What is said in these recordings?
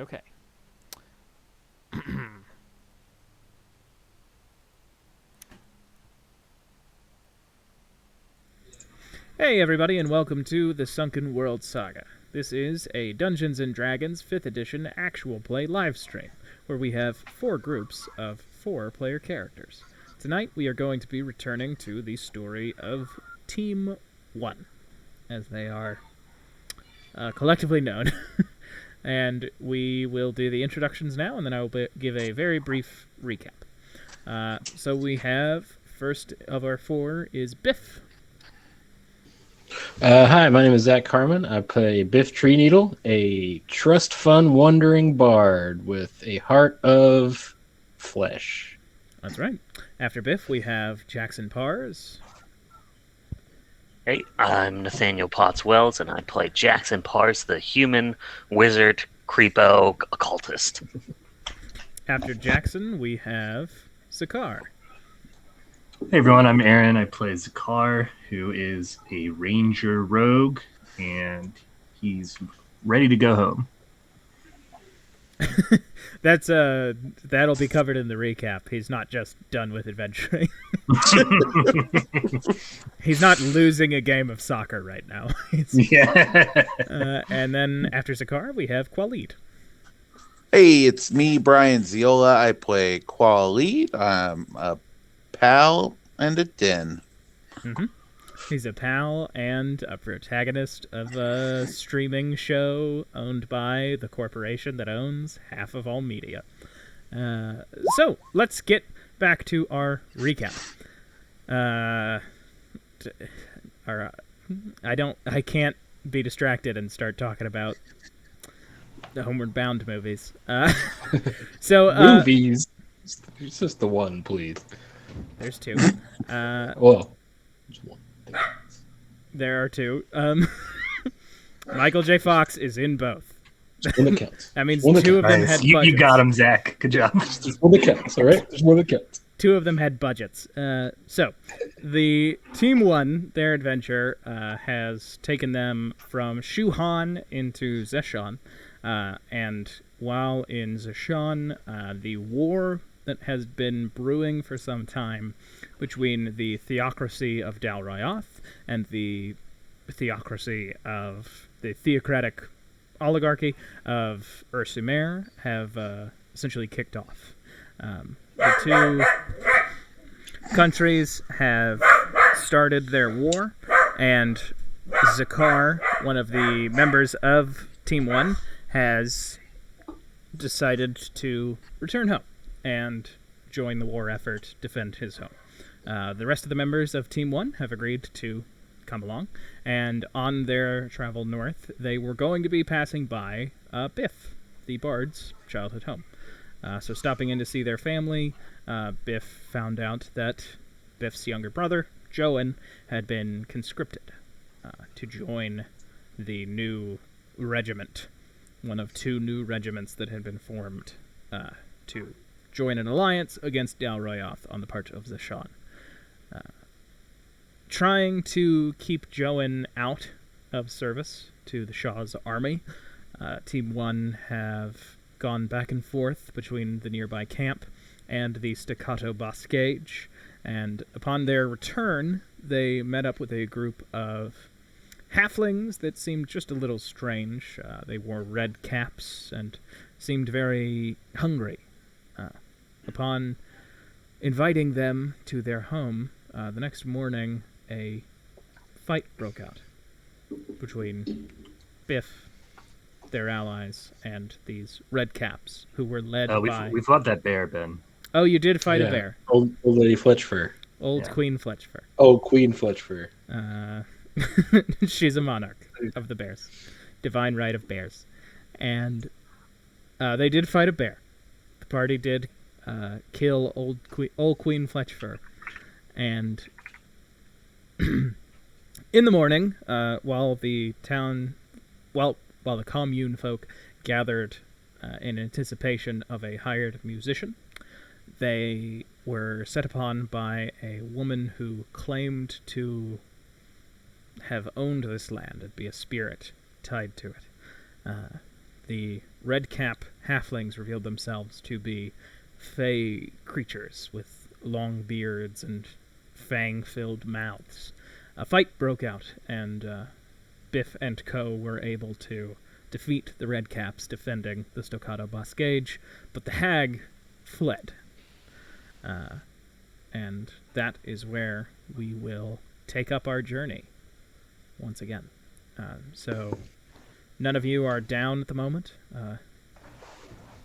Okay. Hey, everybody, and welcome to the Sunken World Saga. This is a Dungeons & Dragons 5th edition actual play live stream, where we have 4 groups of 4 player characters. Tonight, we are going to be returning to the story of Team 1, as they are collectively known. And we will do the introductions now, and then I will give a very brief recap. So we have, first of our 4 is Biff. Hi, my name is Zach Carmen. I play Biff Treeneedle, a trust fund wandering bard with a heart of flesh. That's right. After Biff, we have Jackson Pars. Hey, I'm Nathaniel Potts Wells, and I play Jackson Pars, the human wizard creepo occultist. After Jackson, we have Sakar. Hey everyone, I'm Aaron. I play Zakar, who is a ranger rogue, and he's ready to go home. That'll be covered in the recap. He's not just done with adventuring. He's not losing a game of soccer right now. Yeah. And then after Zakar, we have Qualid. Hey, it's me, Brian Ziola. I play Qualid. I'm a pal and a den. Mm-hmm. He's a pal and a protagonist of a streaming show owned by the corporation that owns half of all media. So let's get back to our recap. I can't be distracted and start talking about the Homeward Bound movies. Movies? It's just the one, please. There's 2. Well, there's one. There are 2. Michael J. Fox is in both. One that counts. That means One that 2 of them Nice. had You budgets. got him, Zach. Good job. There's one that counts, all right? There's one that counts. 2 of them had budgets. So, the Team 1, their adventure, has taken them from Shuhan into Zeshan. And while in Zeshan, the war that has been brewing for some time between the theocracy of Dal Ryoth and the theocracy of the theocratic oligarchy of Ursumer have essentially kicked off. The 2 countries have started their war, and Zakar, one of the members of Team 1, has decided to return home and join the war effort, defend his home. The rest of the members of Team 1 have agreed to come along, and on their travel north, they were going to be passing by Biff, the bard's childhood home. So stopping in to see their family, Biff found out that Biff's younger brother, Joan, had been conscripted to join the new regiment, one of 2 new regiments that had been formed to join an alliance against Dal Ryoth on the part of Zeshan. Trying to keep Joan out of service to the Shah's army, Team 1 have gone back and forth between the nearby camp and the Staccato Boscage, and upon their return, they met up with a group of halflings that seemed just a little strange. They wore red caps and seemed very hungry. Upon inviting them to their home, the next morning, a fight broke out between Biff, their allies, and these red caps, who were led by... We fought that bear, Ben. Oh, you did fight a bear. Old Lady Fletchfur. Old Queen Fletchfur. Oh, Queen Fletchfur. She's a monarch of the bears. Divine right of bears. And they did fight a bear. The party did kill old Queen Fletchfur. And in the morning, while the commune folk gathered in anticipation of a hired musician, they were set upon by a woman who claimed to have owned this land and be a spirit tied to it. the red cap halflings revealed themselves to be fey creatures with long beards and fang-filled mouths. A fight broke out, and Biff and Co. were able to defeat the red caps defending the Stoccato Boscage, but the hag fled. And that is where we will take up our journey once again. So none of you are down at the moment,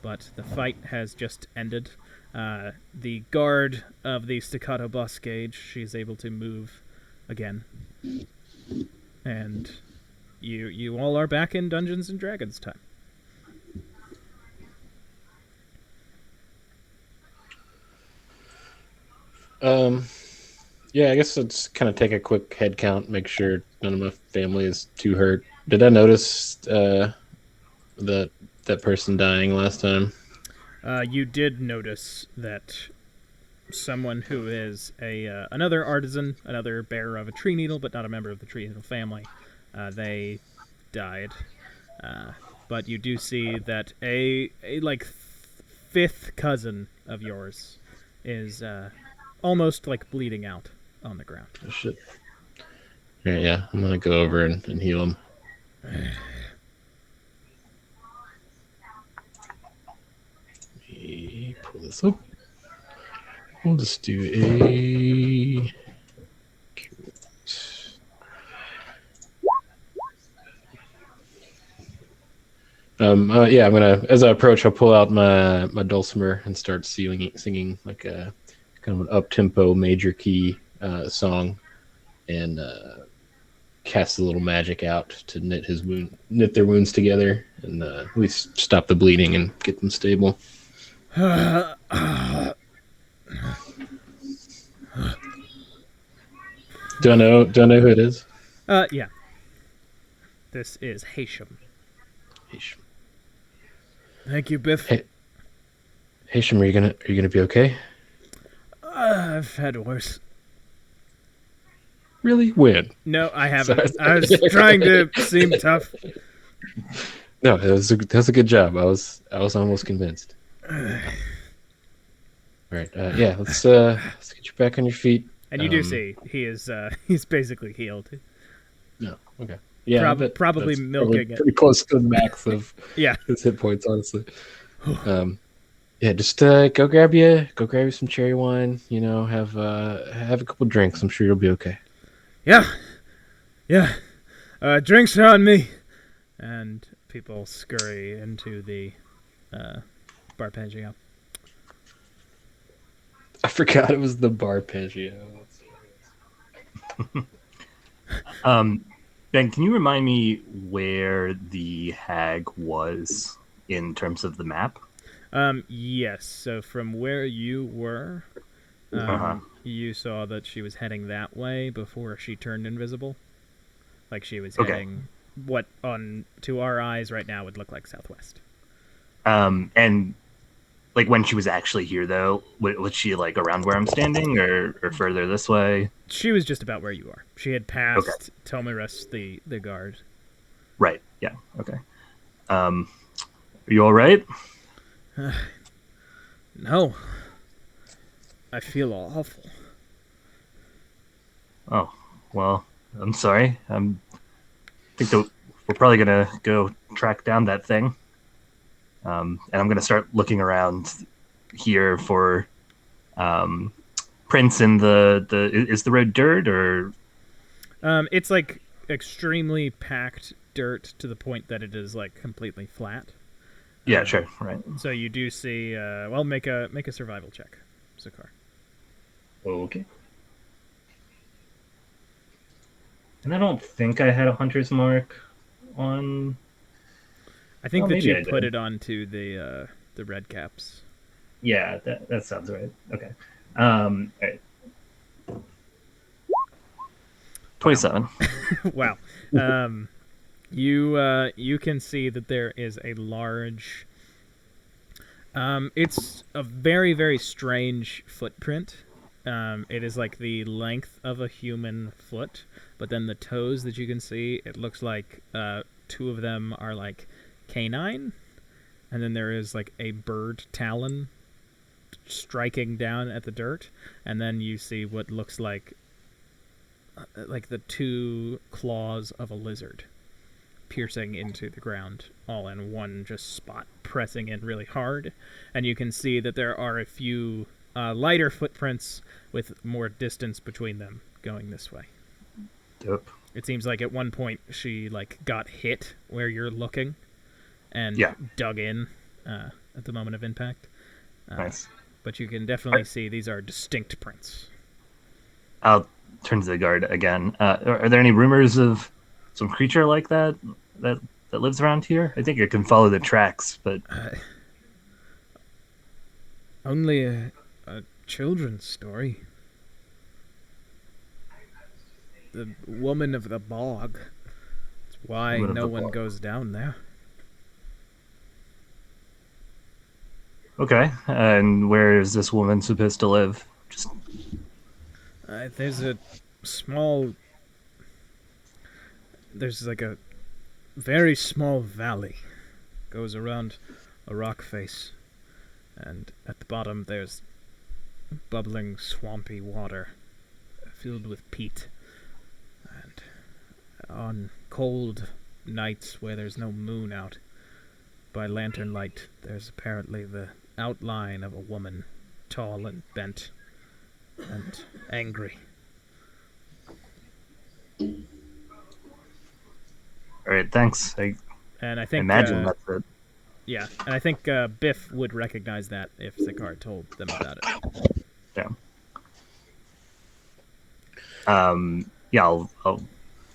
but the fight has just ended. The guard of the Stoccato Boscage, she's able to move again. And you all are back in Dungeons and Dragons time. Yeah, I guess let's kind of take a quick head count, make sure none of my family is too hurt. Did I notice that person dying last time? You did notice that someone who is another artisan, another bearer of a tree needle, but not a member of the tree needle family, they died. But you do see that a like fifth cousin of yours is almost like bleeding out on the ground. Oh, shit. Yeah, I'm gonna go over and heal him. Let me pull this up. We'll just do a. Yeah, I'm gonna, as I approach, I'll pull out my dulcimer and start singing like a kind of an up-tempo major key song, and cast a little magic out to knit their wounds together, and at least stop the bleeding and get them stable. Do I know who it is? Yeah. This is Hasham. Thank you, Biff. Hey, Hasham, are you gonna be okay? I've had worse. Really? When? No, I haven't. Sorry. I was trying to seem tough. No, that was a good job. I was almost convinced. All right. Yeah. Let's get you back on your feet. And you do see he is he's basically healed. No. Okay. Yeah. Probably that's milking it. Pretty close to the max of Yeah. his hit points, honestly. Yeah. Just go grab you some cherry wine. You know, have a couple drinks. I'm sure you'll be okay. Yeah. Drinks are on me. And people scurry into the Barpeggio. I forgot it was the Barpeggio. Ben, can you remind me where the hag was in terms of the map? Yes. So from where you were, you saw that she was heading that way before she turned invisible. Like she was heading what to our eyes right now would look like southwest. And like when she was actually here, though, was she like around where I'm standing, or further this way? She was just about where you are. She had passed Tomirus, the guard. Right. Yeah. Okay. Are you all right? No. I feel awful. Oh, well, I'm sorry. I think that we're probably gonna go track down that thing. And I'm gonna start looking around here for prints in the is the road dirt or? It's like extremely packed dirt to the point that it is like completely flat. Yeah, sure, right. So you do see. Make a survival check, Zakar. Okay. And I don't think I had a hunter's mark on. I think that maybe you I put did. it onto the red caps. Yeah, that sounds right. Okay. All right. 27. Wow. You can see that there is a large. It's a very, very strange footprint. It is like the length of a human foot, but then the toes that you can see, it looks like two of them are like canine, and then there is like a bird talon striking down at the dirt, and then you see what looks like the two claws of a lizard piercing into the ground, all in one just spot, pressing in really hard. And you can see that there are a few lighter footprints with more distance between them going this way. Dope. It seems like at one point she got hit where you're looking and dug in at the moment of impact. Nice. But you can definitely see these are distinct prints. I'll turn to the guard again. Are there any rumors of some creature like that lives around here? I think I can follow the tracks, but Only a children's story. The woman of the bog. That's why Woman of no the one bog. goes down there. okay. And where is this woman supposed to live? Just There's a small... There's like a very small valley. Goes around a rock face. And at the bottom there's bubbling, swampy water filled with peat. And on cold nights where there's no moon out, by lantern light, there's apparently the outline of a woman, tall and bent and angry. all right. Thanks. I And I think imagine that's it. yeah, and I think Biff would recognize that if Zakar told them about it. Yeah. Yeah. I'll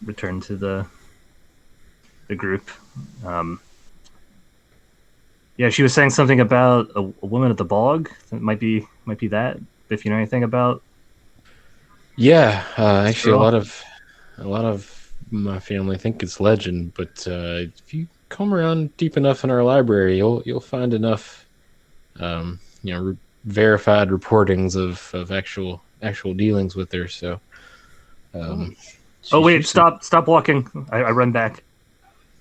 return to the group. Yeah, she was saying something about a woman at the bog. It might be that. If you know anything about. Yeah, actually, Girl? a lot of my family think it's legend, but if you comb around deep enough in our library, you'll find enough, verified reportings of actual dealings with her. So, Oh wait! Stop walking! I run back.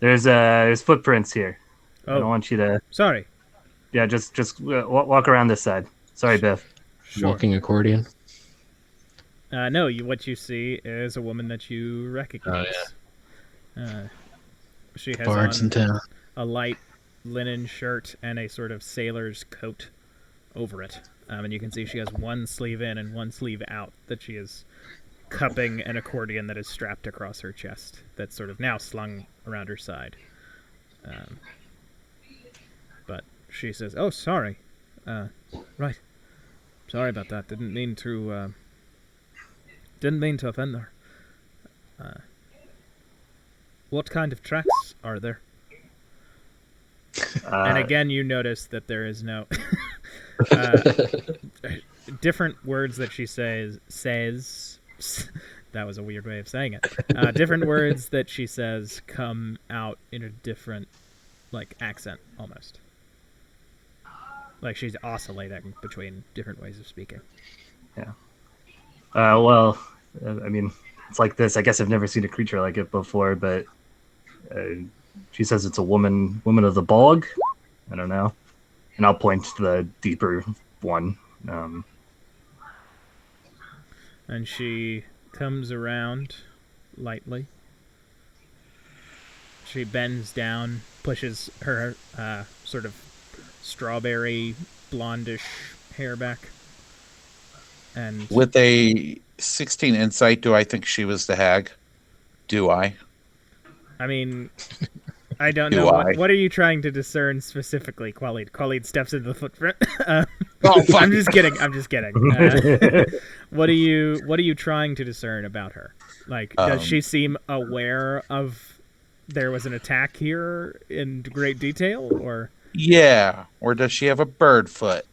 There's footprints here. I don't want you to. Sorry. Yeah, just walk around this side. Sorry, Biff. Sure. walking accordion. No, what you see is a woman that you recognize. She has Bards on in town. a light linen shirt and a sort of sailor's coat over it. And you can see she has one sleeve in and one sleeve out that she is cupping an accordion that is strapped across her chest that's sort of now slung around her side. But she says, "Oh, sorry. Right. Sorry about that. Didn't mean to offend her. What kind of tracks are there?" And again, you notice that there is no different words that she says. That was a weird way of saying it. Different words that she says come out in a different, accent almost. Like she's oscillating between different ways of speaking. Yeah. Well, I mean, it's like this. I guess I've never seen a creature like it before, but she says it's a woman of the bog. I don't know. And I'll point to the deeper one. And she comes around lightly. She bends down, pushes her sort of strawberry blondish hair back. And With a 16 insight, do I think she was the hag? Do I? I mean, I don't Do know. I? What are you trying to discern specifically, Khalid? Khalid steps into the footprint. Oh, fuck. I'm just kidding. What are you trying to discern about her? Does she seem aware of there was an attack here in great detail, or? Yeah. Or does she have a bird foot?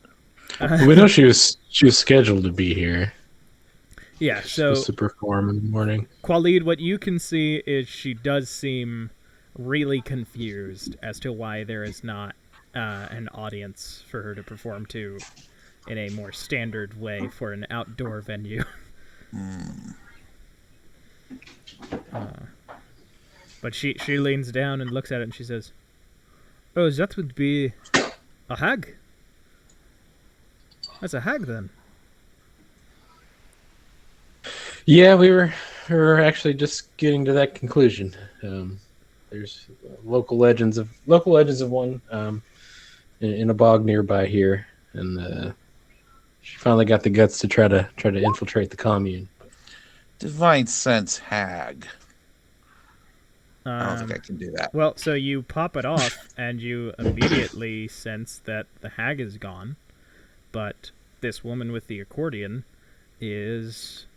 We know she was scheduled to be here. Yeah, She's so supposed to perform in the morning. Khalid, what you can see is she does seem really confused as to why there is not an audience for her to perform to in a more standard way for an outdoor venue. But she leans down and looks at it and she says, Oh, that would be a hag. That's a hag then. Yeah, we were actually just getting to that conclusion. There's local legends of one in a bog nearby here, and she finally got the guts to try to infiltrate the commune. Divine sense hag. I don't think I Um, can do that. well, so you pop it off, and you immediately sense that the hag is gone, but this woman with the accordion is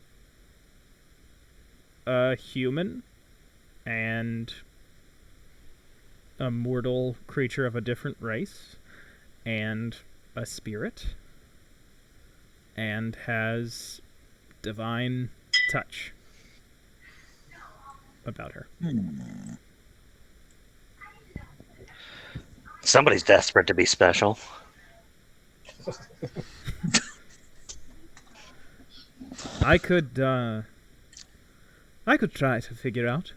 a human and a mortal creature of a different race and a spirit and has divine touch about her. Somebody's desperate to be special. I could try to figure out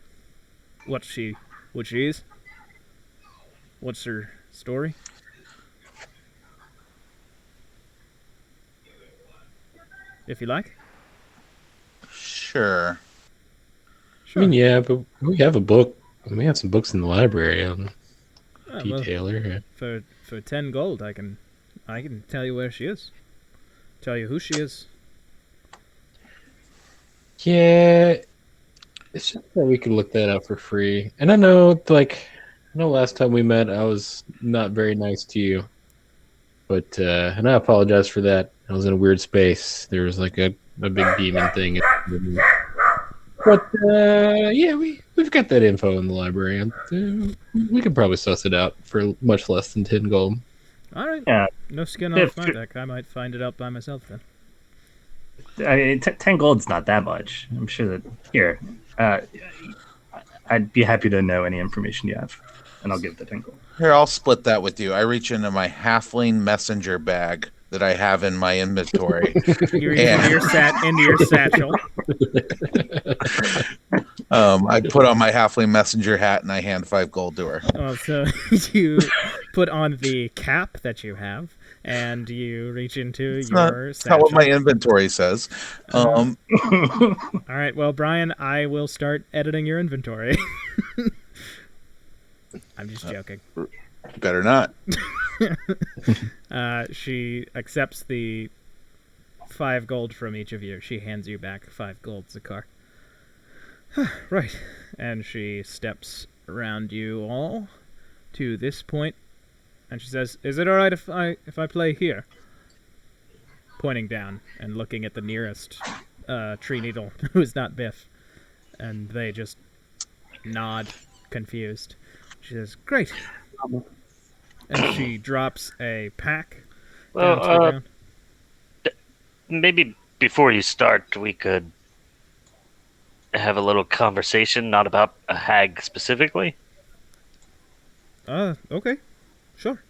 what she is. What's her story? If you like. Sure. I mean, yeah, but we have a book. We have some books in the library on Well, detailer. for 10 gold, I can tell you where she is. Tell you who she is. Yeah, it's just that we could look that up for free. And I know, last time we met, I was not very nice to you. But and I apologize for that. I was in a weird space. There was like a big demon thing. But yeah, we've got that info in the library, and we could probably suss it out for much less than 10 gold. All right. Yeah. No skin Yeah, off my back. I might find it out by myself then. I mean, 10 gold's not that much. I'm sure that here. I'd be happy to know any information you have, and I'll give the 10 gold. Here, I'll split that with you. I reach into my halfling messenger bag that I have in my inventory. You reach Yeah. into your satchel. I put on my halfling messenger hat and I hand 5 gold to her. Oh, so you put on the cap that you have, and you reach into It's your not satchel. what my inventory says. All right, well, Brian, I will start editing your inventory. I'm just joking. Better not. She accepts the 5 gold from each of you. She hands you back 5 gold, Zakar. Right. And she steps around you all to this point, and she says, "Is it all right if I play here?" Pointing down and looking at the nearest tree needle, who is not Biff, and they just nod, confused. She says, "Great." And she drops a pack down to the ground. Maybe before you start, we could have a little conversation, not about a hag specifically. Okay. Sure.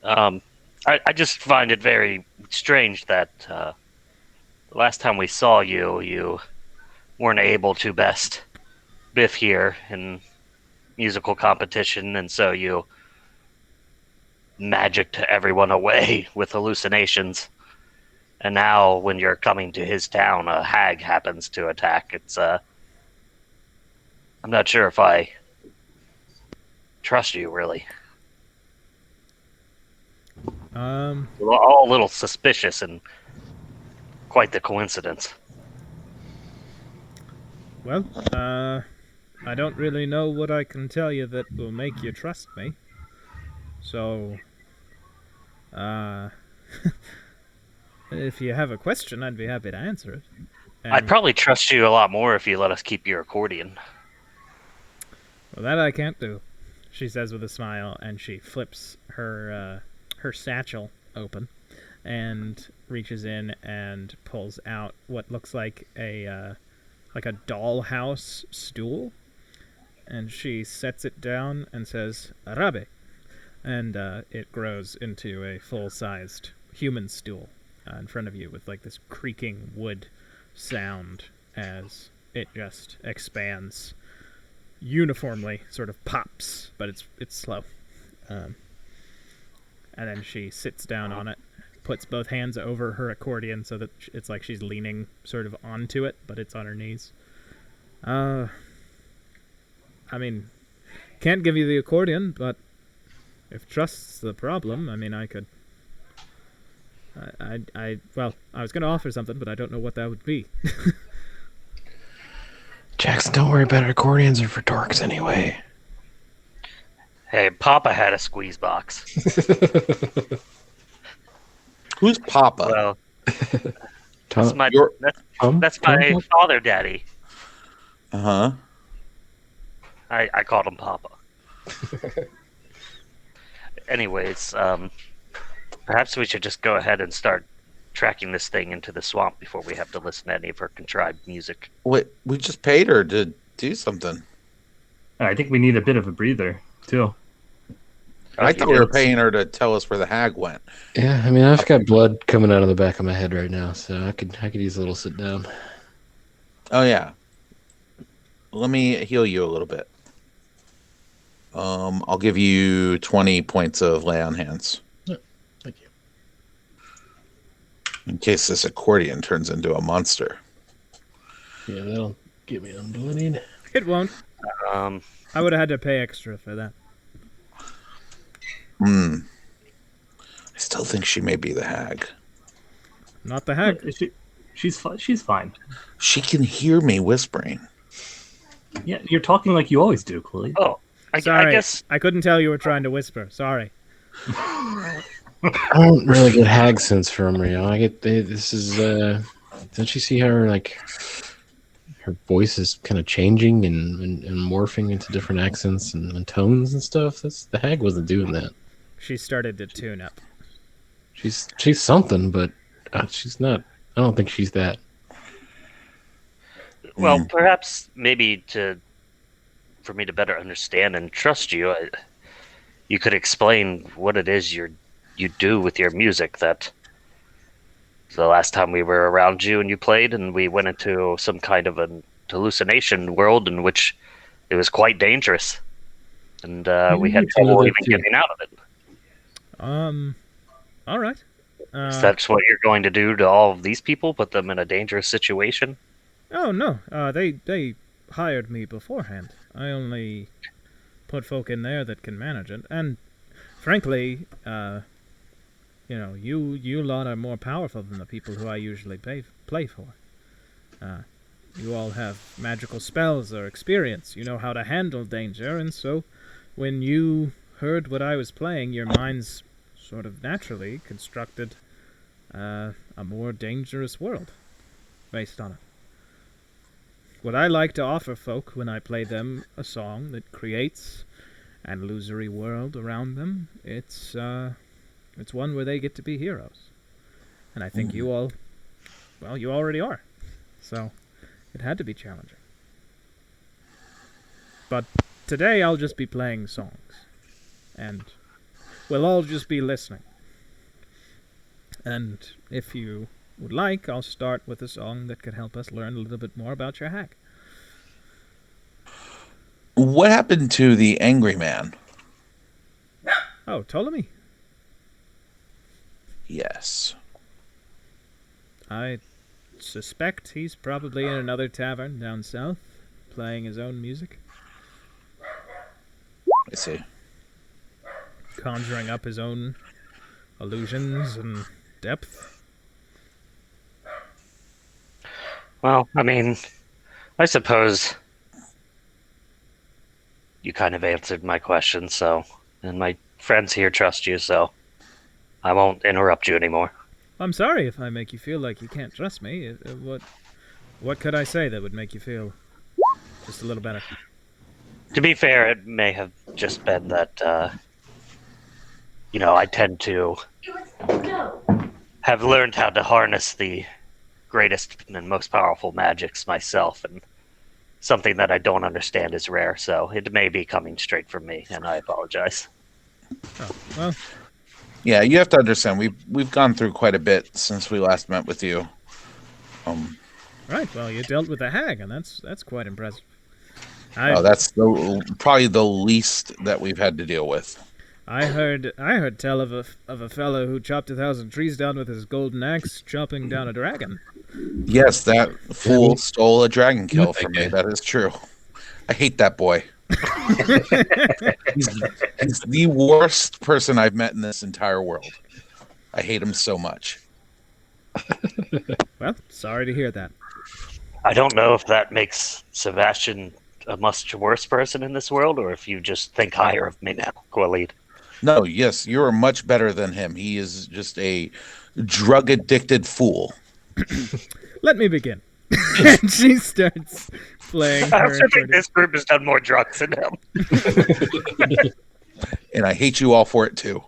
I just find it very strange that the last time we saw you, you weren't able to best Biff here in musical competition, and so you magicked everyone away with hallucinations. And now, when you're coming to his town, a hag happens to attack. It's I'm not sure if I trust you, really. We're all a little suspicious, and quite the coincidence. Well, I don't really know what I can tell you that will make you trust me. So, if you have a question, I'd be happy to answer it. I'd probably trust you a lot more if you let us keep your accordion. Well, that I can't do, she says with a smile, and she flips her satchel open and reaches in and pulls out what looks like a dollhouse stool, and she sets it down and says, "Arabe," and it grows into a full-sized human stool in front of you with like this creaking wood sound as it just expands uniformly, sort of pops, but it's slow. Um, and then she sits down on it, puts both hands over her accordion so that it's like she's leaning sort of onto it, but it's on her knees. I mean, can't give you the accordion, but if trust's the problem, I mean, I could. Well, I was going to offer something, but I don't know what that would be. Jackson, don't worry about it. Accordions are for dorks anyway. Hey, Papa had a squeeze box. Who's Papa? Well, Tom, that's my Your- that's my father, Daddy. Uh-huh. I called him Papa. Anyways, perhaps we should just go ahead and start tracking this thing into the swamp before we have to listen to any of her contrived music. Wait, we just paid her to do something. I think we need a bit of a breather too. I you thought we were did? paying her to tell us where the hag went. Yeah, I mean, I've got blood coming out of the back of my head right now, so I could use a little sit down. Oh, yeah. Let me heal you a little bit. I'll give you 20 points of lay on hands. Thank you. In case this accordion turns into a monster. Yeah, that'll get me unbloodied. It won't. Um, I would have had to pay extra for that. I still think she may be the hag. Not the hag. She's fine. She can hear me whispering. Yeah, you're talking like you always do, Chloe. oh, I Sorry, guess I couldn't tell you were trying to whisper. Sorry. I don't really get hag sense from her, I get this is don't you see how her voice is kind of changing and morphing into different accents and tones and stuff? The hag wasn't doing that. She started to tune up. She's something, but she's not. I don't think she's that. Well, perhaps maybe for me to better understand and trust you, you could explain what it is you do with your music. That the last time we were around you and you played, and we went into some kind of an hallucination world in which it was quite dangerous, and we had trouble even getting out of it. All right. Is that what you're going to do to all of these people? Put them in a dangerous situation? Oh no. They hired me beforehand. I only put folk in there that can manage it. And frankly, you lot are more powerful than the people who I usually play for. You all have magical spells or experience. You know how to handle danger, and so when you heard what I was playing, your minds sort of naturally constructed a more dangerous world based on it. What I like to offer folk when I play them a song that creates an illusory world around them, it's one where they get to be heroes. And I think you all, well, you already are. So it had to be challenging. But today I'll just be playing songs. And we'll all just be listening. And if you would like, I'll start with a song that could help us learn a little bit more about your hack. What happened to the angry man? Oh, Ptolemy. Yes. I suspect he's probably in another tavern down south, playing his own music, I see. conjuring up his own illusions and depth. Well, I mean, I suppose you kind of answered my question, so, and my friends here trust you, so I won't interrupt you anymore. I'm sorry if I make you feel like you can't trust me. What could I say that would make you feel just a little better? To be fair, it may have just been that, I tend to have learned how to harness the greatest and most powerful magics myself, and something that I don't understand is rare, so it may be coming straight from me, and I apologize. Oh, well, Yeah, you have to understand. We've gone through quite a bit since we last met with you. right. Well, you dealt with a hag, and that's quite impressive. That's probably the least that we've had to deal with. I heard tell of a fellow who chopped 1,000 trees down with his golden axe, chopping down a dragon. Yes, that fool stole a dragon kill With that from me. guy. That is true. I hate that boy. He's, he's the worst person I've met in this entire world. I hate him so much. Well, sorry to hear that. I don't know if that makes Sebastian a much worse person in this world, or if you just think higher of me now, Khalid. No, yes, you are much better than him. He is just a drug addicted fool. Let me begin. And she starts playing I her also think accordion. this group has done more drugs than him. And I hate you all for it too.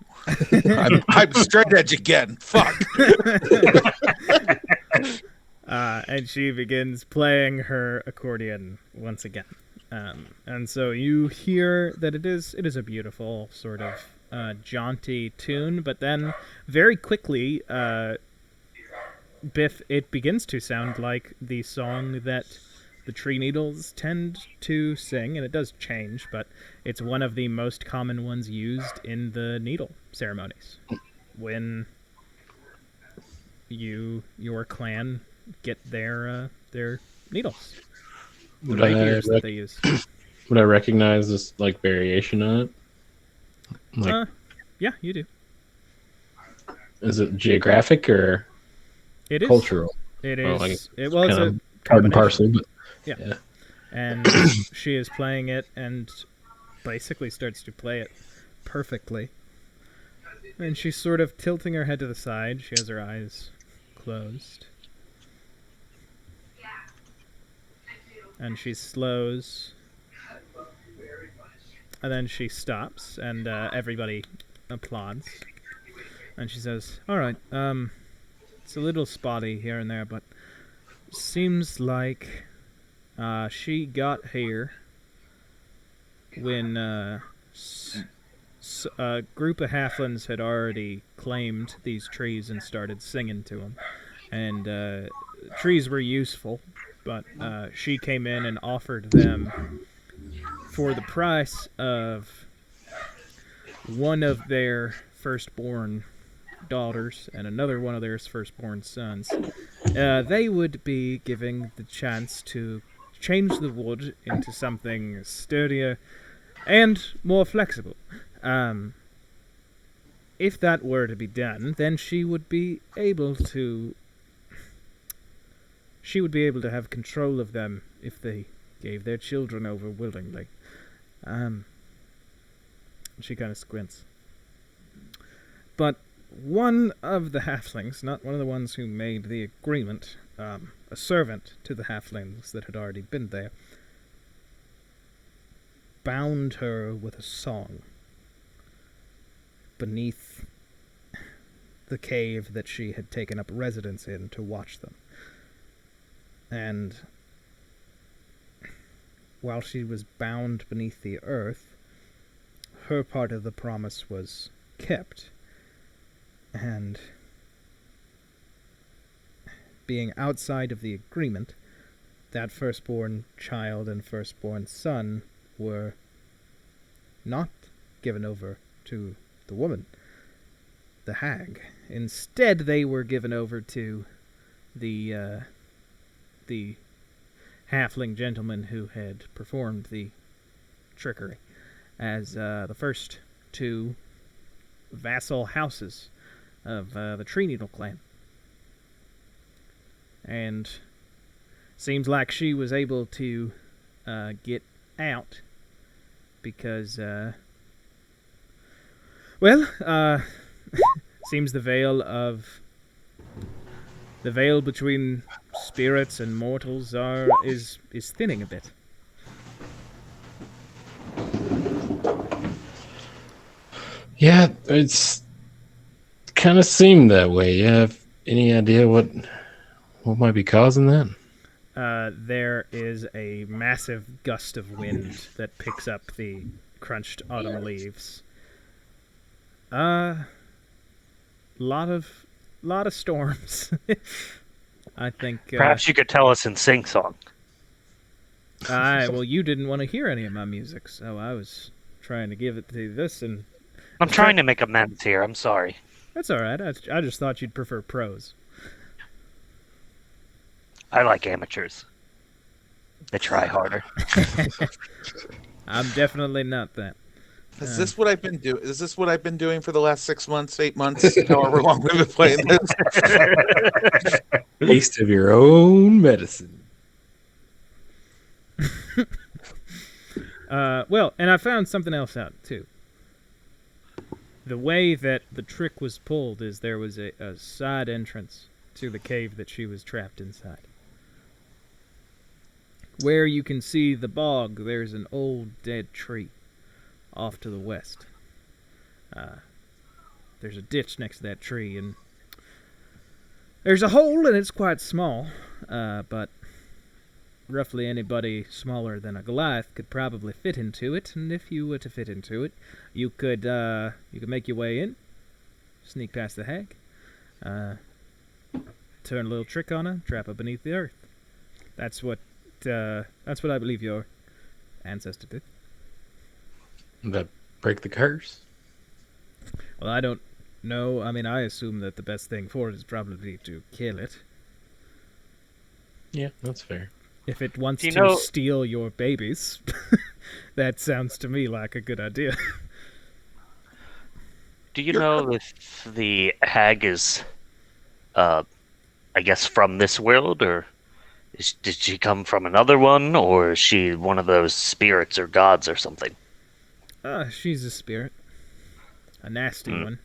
I'm straight edge again. Fuck. And she begins playing her accordion once again. And so you hear that it is a beautiful sort of jaunty tune, but then very quickly, Biff, it begins to sound like the song that the Tree Needles tend to sing, and it does change, but it's one of the most common ones used in the needle ceremonies. When your clan get their needles, the Would I rapiers that they use. Would I recognize this like variation on it? Like, Yeah, you do. is it geographic or It is cultural? It Well, is. like, it's a Part and combination. parcel, but And she is playing it and basically starts to play it perfectly. And she's sort of tilting her head to the side. She has her eyes closed. And she slows. And then she stops, and everybody applauds. And she says, "All right, it's a little spotty here and there, but seems like she got here when a group of halflings had already claimed these trees and started singing to them. And trees were useful, but she came in and offered them for the price of one of their firstborn daughters and another one of their firstborn sons. They would be giving the chance to change the wood into something sturdier and more flexible. If that were to be done, then she would be able to have control of them if they gave their children over willingly. She kind of squints. But one of the halflings, not one of the ones who made the agreement, a servant to the halflings that had already been there, bound her with a song beneath the cave that she had taken up residence in to watch them. And while she was bound beneath the earth, her part of the promise was kept. And being outside of the agreement, that firstborn child and firstborn son were not given over to the woman, the hag. Instead, they were given over to the halfling gentleman who had performed the trickery as the first two vassal houses of the Tree Needle clan. And seems like she was able to get out because, seems the veil between spirits and mortals is thinning a bit. yeah, it's kind of seemed that way. You have any idea what might be causing that? There is a massive gust of wind that picks up the crunched autumn leaves. Lot of storms. I think. Perhaps you could tell us in sing-song. Well, you didn't want to hear any of my music, so I was trying to give it to this, and I'm trying to make amends here. I'm sorry. That's all right. I just thought you'd prefer pros. I like amateurs. They try harder. I'm definitely not that. Is this what I've been doing? Is this what I've been doing for the last 6 months, 8 months, however long we've been playing this? Taste of your own medicine. Well, and I found something else out too. The way that the trick was pulled is there was a side entrance to the cave that she was trapped inside. Where you can see the bog, there's an old dead tree off to the west. There's a ditch next to that tree, and there's a hole, and it's quite small, but roughly anybody smaller than a Goliath could probably fit into it, and if you were to fit into it, you could make your way in, sneak past the hag, turn a little trick on her, trap her beneath the earth. That's what I believe your ancestor did. That break the curse? Well, I don't know. I mean, I assume that the best thing for it is probably to kill it. Yeah, that's fair. If it wants Do you to know- steal your babies, that sounds to me like a good idea. Do you know if the hag is, I guess, from this world, or did she come from another one, or is she one of those spirits or gods or something? She's a spirit. A nasty one.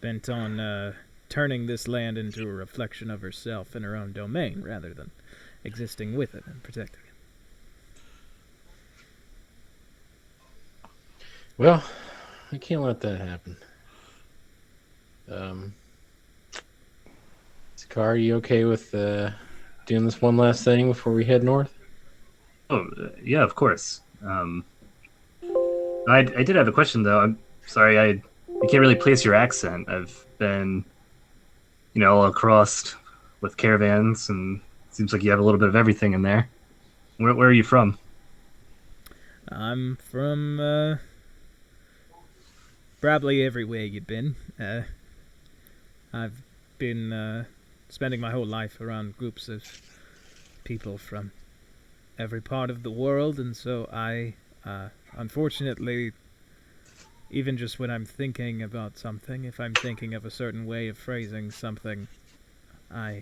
Bent on turning this land into a reflection of herself in her own domain, rather than existing with it and protecting it. Well, I can't let that happen. Sakar, are you okay with doing this one last thing before we head north? Oh, yeah, of course. I did have a question though. I'm sorry, I can't really place your accent. I've been, all across with caravans, and it seems like you have a little bit of everything in there. Where are you from? I'm from probably everywhere you've been. I've been spending my whole life around groups of people from every part of the world, and so I, unfortunately, even just when I'm thinking about something, if I'm thinking of a certain way of phrasing something, I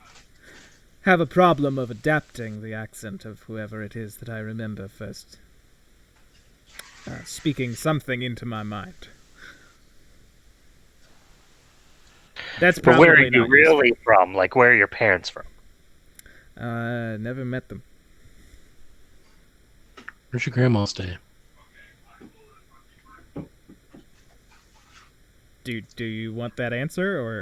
have a problem of adapting the accent of whoever it is that I remember first speaking something into my mind. That's But probably where are you not really from? Like, where are your parents from? useful. Never met them. Where's your grandma stay? Do you want that answer, or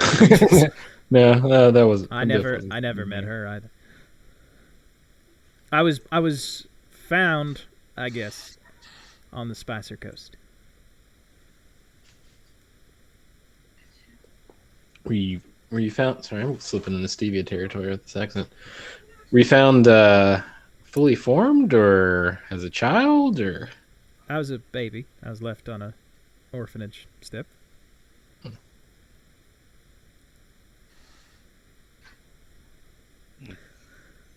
No, that was. I never met her either. I was found, I guess, on the Spicer Coast. Were you found? Sorry, I'm slipping into Stevia territory with this accent. Were you found fully formed, or as a child, or? I was a baby. I was left on a orphanage step.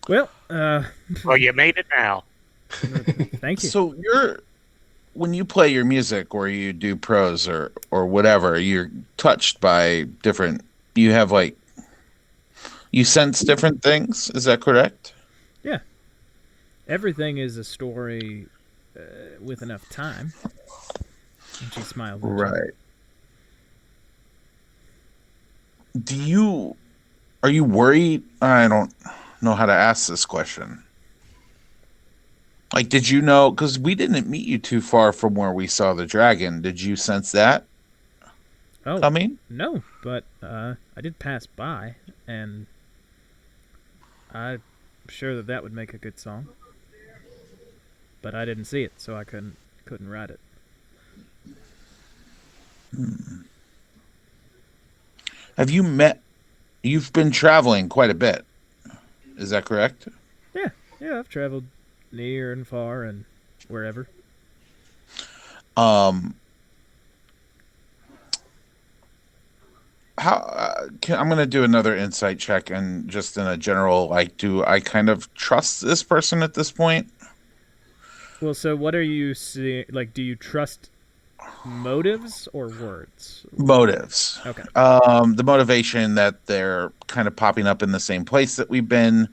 Well, Well, you made it now. thank you. So when you play your music or you do prose or whatever, you're touched by different. You have you sense different things. Is that correct? Yeah. Everything is a story with enough time. And she smiled. Right. Are you worried? I don't know how to ask this question. Like, did you know? Because we didn't meet you too far from where we saw the dragon. Did you sense that coming? No, but I did pass by, and I'm sure that would make a good song. But I didn't see it, so I couldn't write it. Have you met? You've been traveling quite a bit. Is that correct? Yeah, I've traveled near and far and wherever. how I'm going to do another insight check, and just in a general, like, do I kind of trust this person at this point? Well, so what are you seeing? Like, do you trust motives or words? Motives. Okay. The motivation that they're kind of popping up in the same place that we've been,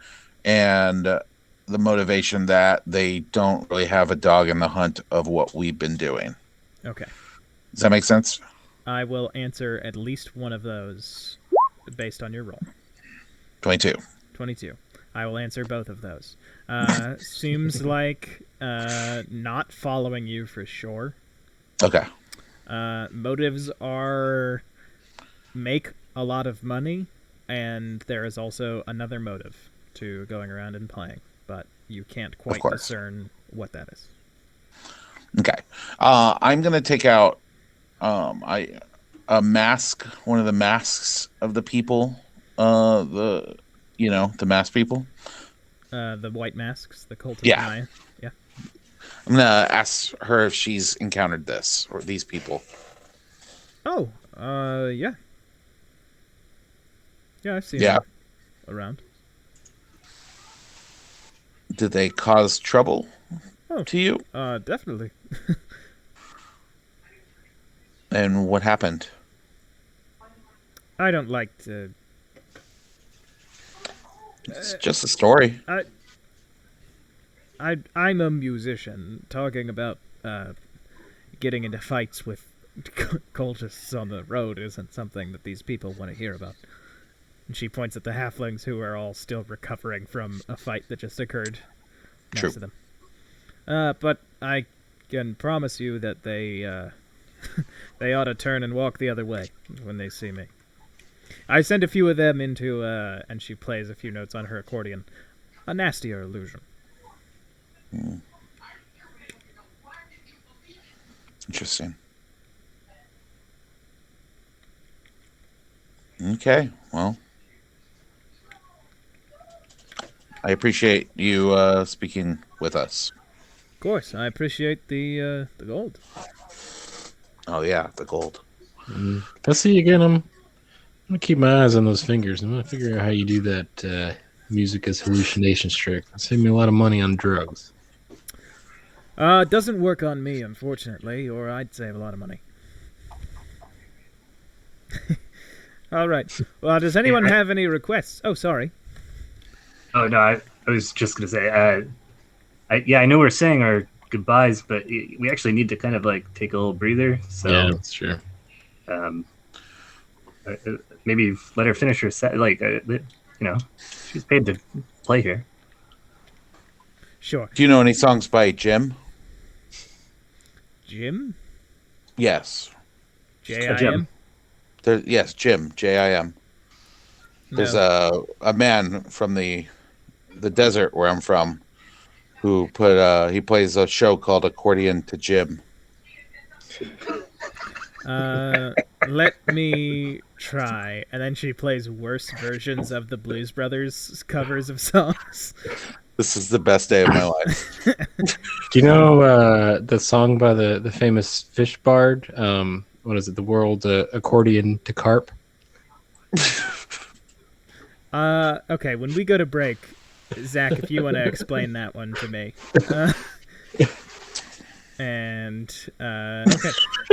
and the motivation that they don't really have a dog in the hunt of what we've been doing. Okay. Does that make sense? I will answer at least one of those based on your roll. 22. 22. I will answer both of those. Seems like not following you for sure. Okay. Motives are make a lot of money, and there is also another motive to going around and playing, but you can't quite course. discern what that is. Okay. I'm gonna take out a mask, one of the masks of the people. The masked people. The white masks, the cult of Yeah. Maya. Yeah. I'm gonna ask her if she's encountered this or these people. Oh, yeah. Yeah, I've seen Yeah. them around. Did they cause trouble Oh. to you? Definitely. And what happened? I don't like to. It's just a story. I'm a musician. Talking about getting into fights with cultists on the road isn't something that these people want to hear about. And she points at the halflings who are all still recovering from a fight that just occurred next True. to them. But I can promise you that they they ought to turn and walk the other way when they see me. I sent a few of them into, and she plays a few notes on her accordion, a nastier illusion. Interesting. Okay, well, I appreciate you speaking with us. Of course, I appreciate the gold. Oh yeah, the gold. If I see you again, I'm gonna keep my eyes on those fingers. I'm gonna figure out how you do that music as hallucinations trick. It'll save me a lot of money on drugs. It doesn't work on me, unfortunately, or I'd save a lot of money. All right. Well, does anyone have any requests? Oh, sorry. Oh no, I was just gonna say, I know we're saying our goodbyes, but we actually need to kind of like take a little breather. So Yeah, that's true. Maybe let her finish her set. She's paid to play here. Sure. Do you know any songs by Jim? Jim? Yes. J-I-M? Yes, Jim. Jim. There's No. a man from the desert where I'm from who he plays a show called Accordion to Jim. Let me try. And then she plays worse versions of the Blues Brothers covers of songs. This is the best day of my life. Do you know the song by the famous fish bard? What is it? The world accordion to carp. Okay. When we go to break, Zach, if you want to explain that one to me. Okay.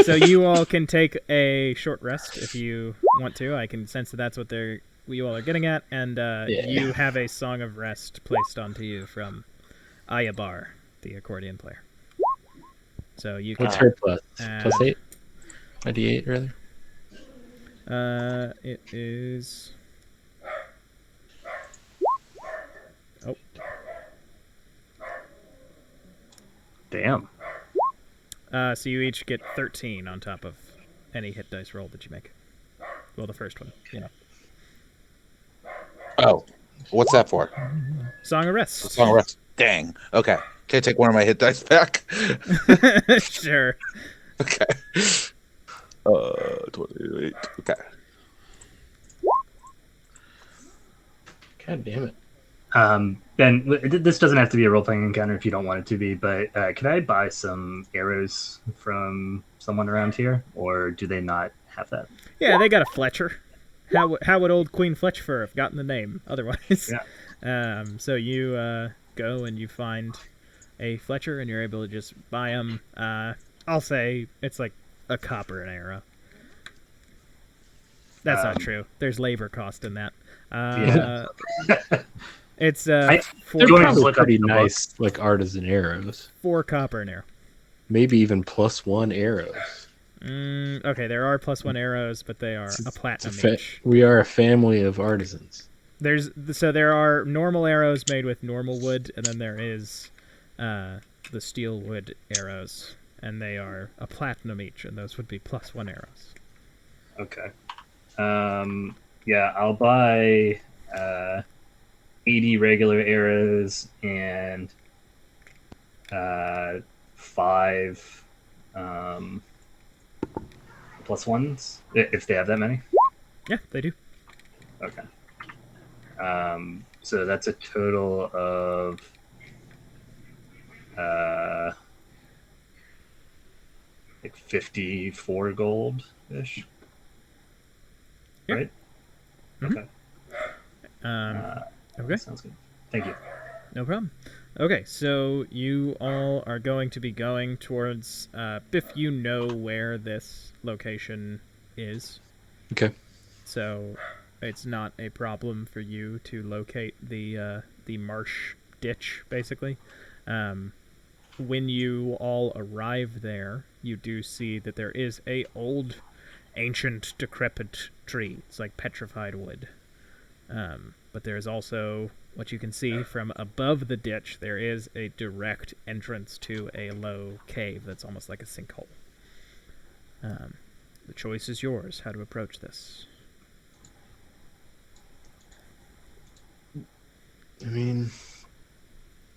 So you all can take a short rest if you want to. I can sense that that's what you all are getting at, and you have a song of rest placed onto you from Ayabar, the accordion player. So you can. What's her plus? Plus 8? A D8 rather. It is. Oh. Damn. So you each get 13 on top of any hit dice roll that you make. Well, the first one, Oh, what's that for? Song of Rest. Song of Rest. Dang. Okay. Can I take one of my hit dice back? Sure. Okay. 28. Okay. God damn it. Ben, this doesn't have to be a role-playing encounter if you don't want it to be, but can I buy some arrows from someone around here, or do they not have that? Yeah, they got a Fletcher. how would old Queen Fletchfur have gotten the name otherwise? Yeah. So you go and you find a Fletcher, and you're able to just buy them. I'll say it's like a copper an arrow. That's not true. There's labor cost in that. Yeah. It's I- four, They're You wanna probably look up pretty the book? nice, like artisan arrows. 4 copper an arrow. Maybe even +1 arrows. Okay, there are +1 arrows, but they are a platinum each. We are a family of artisans. There are normal arrows made with normal wood, and then there is the steel wood arrows, and they are a platinum each, and those would be +1 arrows. Okay. Yeah, I'll buy 80 regular arrows and 5 +1s, if they have that many. Yeah, they do. Okay. So that's a total of like 54 gold ish. Yeah. Right? Mhm. Okay. Okay, Sounds good. Thank you. no problem. Okay, so you all are going to be going towards Biff. You know where this location is, Okay. so it's not a problem for you to locate the marsh ditch, basically. When you all arrive there, you do see that there is a old, ancient, decrepit tree. It's like petrified wood. But there is also, what you can see from above the ditch, there is a direct entrance to a low cave that's almost like a sinkhole. The choice is yours, how to approach this. I mean,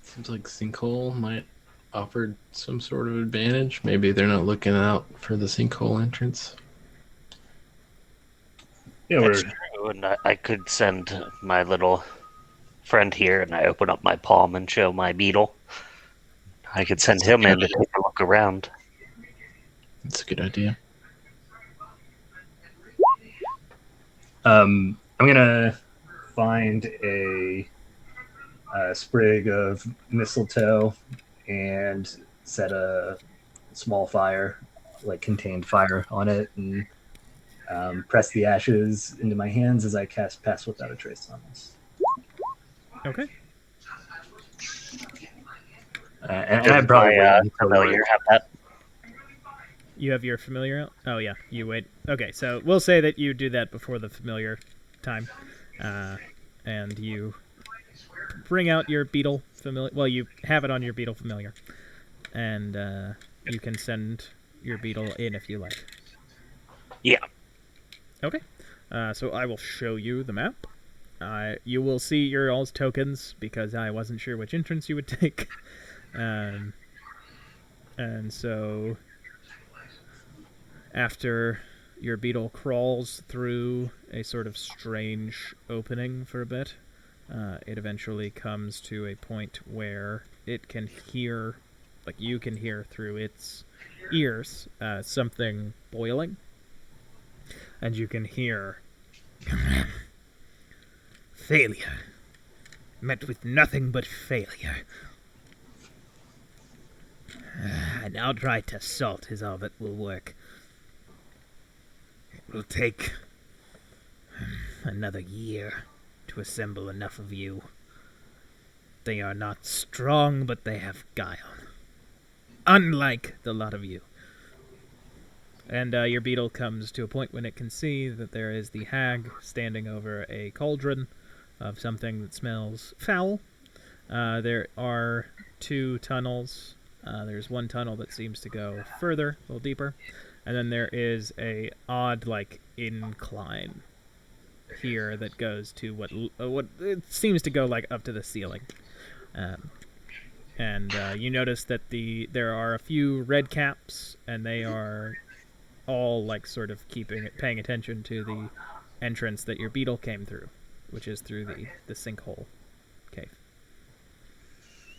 seems like sinkhole might offer some sort of advantage. Maybe they're not looking out for the sinkhole entrance. Yeah, That's true, and I could send my little friend here, and I open up my palm and show my beetle. I could send him in to take a look around. That's a good idea. I'm gonna find a sprig of mistletoe and set a small fire, like contained fire, on it, and press the ashes into my hands as I cast Pass Without a Trace on this. Okay. And I probably wait until familiar have that. You have your familiar out? Oh, yeah. You wait. Okay, so we'll say that you do that before the familiar time. And you bring out your beetle familiar. Well, you have it on your beetle familiar. And you can send your beetle in if you like. Yeah. Okay. So I will show you the map. You will see your all's tokens because I wasn't sure which entrance you would take. And so after your beetle crawls through a sort of strange opening for a bit, it eventually comes to a point where it can hear, like you can hear through its ears, something boiling. And you can hear failure. Met with nothing but failure. An outright assault is all that will work. It will take another year to assemble enough of you. They are not strong, but they have guile. Unlike the lot of you. And your beetle comes to a point when it can see that there is the hag standing over a cauldron of something that smells foul. There are 2 tunnels. There's one tunnel that seems to go further, a little deeper. And then there is a odd, like, incline here that goes to what it seems to go, like, up to the ceiling. And you notice that there are a few red caps, and they are all like sort of paying attention to the entrance that your beetle came through, which is through the sinkhole cave.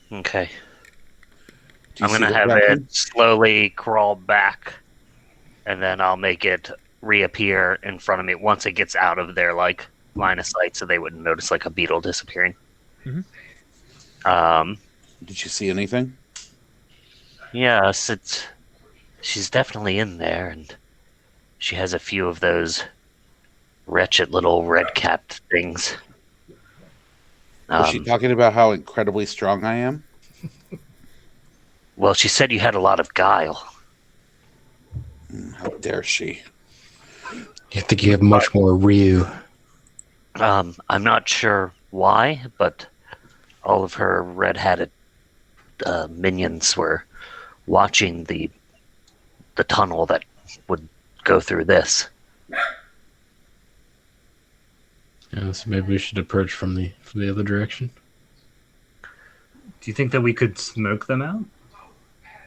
Okay. Do you I'm see gonna the have weapon? it slowly crawl back, and then I'll make it reappear in front of me once it gets out of their like line of sight, so they wouldn't notice like a beetle disappearing. Mhm. Did you see anything? Yes, she's definitely in there, and she has a few of those wretched little red-capped things. Was she talking about how incredibly strong I am? Well, she said you had a lot of guile. How dare she? I think you have much more Ryu. I'm not sure why, but all of her red-hatted minions were watching the tunnel that would go through this. Yeah, so maybe we should approach from the other direction. Do you think that we could smoke them out?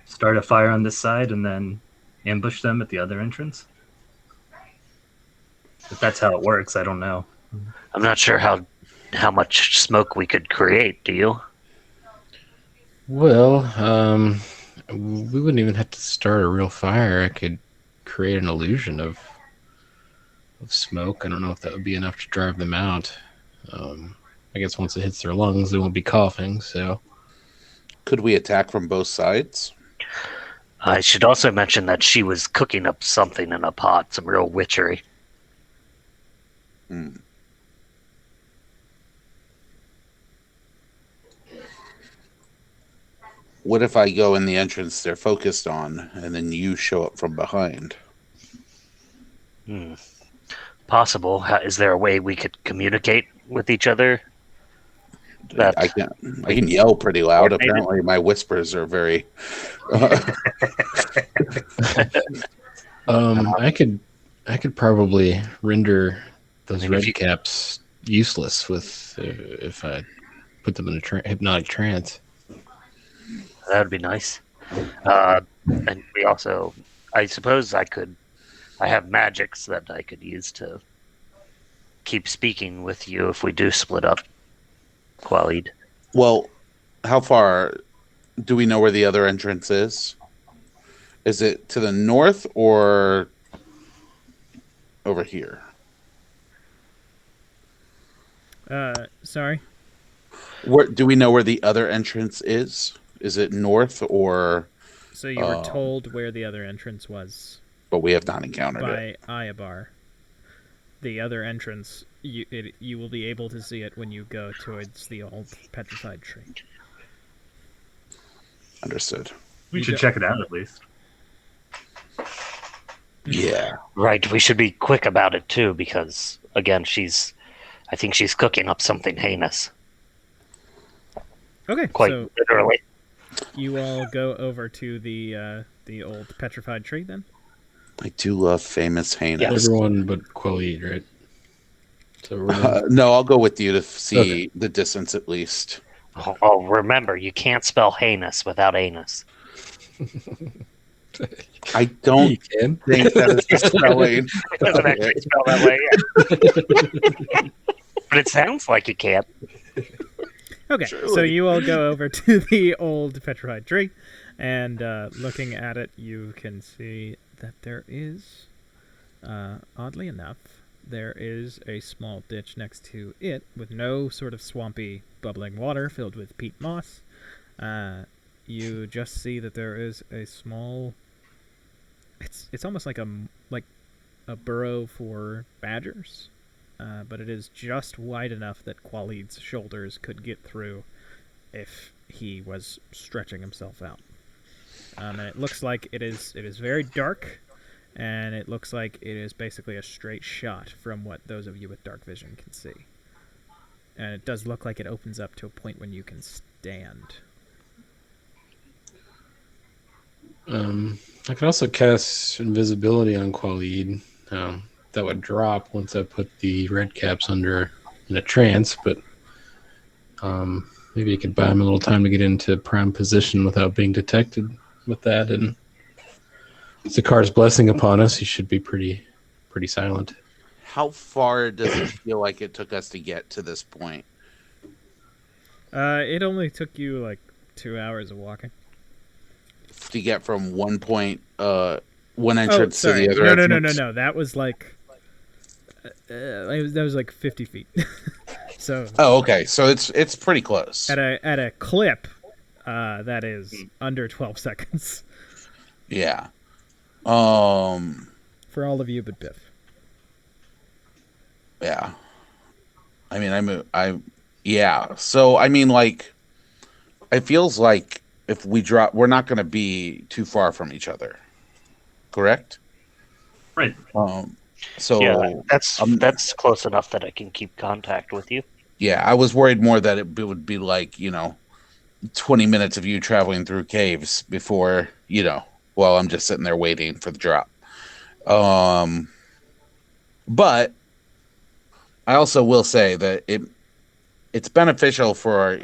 Start a fire on this side and then ambush them at the other entrance? If that's how it works, I don't know. I'm not sure how much smoke we could create. Do you? Well, we wouldn't even have to start a real fire. I could create an illusion of smoke. I don't know if that would be enough to drive them out. I guess once it hits their lungs, they won't be coughing. So Could we attack from both sides? I should also mention that she was cooking up something in a pot, some real witchery. Hmm. What if I go in the entrance they're focused on, and then you show up from behind? Possible. Is there a way we could communicate with each other? I can yell pretty loud. Apparently, my whispers are very. I could probably render those mean, if red you- caps useless with if I put them in a hypnotic trance. That would be nice. And we also, I suppose I have magics that I could use to keep speaking with you if we do split up, Khalid. Well, how far do we know where the other entrance is? Is it to the north or over here? Sorry. Where do we know where the other entrance is? Is it north or? So you were told where the other entrance was But we have not encountered it. by Iabar. The other entrance, you will be able to see it when you go towards the old petrified tree. Understood. We You should don't- check it out at least. Yeah. Right, we should be quick about it too, because again, I think she's cooking up something heinous. Okay, Quite so literally. you all go over to the old petrified tree then? I do love famous heinous. Yes. Everyone but Khalid, right? So we're gonna, No, I'll go with you to see Okay. the distance at least. Oh, remember, you can't spell heinous without anus. I don't you can. think that is the spelling. It doesn't actually spell that way, yeah. But it sounds like you can't. Okay, so Surely. you all go over to the old petrified tree, and looking at it, you can see that there is, oddly enough, there is a small ditch next to it with no sort of swampy, bubbling water filled with peat moss. You just see that there is a small. It's almost like a burrow for badgers. But it is just wide enough that Khalid's shoulders could get through if he was stretching himself out. And it looks like it is very dark, and it looks like it is basically a straight shot from what those of you with dark vision can see. And it does look like it opens up to a point when you can stand. I could also cast invisibility on Khalid. That would drop once I put the red caps under in a trance, but maybe I could buy him a little time to get into prime position without being detected with that. And Zakar's blessing upon us, he should be pretty silent. How far does it feel like it took us to get to this point? It only took you like 2 hours of walking. To get from one point one Oh, entrance to sorry. the other No, entrance? no. That was like that was like 50 feet. So Oh, okay. So it's pretty close. at a clip, that is under 12 seconds Yeah. Um. for all of you but Biff. Yeah. I mean, yeah. So I mean, like, it feels like if we drop, we're not going to be too far from each other. Correct. Right. Yeah, So that's close enough that I can keep contact with you. yeah, I was worried more that it would be like 20 minutes of you traveling through caves before while I'm just sitting there waiting for the drop. But I also will say that it's beneficial for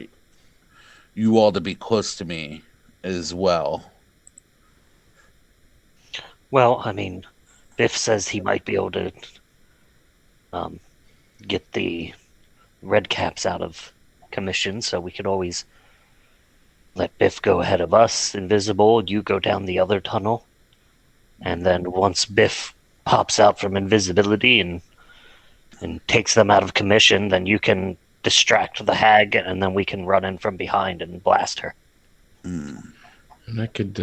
you all to be close to me as well. Well, I mean, Biff says he might be able to um, get the red caps out of commission, so we could always let Biff go ahead of us, invisible. You go down the other tunnel, and then once Biff pops out from invisibility and takes them out of commission, then you can distract the hag, and then we can run in from behind and blast her. Hmm. And I could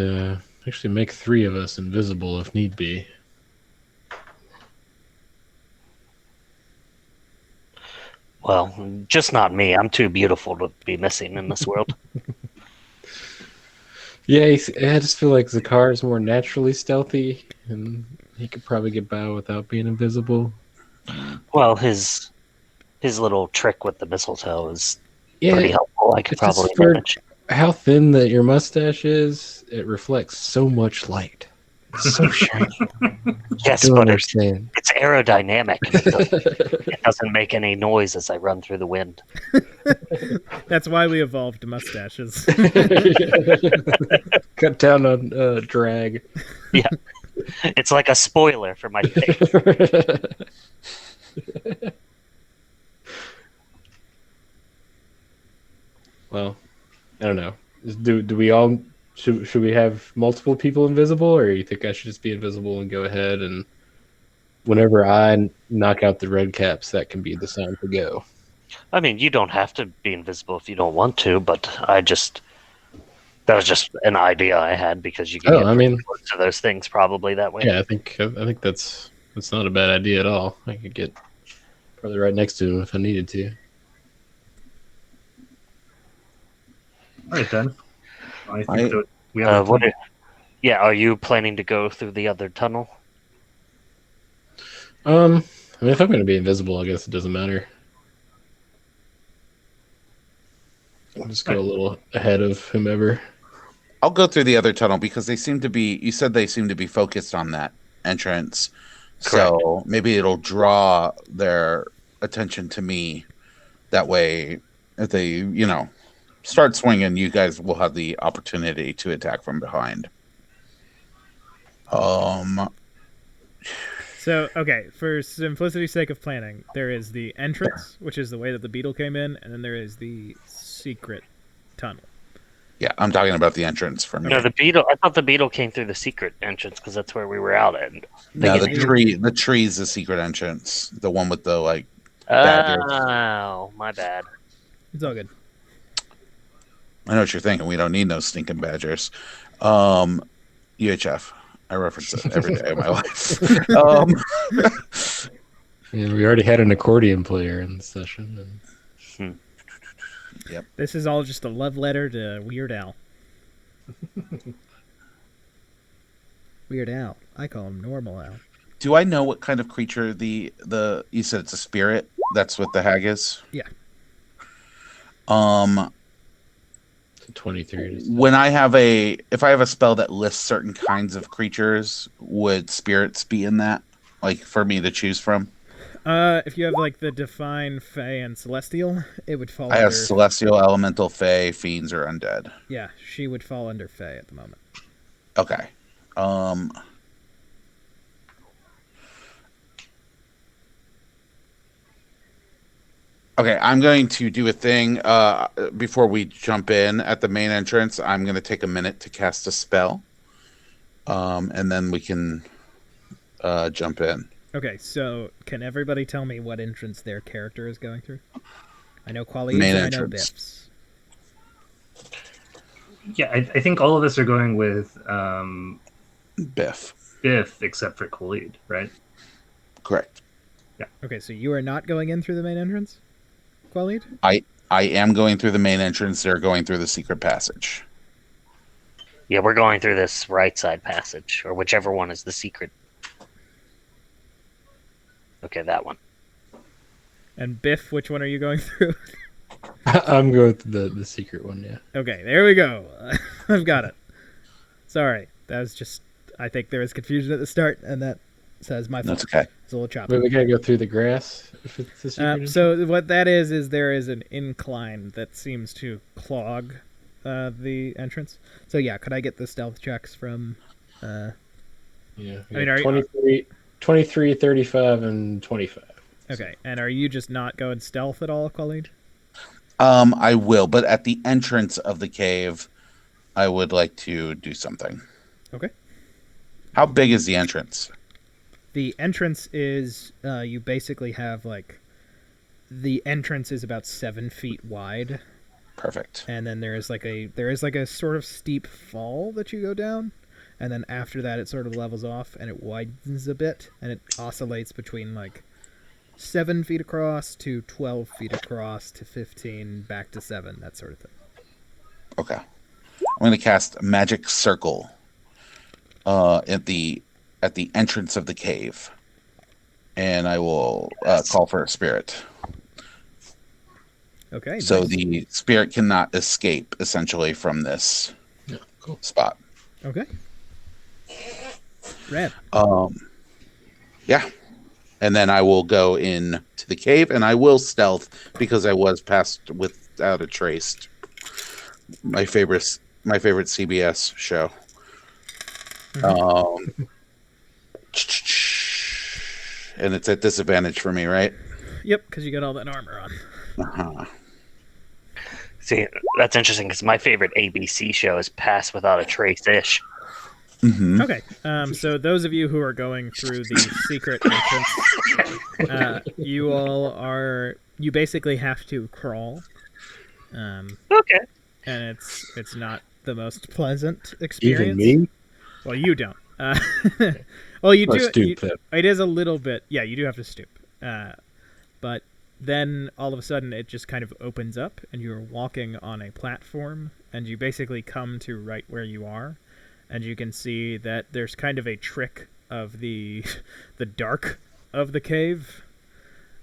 actually make 3 of us invisible if need be. Well, just not me. I'm too beautiful to be missing in this world. Yeah, I just feel like Zakar is more naturally stealthy, and he could probably get by without being invisible. Well, his little trick with the mistletoe is Yeah, pretty helpful. I could it's just probably for manage. how thin that your mustache is. It reflects so much light. It's so shiny. Yes, Don't but understand. it's aerodynamic. It doesn't make any noise as I run through the wind. That's why we evolved mustaches. Cut down on drag. Yeah, it's like a spoiler for my face. Well, I don't know. Do we all should we have multiple people invisible, or you think I should just be invisible and go ahead and whenever I knock out the red caps, that can be the sign to go. I mean, you don't have to be invisible if you don't want to, but that was just an idea I had because you can Oh, get I mean, close to those things probably that way. yeah, I think that's not a bad idea at all. I could get probably right next to him if I needed to. All right then. I think I- that we have. Yeah, are you planning to go through the other tunnel? I mean, if I'm going to be invisible, I guess it doesn't matter. I'll just go a little ahead of whomever. I'll go through the other tunnel because they seem to be. You said they seem to be focused on that entrance, so maybe it'll draw their attention to me. That way, if they start swinging, you guys will have the opportunity to attack from behind. So, okay, for simplicity's sake of planning, there is the entrance, which is the way that the beetle came in, and then there is the secret tunnel. Yeah, I'm talking about the entrance for me. No, the beetle. I thought the beetle came through the secret entrance because that's where we were out at. No, the beginning. tree's the secret entrance. The one with the badgers. Oh, my bad. It's all good. I know what you're thinking. We don't need no stinking badgers. UHF. I reference it every day of my life. And we already had an accordion player in the session. And... Yep. This is all just a love letter to Weird Al. Weird Al. I call him Normal Al. Do I know what kind of creature the you said it's a spirit? That's what the hag is? Yeah. 23. When if I have a spell that lists certain kinds of creatures, would spirits be in that? Like for me to choose from? If you have like the Define, Fey, and Celestial, it would fall I under... have celestial, elemental, fey, fiends, or undead. Yeah, she would fall under Fey at the moment. Okay. Okay, I'm going to do a thing before we jump in at the main entrance. I'm going to take a minute to cast a spell. and then we can jump in. Okay, so can everybody tell me what entrance their character is going through? I know Quali's Main and I know entrance. Biff's. Yeah, I think all of us are going with Biff. Biff, except for Khalid, right? Correct. Okay, so you are not going in through the main entrance, Qualid? I am going through the main entrance. They're going through the secret passage. Yeah, we're going through this right side passage, or whichever one is the secret. Okay, that one. And Biff, which one are you going through? I'm going with the secret one. Yeah. Okay, there we go. I've got it. Sorry, that was just. I think there was confusion at the start, and that says my fault. That's okay. It's a little choppy. But we gotta go through the grass if it's the secret. So what that is there is an incline that seems to clog the entrance. So yeah, could I get the stealth checks from? Yeah. I mean, are you- 23, 35, and 25. Okay, and are you just not going stealth at all, Khalid? I will, but at the entrance of the cave, I would like to do something. Okay. How big is the entrance? The entrance is you basically have like the entrance is about 7 feet wide, Perfect. and then there is like a sort of steep fall that you go down, and then after that it sort of levels off and it widens a bit, and it oscillates between like 7 feet across to 12 feet across to 15 back to 7, that sort of thing. Okay. I'm going to cast Magic Circle at the entrance of the cave, and I will call for a spirit. Okay. So nice. the spirit cannot escape essentially from this Yeah, cool. spot. Okay. Rad. Yeah. And then I will go in to the cave, and I will stealth because I was passed without a trace. My favorite CBS show. And it's at disadvantage for me, right? Yep, because you got all that armor on. Uh-huh. See, that's interesting because my favorite ABC show is Pass Without a Trace-ish. Mm-hmm. Okay, so those of you who are going through the secret entrance, you basically have to crawl. Okay. And it's not the most pleasant Even experience. me? Well, you don't. Well, you Or do. stoop then. It is a little bit. Yeah, you do have to stoop. But then all of a sudden it just kind of opens up, and you're walking on a platform, and you basically come to right where you are. And you can see that there's kind of a trick of the dark of the cave,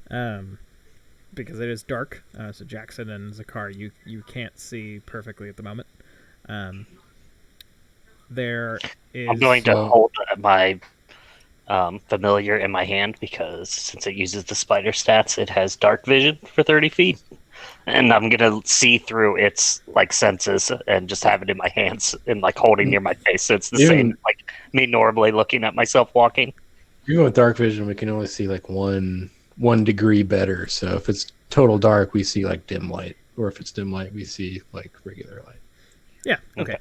because it is dark. So Jackson and Zakar, you can't see perfectly at the moment. There is. I'm going to hold my familiar in my hand because since it uses the spider stats, it has dark vision for 30 feet. And I'm gonna see through its like senses and just have it in my hands and like holding near my face. So it's the same as, like me normally looking at myself walking. Even with dark vision, we can only see like one degree better. So if it's total dark, we see like dim light, or if it's dim light, we see like regular light. Yeah. Okay.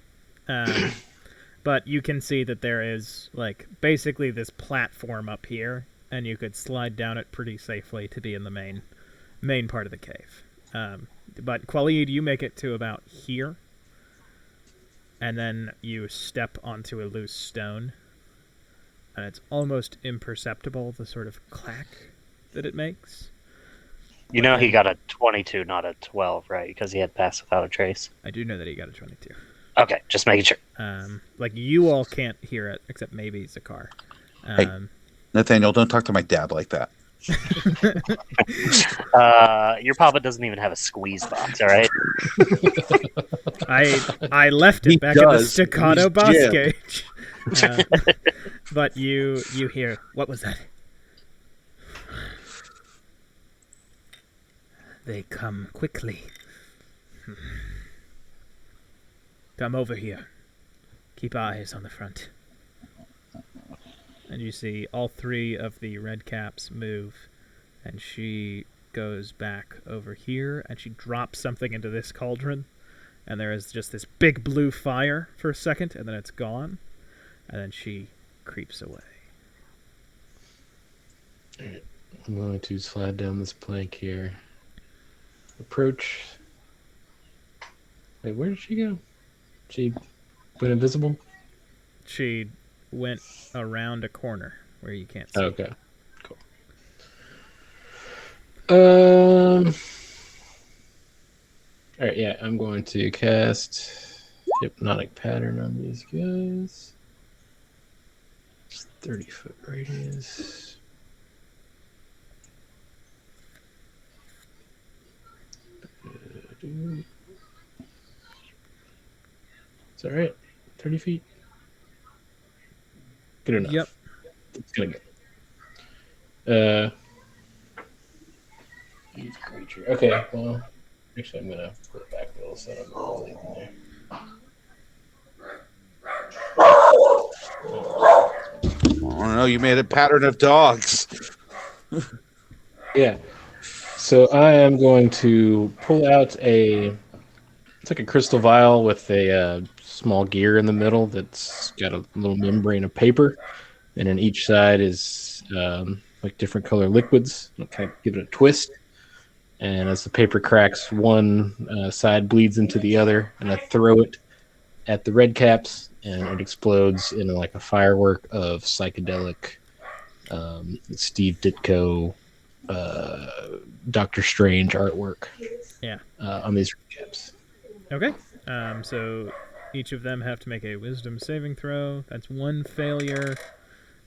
But you can see that there is like basically this platform up here, and you could slide down it pretty safely to be in the main part of the cave. But Khalid, you make it to about here, and then you step onto a loose stone, and it's almost imperceptible, the sort of clack that it makes. You know, he got a 22, not a 12, right? Because he had Pass Without a Trace. I do know that he got a 22. Okay, just making sure. Like, you all can't hear it, except maybe Zakar. Hey, Nathaniel, don't talk to my dad like that. Your papa doesn't even have a squeeze box, all right? I left it He back in the does. staccato He's boss Jim. cage. But you hear, what was that? They come quickly. Come over here. Keep eyes on the front. And you see all three of the red caps move, and she goes back over here, and she drops something into this cauldron, and there is just this big blue fire for a second, and then it's gone. and then she creeps away. Alright, I'm going to slide down this plank here. Approach. Wait, where did she go? She went invisible? She went around a corner where you can't see. Okay, cool. Alright, yeah, I'm going to cast Hypnotic Pattern on these guys. 30-foot radius. Is that right? 30 feet? Good enough. Yep. It's gonna go. Youth creature. Okay, well, actually, I'm gonna put it back a little so I don't go in there. Oh no, you made a pattern of dogs. Yeah. So I am going to pull out it's like a crystal vial with a small gear in the middle that's got a little membrane of paper, and then each side is like different color liquids. I'll kind of give it a twist, and as the paper cracks, one side bleeds into the other, and I throw it at the red caps, and it explodes in like a firework of psychedelic Steve Ditko, Doctor Strange artwork. Yeah. On these red caps. Okay. So each of them have to make a wisdom saving throw. That's one failure,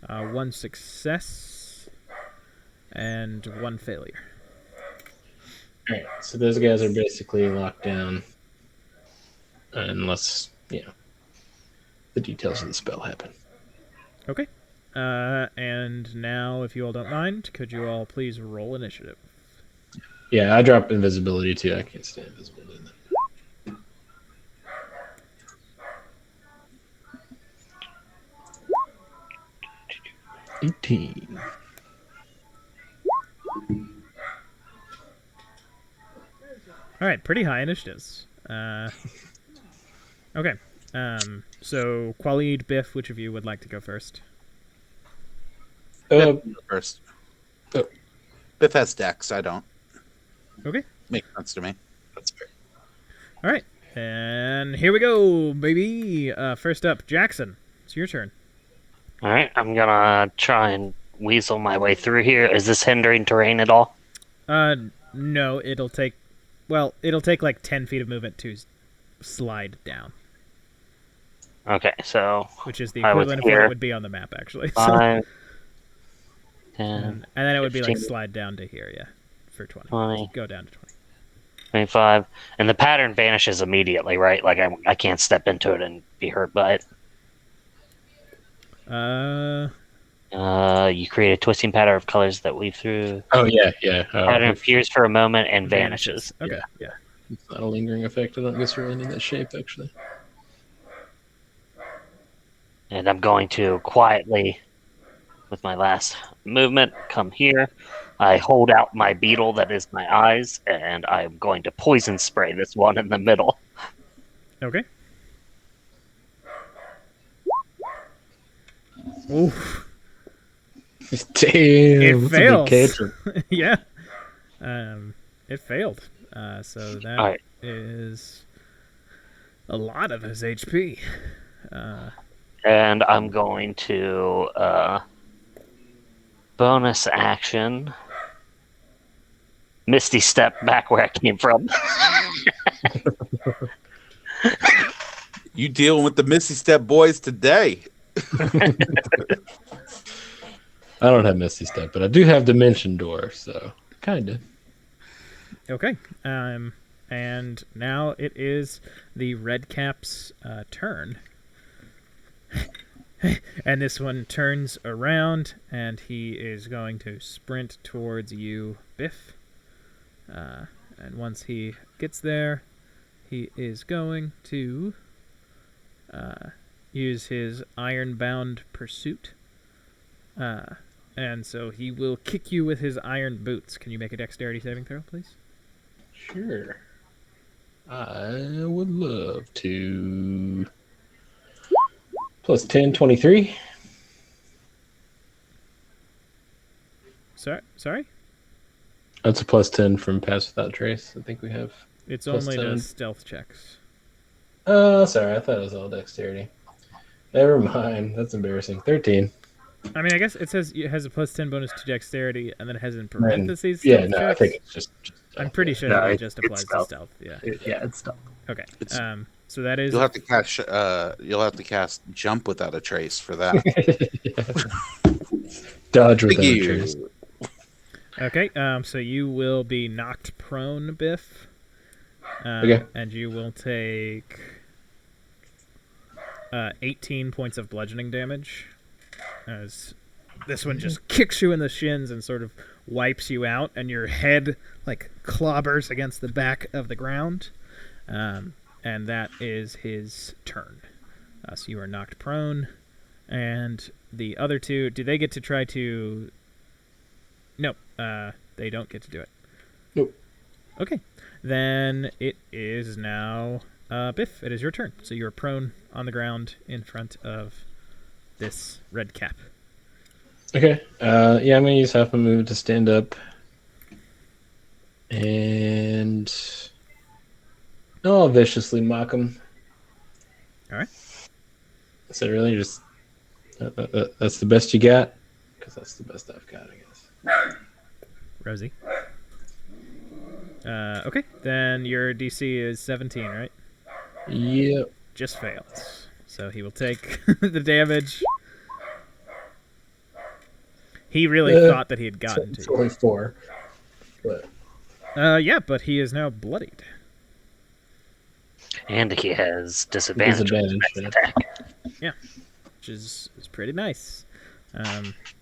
one success, and one failure. All right. So those guys are basically locked down, unless the details of the spell happen. Okay. And now, if you all don't mind, could you all please roll initiative? Yeah, I drop invisibility too. I can't stay invisible. 18. All right, pretty high initiatives. Okay. So Khalid, Biff, which of you would like to go first? First. Oh. Biff has Dex. I don't. Okay. Makes sense to me. That's fair. All right. And here we go, baby. First up, Jackson. It's your turn. All right, I'm gonna try and weasel my way through here. Is this hindering terrain at all? No, it'll take like 10 feet of movement to slide down. Okay, so which is the I was equivalent of what here. it would be on the map, actually. 5, 10, and then it would be like 15, slide down to here, yeah, for 20. 20. Go down to 20. 25, and the pattern vanishes immediately, right? Like I can't step into it and be hurt by it. You create a twisting pattern of colors that weave through. Oh yeah. Pattern appears for a moment and vanishes. Okay, yeah. It's not a lingering effect. I don't guess you really need that shape, actually. And I'm going to quietly, with my last movement, come here. I hold out my beetle that is my eyes, and I'm going to poison spray this one in the middle. Okay. Oof. Damn. It fails. Cantrip. Yeah. It failed. So that is a lot of his HP. And I'm going to bonus action Misty Step back where I came from. You dealing with the Missy Step boys today? I don't have Misty Step, but I do have Dimension Door, so kind of. Okay. And now it is the Red Cap's turn. And this one turns around, and he is going to sprint towards you, Biff. And once he gets there, he is going to use his Iron-Bound Pursuit. And so he will kick you with his iron boots. Can you make a dexterity saving throw, please? Sure. I would love to. Plus 10, 23. Sorry? That's a plus 10 from Pass Without Trace. I think we have. It's Plus only to 10. stealth checks. Oh, sorry. I thought it was all dexterity. Never mind. That's embarrassing. 13. I mean, I guess it says it has a plus 10 bonus to dexterity, and then it has in And, parentheses yeah, stealth no, checks. I think it's just I'm pretty sure No, that it it- just it's applies to stealth. stealth. Yeah. Yeah, it's stuff. Okay. It's- So that is You'll have to cast. You'll have to cast jump without a trace for that. Dodge Thank without a you. trace. okay. So you will be knocked prone, Biff. Okay. And you will take 18 points of bludgeoning damage, as this one just kicks you in the shins and sort of wipes you out, and your head like clobbers against the back of the ground. And that is his turn. So you are knocked prone, and the other two, do they get to try to? No, they don't get to do it. Nope. Okay, then it is now Biff. It is your turn. So you're prone on the ground in front of this red cap. Okay. Yeah, I'm gonna use half a move to stand up, and I'll viciously mock him. All right. Is it really just that's the best you got? Because that's the best I've got, I guess. Rosie. Okay, then your DC is 17, right? Yep. Just fails. So he will take the damage. He really thought that he had gotten It's to you. only 4. But Yeah, but he is now bloodied. And he has disadvantage. Disadvantage, on his next attack. Which is pretty nice.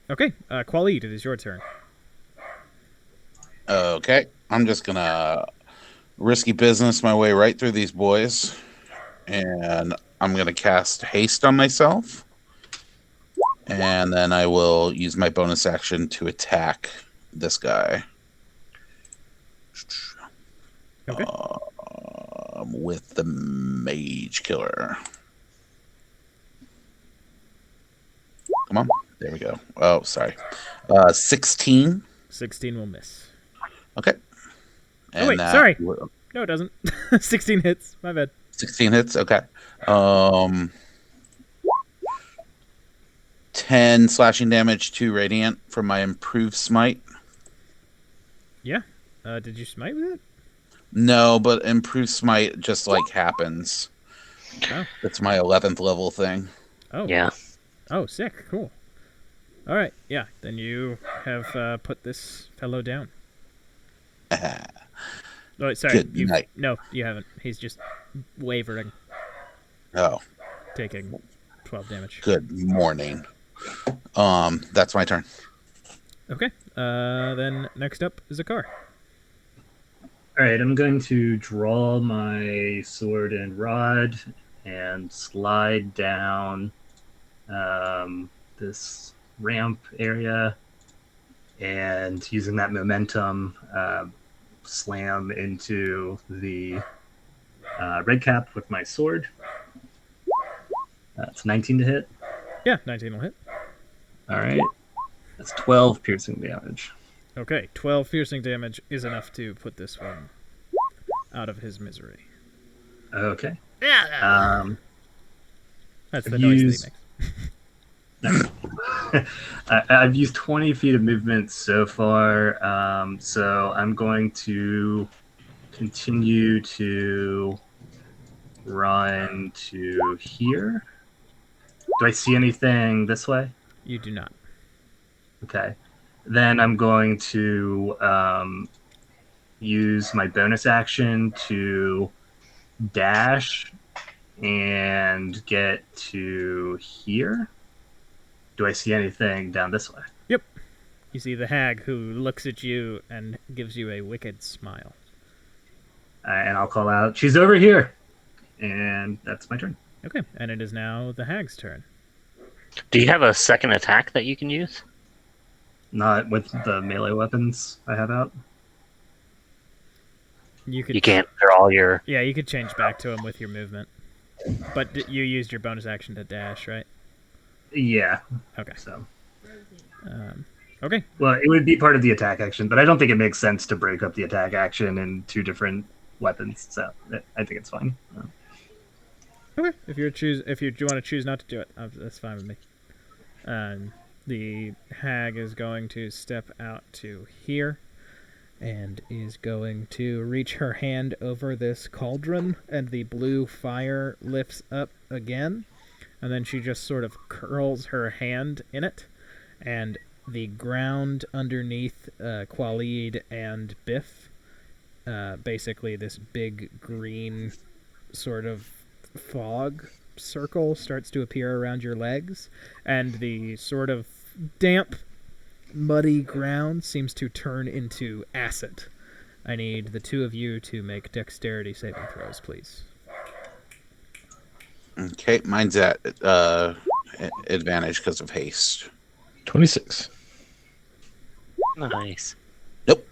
Okay, Qualid, it is your turn. Okay, I'm just gonna risky business my way right through these boys, and I'm gonna cast haste on myself, and then I will use my bonus action to attack this guy. Okay. With the mage killer. Come on, there we go. Oh, sorry. 16. 16 will miss. Okay. Oh, wait, that sorry. will- No, it doesn't. 16 hits. My bad. 16 hits. Okay. 10 slashing damage, 2 radiant from my improved smite. Yeah. Did you smite with it? No, but improved smite just like happens. Oh. It's my 11th level thing. Oh. Yeah. Oh, sick. Cool. All right. Yeah. Then you have put this fellow down. Oh, sorry. Good night. No, you haven't. He's just wavering, Oh, taking 12 damage. good morning. That's my turn. Okay. Then next up is Zakar. All right, I'm going to draw my sword and rod and slide down this ramp area, and using that momentum, slam into the red cap with my sword. That's 19 to hit. Yeah, 19 will hit. All right, that's 12 piercing damage. Okay, 12 piercing damage is enough to put this one out of his misery. Okay. Yeah. That's the noise use- that he makes. I've used 20 feet of movement so far, so I'm going to continue to run to here. Do I see anything this way? You do not. Okay. Then I'm going to use my bonus action to dash and get to here. Do I see anything down this way? You see the hag who looks at you and gives you a wicked smile. And I'll call out, "She's over here!" And that's my turn. Okay, and it is now the hag's turn. Do you have a second attack that you can use? Not with the melee weapons I have out. You could. You can't. They're all your. Yeah, you could change back to him with your movement. But you used your bonus action to dash, right? Yeah. Okay. So, Okay. well, it would be part of the attack action, but I don't think it makes sense to break up the attack action in two different weapons. So I think it's fine. Okay. If you want to choose not to do it, that's fine with me. The hag is going to step out to here and is going to reach her hand over this cauldron, and the blue fire lifts up again, and then she just sort of curls her hand in it, and the ground underneath Qualid and Biff, basically this big green sort of fog circle starts to appear around your legs, and the sort of damp, muddy ground seems to turn into acid. I need the two of you to make dexterity saving throws, please. Okay, mine's at advantage because of haste. 26. Nice. Nope.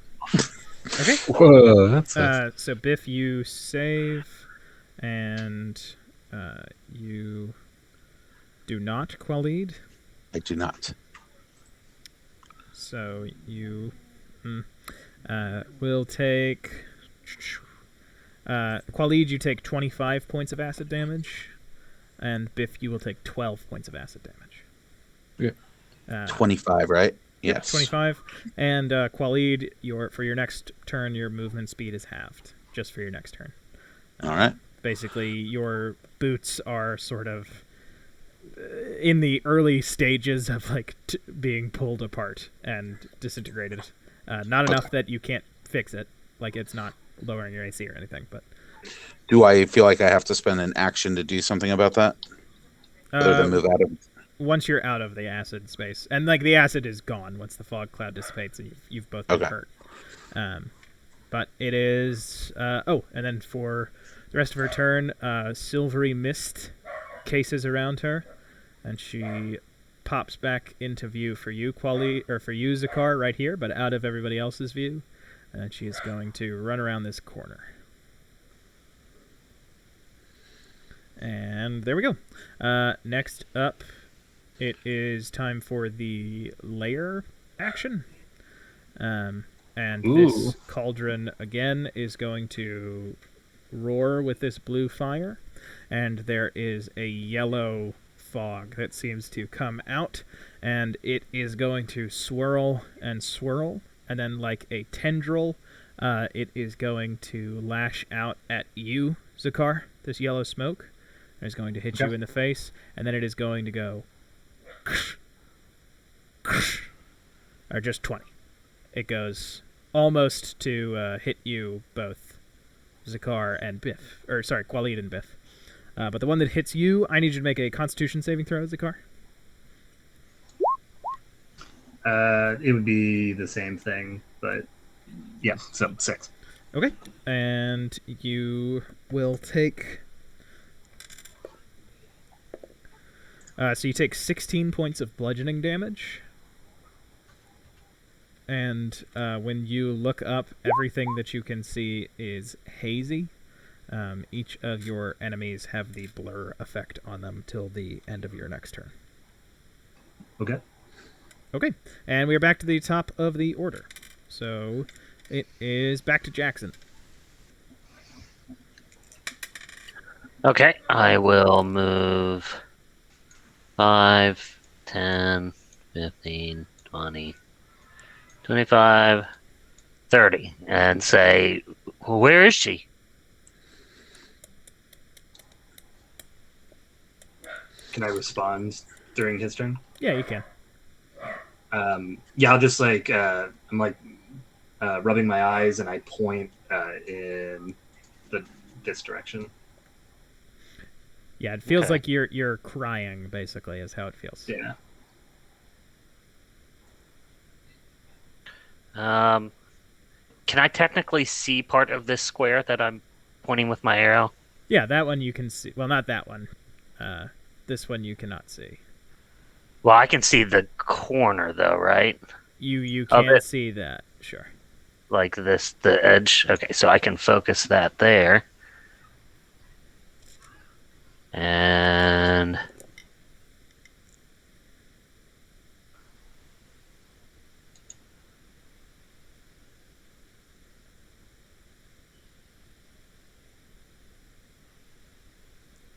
Okay. Whoa, that's nice. So Biff, you save, and you do not, Qualid. I do not. So you will take... Qualid, you take 25 points of acid damage, and Biff, you will take 12 points of acid damage. Yeah. 25, right? Yes. 25. And Qualid, for your next turn, your movement speed is halved, just for your next turn. All right. Basically, your boots are sort of in the early stages of being pulled apart and disintegrated. Not enough that you can't fix it, like it's not lowering your AC or anything. But do I feel like I have to spend an action to do something about that? Other than move out of? Once you're out of the acid space, and the acid is gone once the fog cloud dissipates, and you've both been hurt. But it is. And then for the rest of her turn, silvery mist cases around her, and she pops back into view for you, for you, Zakar, right here, but out of everybody else's view. And she is going to run around this corner. And there we go. Next up, it is time for the Lair action. And this cauldron, again, is going to roar with this blue fire. And there is a yellow fog that seems to come out. And it is going to swirl and swirl. And then like a tendril, it is going to lash out at you, Zakar, this yellow smoke. It's going to hit you in the face, and then it is going to go... or just 20. It goes almost to hit you both, Zakar and Biff. Or, sorry, Qualid and Biff. But the one that hits you, I need you to make a Constitution saving throw, Zakar. It would be the same thing, but yeah, so 6. Okay, and you will take... so you take 16 points of bludgeoning damage. And when you look up, everything that you can see is hazy. Each of your enemies have the blur effect on them till the end of your next turn. Okay. Okay, and we are back to the top of the order. So it is back to Jackson. Okay, I will move 5, 10, 15, 20, 25, 30, and say, well, where is she? Can I respond during his turn? Yeah, you can. Yeah, I'll just I'm rubbing my eyes and I point in this direction. Yeah, it feels like you're crying, basically, is how it feels. Yeah. Can I technically see part of this square that I'm pointing with my arrow? Yeah, that one you can see. Well, not that one. This one you cannot see. Well, I can see the corner, though, right? You can see that, sure. Like this, the edge. Okay, so I can focus that there. And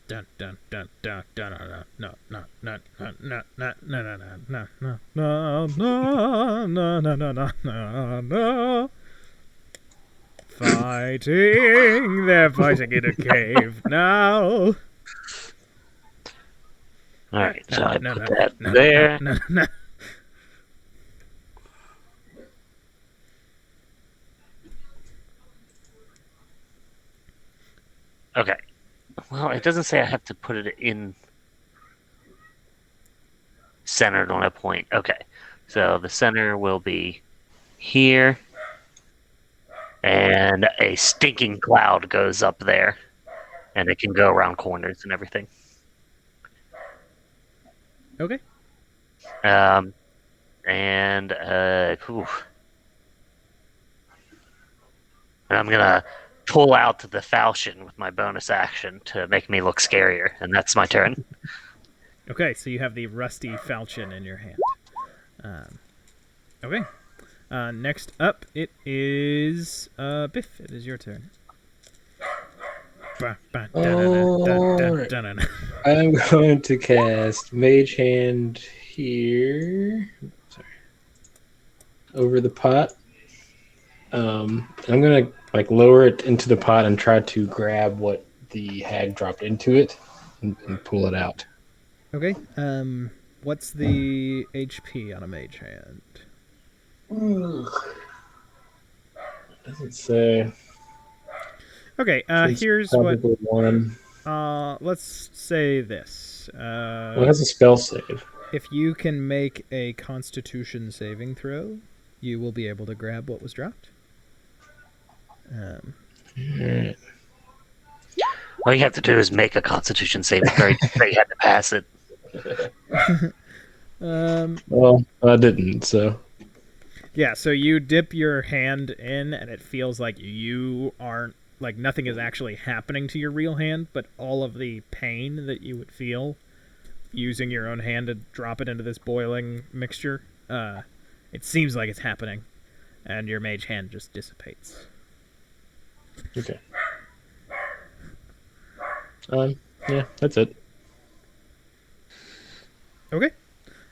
Dun dun dun dun dun dun no no no no no no no no no no no no no no no no no. Fighting, they're fighting in a cave now. all right, so I No, put no, that no, there. no, no. Okay. Well, it doesn't say I have to put it in centered on a point. Okay. So the center will be here, and a stinking cloud goes up there, and it can go around corners and everything. Okay. And I'm gonna pull out the falchion with my bonus action to make me look scarier, and that's my turn. Okay, so you have the rusty falchion in your hand. Okay. Next up, it is Biff. It is your turn. Alright. I'm going to cast Mage Hand here. Sorry. Over the pot. I'm gonna lower it into the pot and try to grab what the hag dropped into it and pull it out. Okay. What's the HP on a mage hand? Doesn't say. Okay. It's Here's what. probably one. Let's say this. Well, it has a spell save. If you can make a Constitution saving throw, you will be able to grab what was dropped. Alright. All you have to do is make a Constitution saving throw. You had to pass it. Well, I didn't, so. Yeah, so you dip your hand in, and it feels like you aren't, like nothing is actually happening to your real hand, but all of the pain that you would feel using your own hand to drop it into this boiling mixture, it seems like it's happening, and your mage hand just dissipates. Okay. Yeah, that's it. Okay.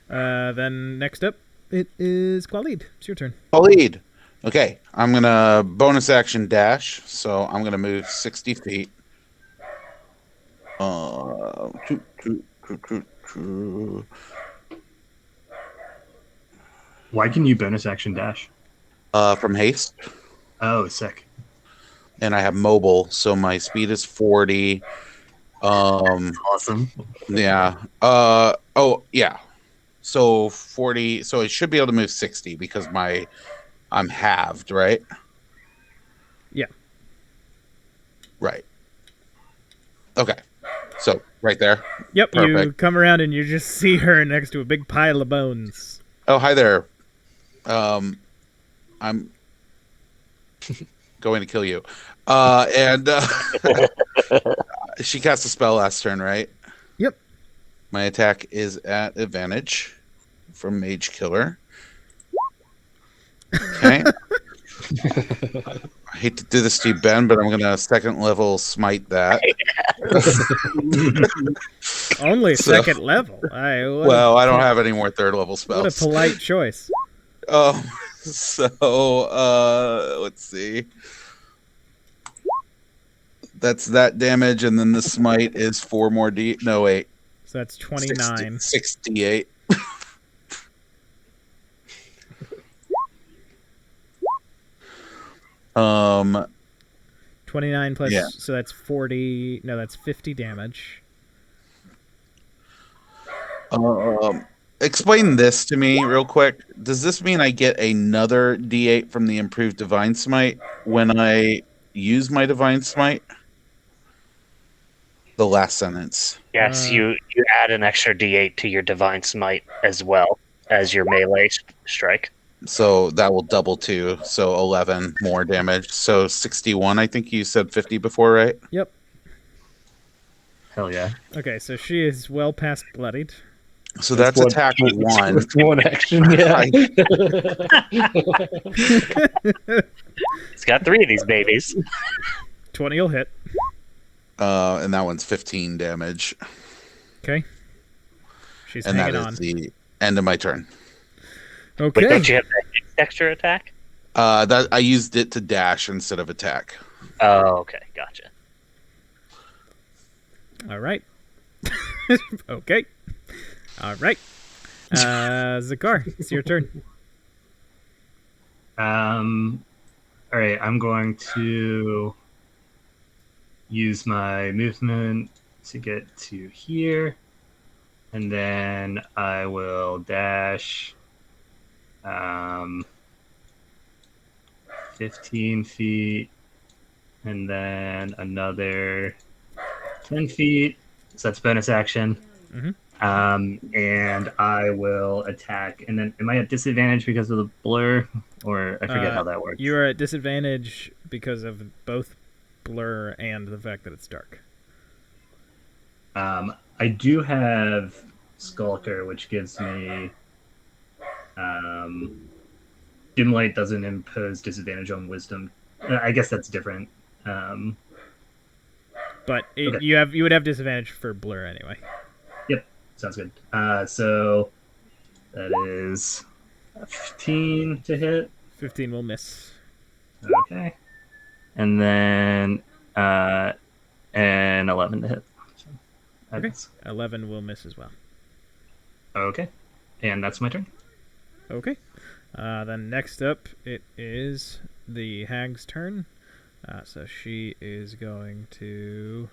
Then next up, it is Khalid. It's your turn. Khalid. Okay, I'm gonna bonus action dash, so I'm gonna move 60 feet. Why can you bonus action dash? From haste, Oh, sick. and I have mobile, so my speed is 40. Awesome. Yeah. Oh, yeah. So 40. So I should be able to move 60 because I'm halved, right? Yeah. Right. Okay. So right there. Yep, you Perfect. come around and you just see her next to a big pile of bones. Oh, hi there. I'm going to kill you. And she cast a spell last turn, right? Yep. My attack is at advantage from Mage Killer. Okay. I hate to do this to you, Ben, but I'm going to second level smite that. Only So- second level. Well, I don't have any more third level spells. What a polite choice. So let's see. That's that damage, and then the smite is 4 more D. No, wait. So that's 29. 68. Um, 29 plus, Yeah. so that's 40. No, that's 50 damage. explain this to me real quick. Does this mean I get another D8 from the improved Divine Smite when I use my Divine Smite? The last sentence. Yes, you add an extra D8 to your Divine Smite as well as your melee strike. So that will double too. So 11 more damage. So 61. I think you said 50 before, right? Yep. Hell yeah. Okay, so she is well past bloodied. So that's one- attack one. That's one action, yeah. It's got 3 of these babies. 20 will hit. And that one's 15 damage. Okay. She's And that hanging is on. the end of my turn. Wait, Okay. don't you have that extra attack? That I used it to dash instead of attack. Oh, okay, gotcha. All right. Okay. All right. Zakar, it's your turn. All right, I'm going to use my movement to get to here, and then I will dash 15 feet, and then another 10 feet. So that's bonus action. Mhm. And I will attack. And then, am I at disadvantage because of the blur, or I forget how that works? You are at disadvantage because of both blur and the fact that it's dark. I do have Skulker, which gives me dim light doesn't impose disadvantage on wisdom. I guess that's different. But Okay. you would have disadvantage for blur anyway. Yep, sounds good. So that is 15 to hit. 15 will miss. Okay, and then and 11 to hit. So, Okay. that's- 11 will miss as well. Okay, and that's my turn. Okay. Then next up, it is the hag's turn. So she is going to.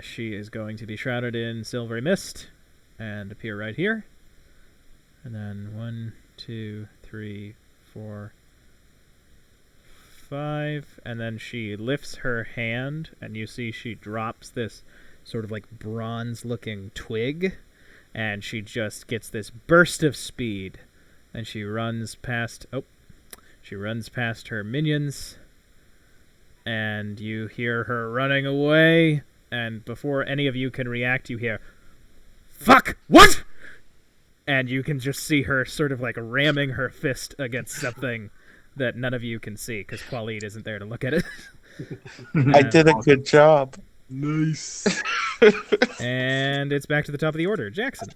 She is going to be shrouded in silvery mist and appear right here. And then 1, 2, 3, 4, 5. And then she lifts her hand, and you see she drops this sort of like bronze-looking twig. And she just gets this burst of speed, and she runs past. She runs past her minions, and you hear her running away. And before any of you can react, you hear, "Fuck! What?" And you can just see her sort of like ramming her fist against something that none of you can see because Qualid isn't there to look at it. I did a good job. Nice. And it's back to the top of the order, Jackson.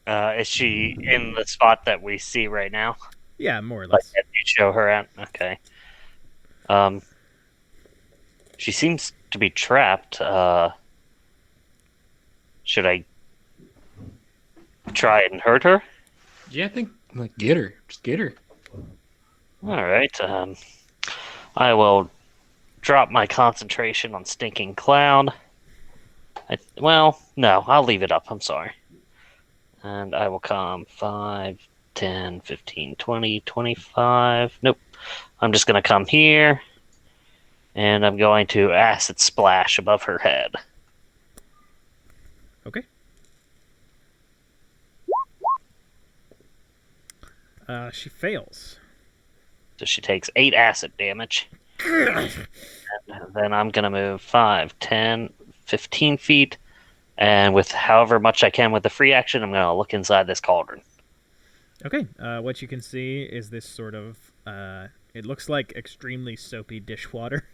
Is she in the spot that we see right now? Yeah, more or Like less. that you show her at? Okay. She seems to be trapped. Should I try and hurt her? Yeah, I think get her. Just get her. All right. I will drop my concentration on Stinking Cloud. No, I'll leave it up. I'm sorry. And I will come 5, 10, 15, 20, 25. Nope. I'm just going to come here. And I'm going to Acid Splash above her head. Okay. She fails. So she takes 8 acid damage. And then I'm going to move 5, 10, 15 feet. And with however much I can with the free action, I'm going to look inside this cauldron. Okay. What you can see is this sort of. It looks like extremely soapy dishwater,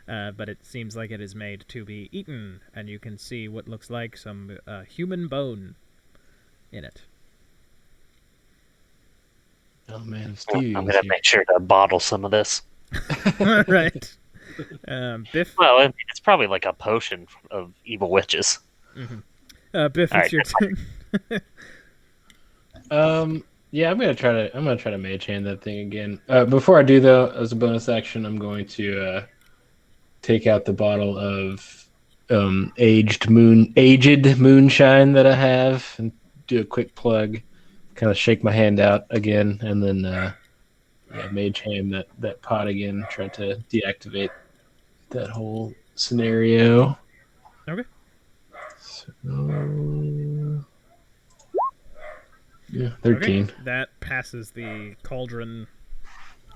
but it seems like it is made to be eaten, and you can see what looks like some human bone in it. Oh man, Stevie I'm was going to here. make sure to bottle some of this. Right. Biff. Well, it's probably like a potion of evil witches. Biff, All it's your turn. Yeah, I'm gonna try to mage hand that thing again. Before I do though, as a bonus action, I'm going to take out the bottle of aged moonshine that I have and do a quick plug, kind of shake my hand out again, and then mage hand that pot again, try to deactivate that whole scenario. Okay. So, yeah, 13. Okay. That passes the cauldron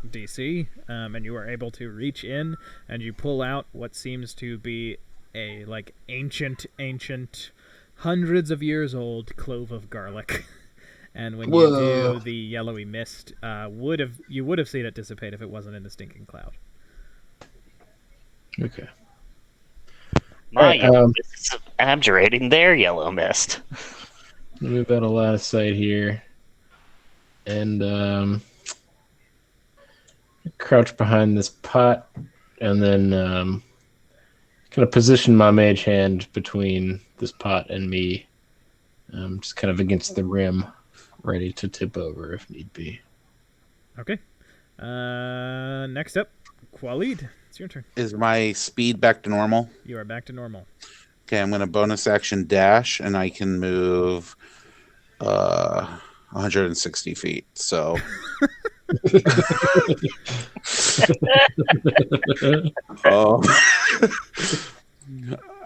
DC, and you are able to reach in and you pull out what seems to be a ancient, hundreds of years old clove of garlic. And when you Whoa. do, the yellowy mist you would have seen it dissipate if it wasn't in the stinking cloud. Okay. My Alright, yellow mist is abjurating their yellow mist. move out of line of sight here, and crouch behind this pot, and then kind of position my mage hand between this pot and me, just kind of against the rim, ready to tip over if need be. Okay. Next up, Khalid. It's your turn. Is my speed back to normal? You are back to normal. Okay, I'm going to bonus action dash, and I can move 160 feet. So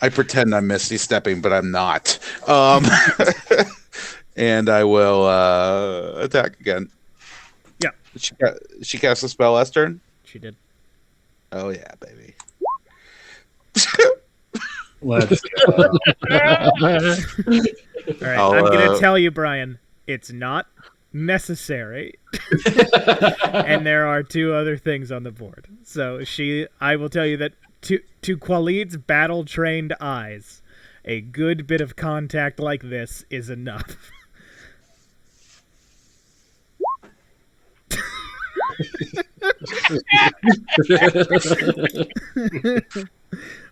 I pretend I'm misty stepping, but I'm not. And I will attack again. Yeah. She cast a spell last turn? She did. Oh, yeah, baby. Let's go. All right. I'm going to tell you, Brian, it's not necessary. And there are two other things on the board. So I will tell you that to Khalid's battle-trained eyes, a good bit of contact like this is enough.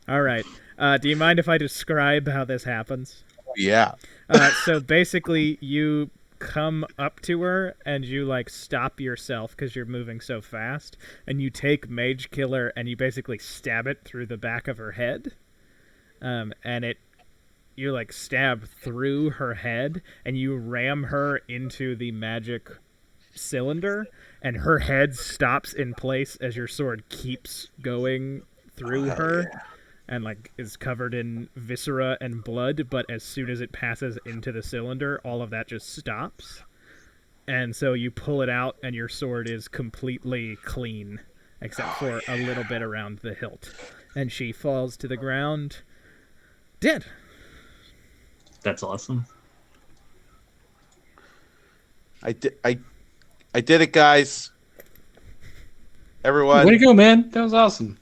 All right. Do you mind if I describe how this happens? Yeah. So basically, you come up to her and you stop yourself because you're moving so fast, and you take Mage Killer and you basically stab it through the back of her head, and you stab through her head and you ram her into the magic cylinder, and her head stops in place as your sword keeps going through her. Yeah. And is covered in viscera and blood, but as soon as it passes into the cylinder, all of that just stops. And so you pull it out, and your sword is completely clean, except for a little bit around the hilt. And she falls to the ground, dead. That's awesome. I did it, guys. Everyone. Way to go, man. That was awesome.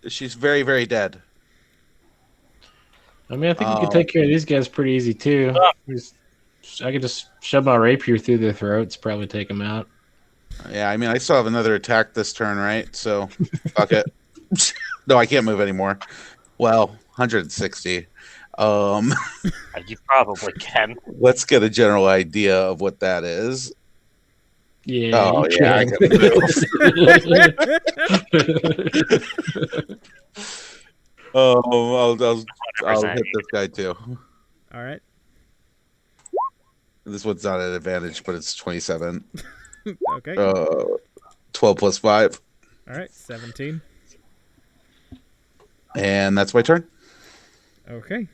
She's very, very dead. I mean, I think we could take care of these guys pretty easy, too. I could just shove my rapier through their throats, probably take them out. Yeah, I mean, I still have another attack this turn, right? So, fuck it. No, I can't move anymore. Well, 160. You probably can. Let's get a general idea of what that is. Yeah, oh, yeah, I can move. I'll hit this guy too. All right. This one's not an advantage, but it's 27. Okay. 12 plus 5. All right, 17. And that's my turn. Okay.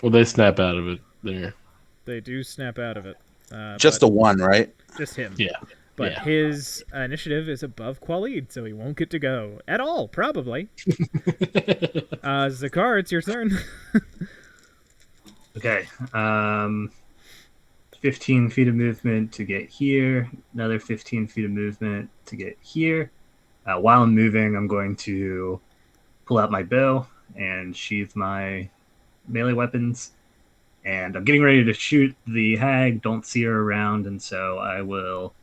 Well, they snap out of it there. They do snap out of it. Just the one, right? Just him. Yeah. But his initiative is above Khalid, so he won't get to go at all, probably. Zakar, it's your turn. Okay. 15 feet of movement to get here. Another 15 feet of movement to get here. While I'm moving, I'm going to pull out my bow and sheath my melee weapons. And I'm getting ready to shoot the hag. Don't see her around, and so I will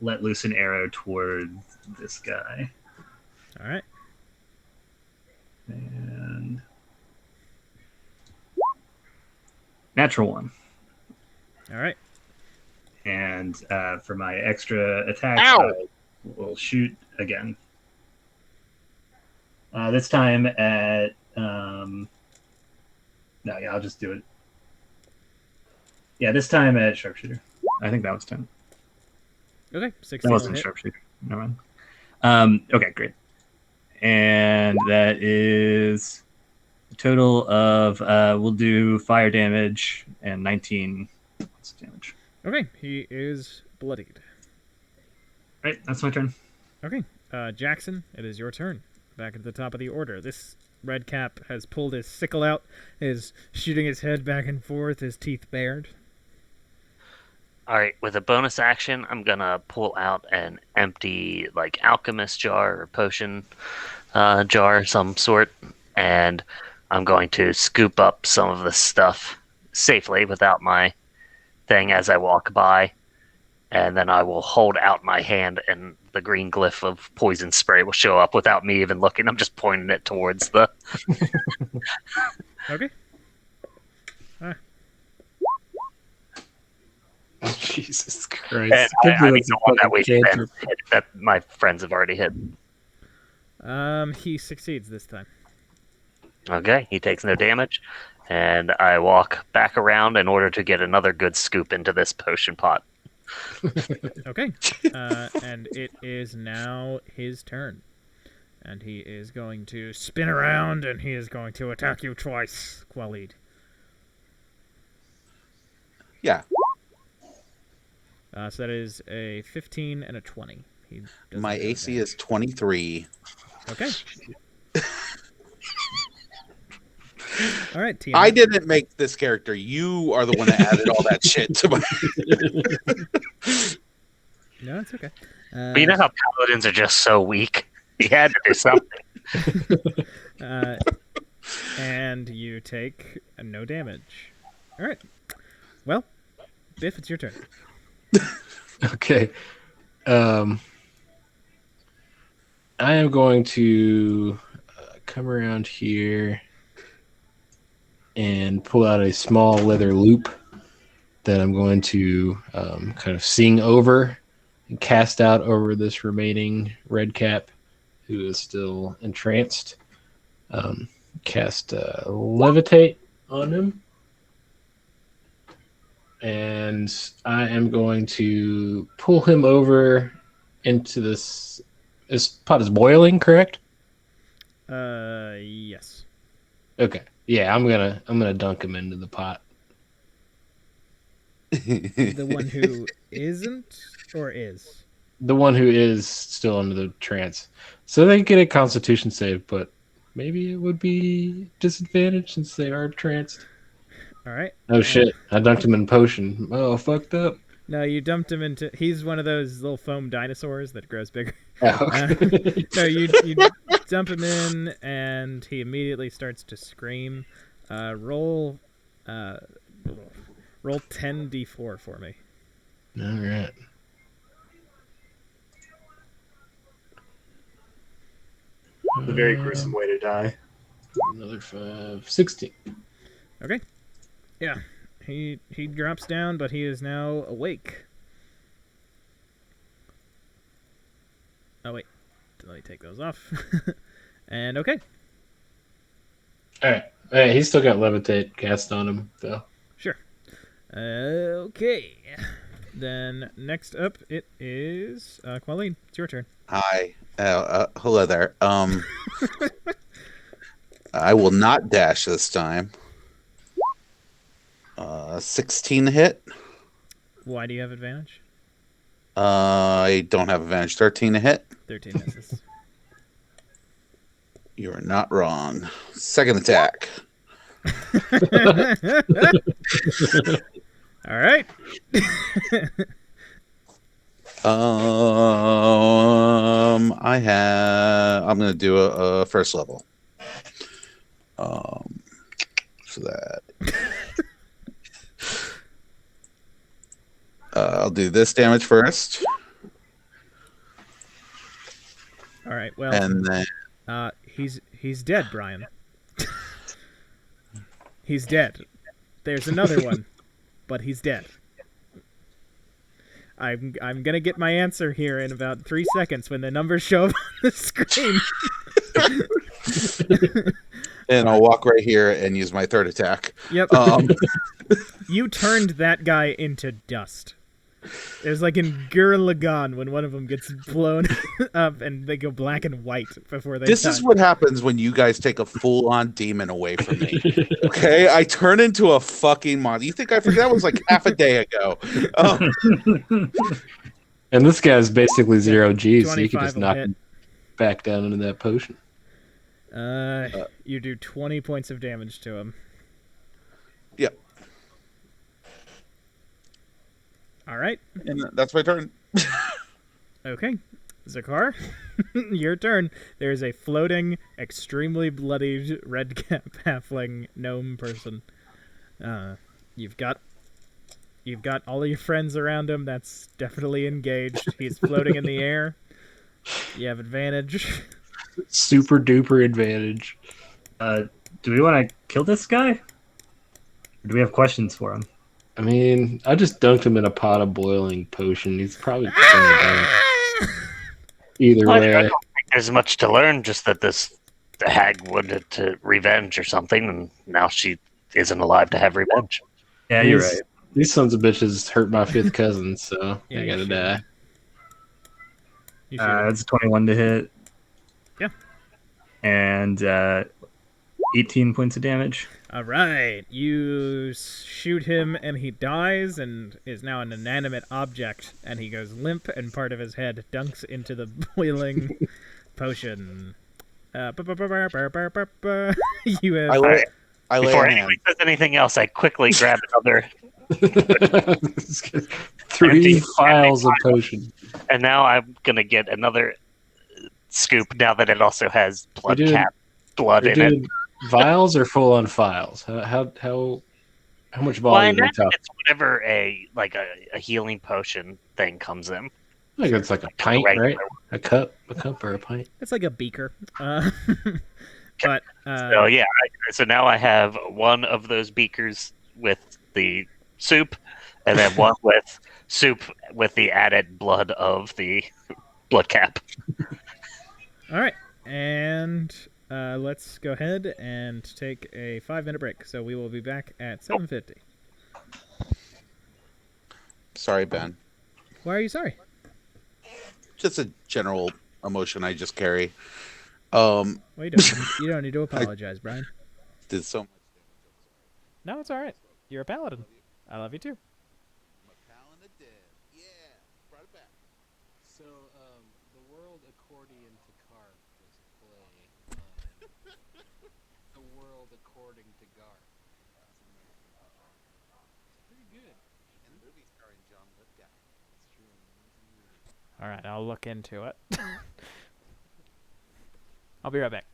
let loose an arrow toward this guy. All right. And natural one. All right. And for my extra attack, we'll shoot again. This time at... I'll just do it. Yeah, this time at sharpshooter. I think that was 10. Okay, 16. That wasn't sharpshooter. Never mind. Okay, great. And that is a total of we'll do fire damage and 19 damage. Okay, he is bloodied. Right, that's my turn. Okay, Jackson, it is your turn. Back at the top of the order. This red cap has pulled his sickle out, is shooting his head back and forth, his teeth bared. All right, with a bonus action, I'm gonna pull out an empty, like, alchemist jar or potion jar of some sort, and I'm going to scoop up some of this stuff safely without my thing as I walk by, and then I will hold out my hand, and the green glyph of poison spray will show up without me even looking. I'm just pointing it towards the. Okay. Jesus And Christ. I mean the one that we hit, that my friends have already hit. He succeeds this time. Okay, he takes no damage, and I walk back around in order to get another good scoop into this potion pot. Okay. And it is now his turn. And he is going to spin around, and he is going to attack you twice, Khalid. Yeah. So that is a 15 and a 20. He doesn't My have AC advantage. is 23. Okay. All right, team. I didn't make this character. You are the one that added all that shit to my. No, it's okay. But you know how paladins are just so weak? He had to do something. And you take no damage. All right. Well, Biff, it's your turn. Okay. I am going to come around here and pull out a small leather loop that I'm going to kind of sing over and cast out over this remaining red cap who is still entranced. Cast levitate on him. And I am going to pull him over into this. This pot is boiling, correct? Yes. Okay. Yeah, I'm gonna dunk him into the pot. The one who isn't or is? The one who is still under the trance. So they get a constitution save, but maybe it would be disadvantage since they are tranced. All right. Oh shit! I dunked him in potion. Oh, fucked up. No, you dumped him into... He's one of those little foam dinosaurs that grows bigger. Oh, okay. No, you dump him in, and he immediately starts to scream. Roll 10d4 for me. All right. A very gruesome way to die. Another 5, 16. Okay. Yeah. He drops down, but he is now awake. Oh, wait. Let me take those off. And okay. All right. He's still got levitate cast on him, though. Sure. Okay. Then next up, it is Qualeen. It's your turn. Hi. Hello there. I will not dash this time. 16 hit. Why do you have advantage? I don't have advantage. 13 to hit. 13 misses. You are not wrong. Second attack. All right. I'm going to do a first level. So that. I'll do this damage first. All right. Well, And then he's dead, Brian. He's dead. There's another one, but he's dead. I'm gonna get my answer here in about 3 seconds when the numbers show up on the screen. and I'll walk right here and use my third attack. Yep. You turned that guy into dust. There's like in Gurren Lagann when one of them gets blown up and they go black and white before they This die. is what happens when you guys take a full-on demon away from me. Okay, I turn into a fucking monster. You think I forget? That was like half a day ago. And this guy's basically zero G, so you can 25 just will knock hit. him back down into that potion. You do 20 points of damage to him. Yep, All right. and that's my turn. Okay. Zakar, your turn. There is a floating, extremely bloodied red cap halfling gnome person. You've got all of your friends around him. That's definitely engaged. He's floating in the air. You have advantage. Super duper advantage. Do we want to kill this guy? Or do we have questions for him? I mean, I just dunked him in a pot of boiling potion. He's probably gonna die. Either I way. don't think there's much to learn. Just that the hag wanted to revenge or something, and now she isn't alive to have revenge. Yeah, you're right. These sons of bitches hurt my fifth cousin, so Yeah, they you gotta should. die. You should. It's 21 to hit. Yeah. And 18 points of damage. All right. You shoot him, and he dies, and is now an inanimate object. And he goes limp, and part of his head dunks into the boiling potion. You have. I lay Before a hand. anybody says anything else, I quickly grab another, 3 files of potion. and now I'm gonna get another scoop. Now that it also has blood You're doing- cap blood You're in it. doing vials or full on files? How much Well, I volume are we imagine talking? it's whatever a healing potion thing comes in. I think it's like a pint, regular right? A cup or a pint. It's like a beaker. But So yeah, so now I have one of those beakers with the soup, and then one with soup with the added blood of the blood cap. all right, and let's go ahead and take a 5-minute break. So we will be back at 7:50. Sorry, Ben. Why are you sorry? Just a general emotion I just carry. Well, you don't need to apologize, Brian. Did so much. No, it's all right. You're a paladin. I love you too. So, the World Accordion to Carp was a play on the world according to Garp. It's pretty good. And a movie starring John Lithgow. That's true. All right, I'll look into it. I'll be right back.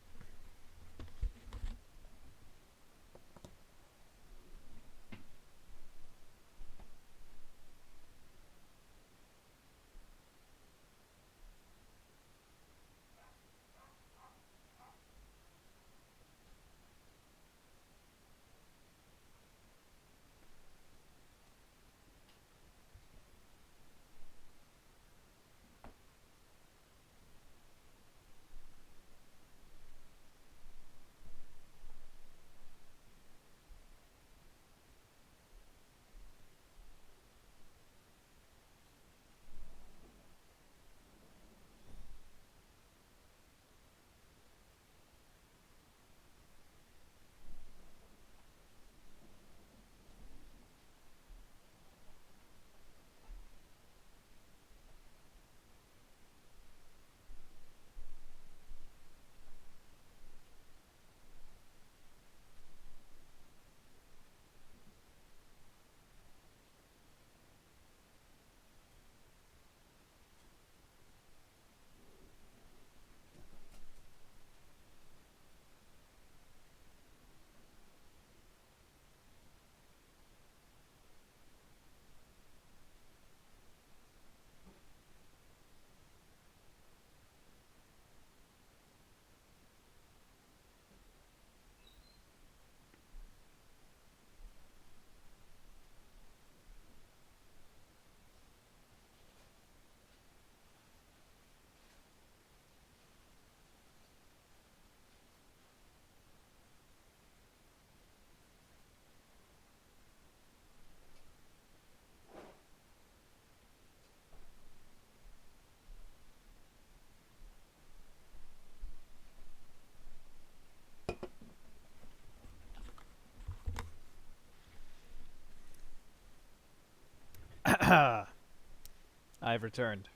I've returned.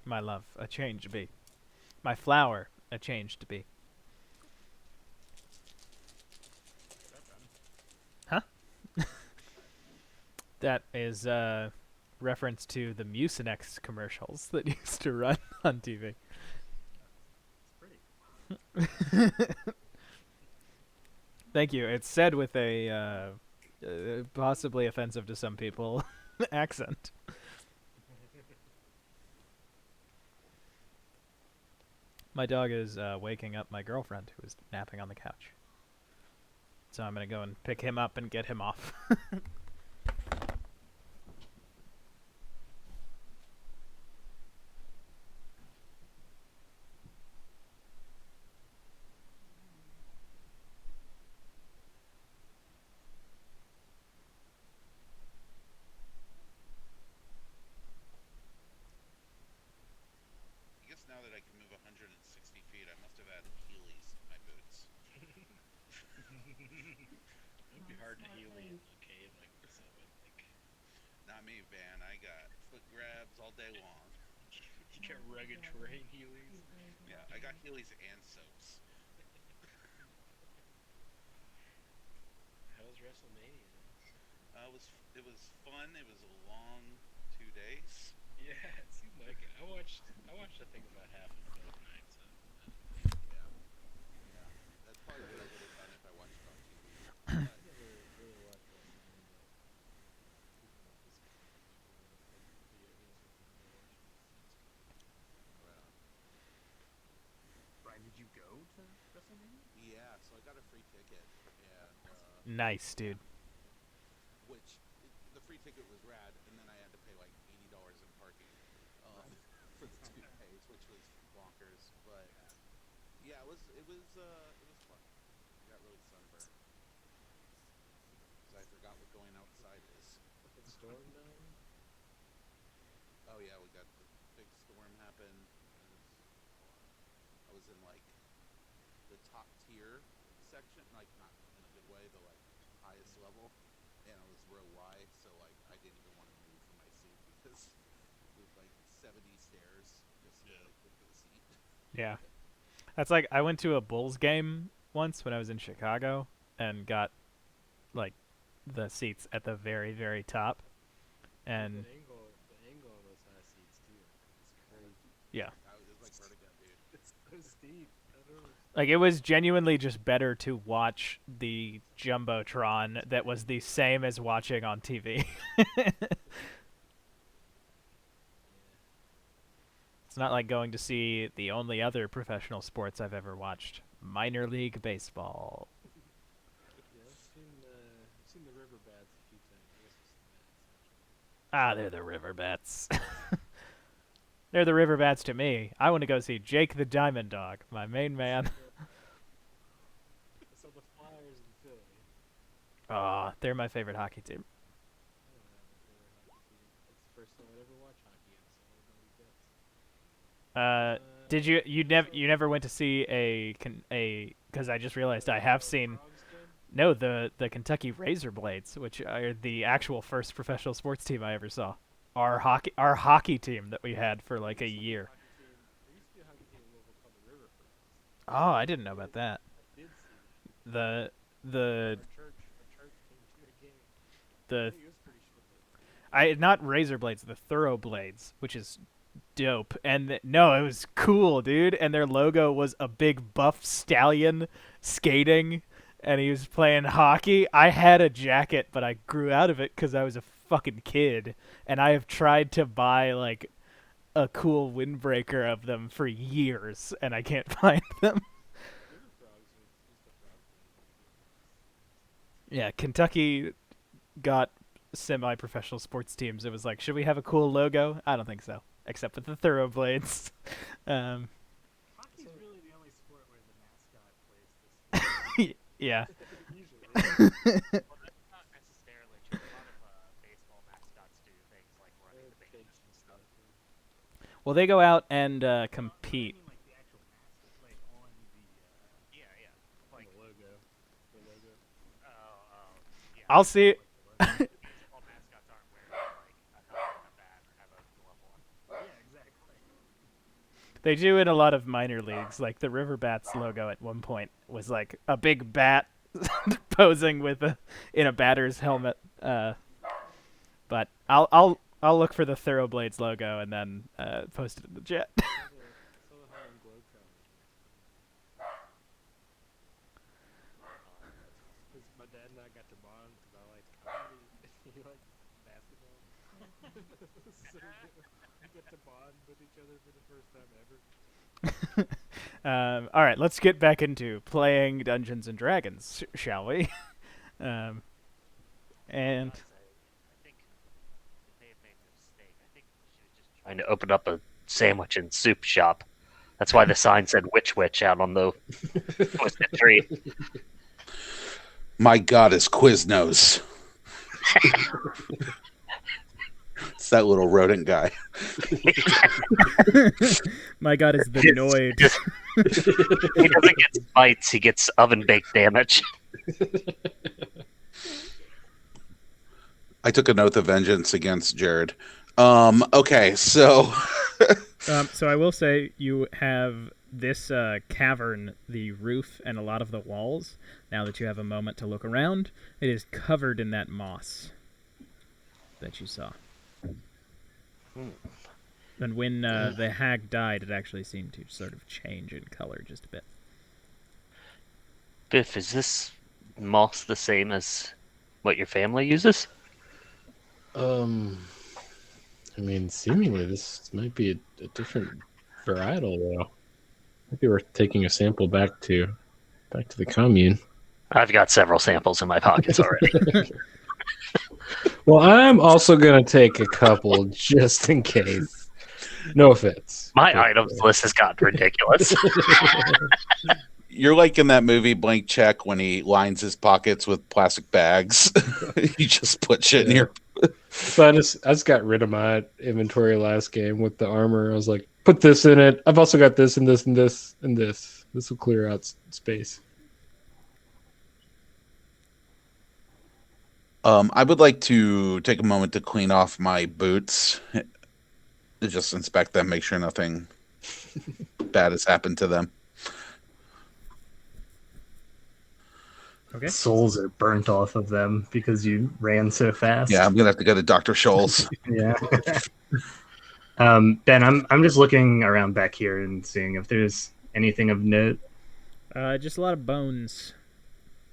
My love, a change be. My flower, a change to be. Huh? That is reference to the Mucinex commercials that used to run on TV. Thank you. It's said with a possibly offensive to some people accent. My dog is waking up my girlfriend, who is napping on the couch. So I'm going to go and pick him up and get him off. I guess now that I can move 160 feet, I must have added Heelys in my boots. It would be hard to Healy in a cave like this, I would think. Not me, Van. I got foot grabs all day long. You got rugged terrain Heelys. Yeah, I got Heelys and soaps. How was WrestleMania? It was fun. It was a long 2 days. Yeah, it seemed like it. I watched I think about half of both nights. Yeah. That's probably what I would have done if I watched it on TV. I never really watched wrestling, Brian, did you go to WrestleMania? Yeah, so I got a free ticket, and Nice, dude. the free ticket was rad, and then I had to pay like $80 in parking for the 2 days, which was bonkers. But yeah, it was fun. I got really sunburned because I forgot what going outside is. It stormed down. Oh yeah, we got the big storm happen. I was in like the top tier section, like not in a good way, the like highest level, and I was row Y, so like I didn't even want to move from my seat because it was like 70 stairs just to like get to the seat. Yeah. That's like, I went to a Bulls game once when I was in Chicago and got, like, the seats at the very, very top. And, The angle on those high seats too. It's crazy. yeah. It was like vertigo, dude. It's so steep. I don't know. Like, it was genuinely just better to watch the Jumbotron that was the same as watching on TV. It's not like going to see the only other professional sports I've ever watched. Minor League Baseball. Yeah, I've seen the River Bats a few times. I guess it's the Bats actually. Ah, they're the River Bats. They're the River Bats to me. I want to go see Jake the Diamond Dog, my main man. I saw the Flyers in Philly. Aw, they're my favorite hockey team. I don't have a favorite hockey team. That's the first time I'd ever watched hockey, and so I don't get. Did you never went to see because I just realized I have seen the Kentucky Razorblades, which are the actual first professional sports team I ever saw. Our hockey team that we had for like a year. There used to be a hockey team in Louisville called the River Friends. Oh, I didn't know about that. I did see that. The Our church came to a game. I the think it was pretty short-lived. not Razorblades, the Thoroughblades, which is dope. And no, it was cool, dude. And their logo was a big buff stallion skating, and he was playing hockey. I had a jacket, but I grew out of it because I was a fucking kid, and I have tried to buy like a cool windbreaker of them for years, and I can't find them. River Frogs was the frog team. Yeah, Kentucky got semi-professional sports teams. It was like, should we have a cool logo? I don't think so, except with the Thoroughblades. Hockey's really the only sport where the mascot plays this. Yeah. Usually. Well, that's not necessarily true. A lot of baseball mascots do things like running the bases and stuff. Well, they go out and compete. I mean, like the actual mascot, like on the. Yeah, yeah. Like, The logo. yeah. I'll see. Baseball mascots aren't wearing like a helmet They do in a lot of minor leagues. Like the River Bats logo at one point was like a big bat posing in a batter's helmet. But I'll look for the Thoroughblades logo and then post it in the chat. I saw the Harlem Globetrotters. Because my dad and I got to bond because he liked basketball. So we got to bond with each other for the first time ever. All right, let's get back into playing Dungeons and Dragons, shall we? And I think they may have made a mistake. I think she was just trying to open up a sandwich and soup shop. That's why the sign said Witch out on the twisted tree. My God, is Quiznos. It's that little rodent guy. my God, is the Noid. He doesn't get bites, he gets oven baked damage. I took an oath of vengeance against Jared. Okay, so So I will say you have this cavern, the roof, and a lot of the walls. Now that you have a moment to look around, it is covered in that moss that you saw. And when the hag died, it actually seemed to sort of change in color just a bit. Biff, is this moss the same as what your family uses? I mean, seemingly this might be a different varietal, though. Might be worth taking a sample back to the commune. I've got several samples in my pockets already. Well, I'm also gonna take a couple just in case. No offense. My But, items list has gotten ridiculous. you're like in that movie Blank Check when he lines his pockets with plastic bags. You just put shit in your. So I just got rid of my inventory last game with the armor. I was like, put this in it. I've also got this and this and this and this. This will clear out space. I would like to take a moment to clean off my boots. To just inspect them, make sure nothing bad has happened to them. Okay. Souls are burnt off of them because you ran so fast. Yeah, I'm gonna have to go to Dr. Scholl's. Yeah. Ben, I'm just looking around back here and seeing if there's anything of note. Just a lot of bones.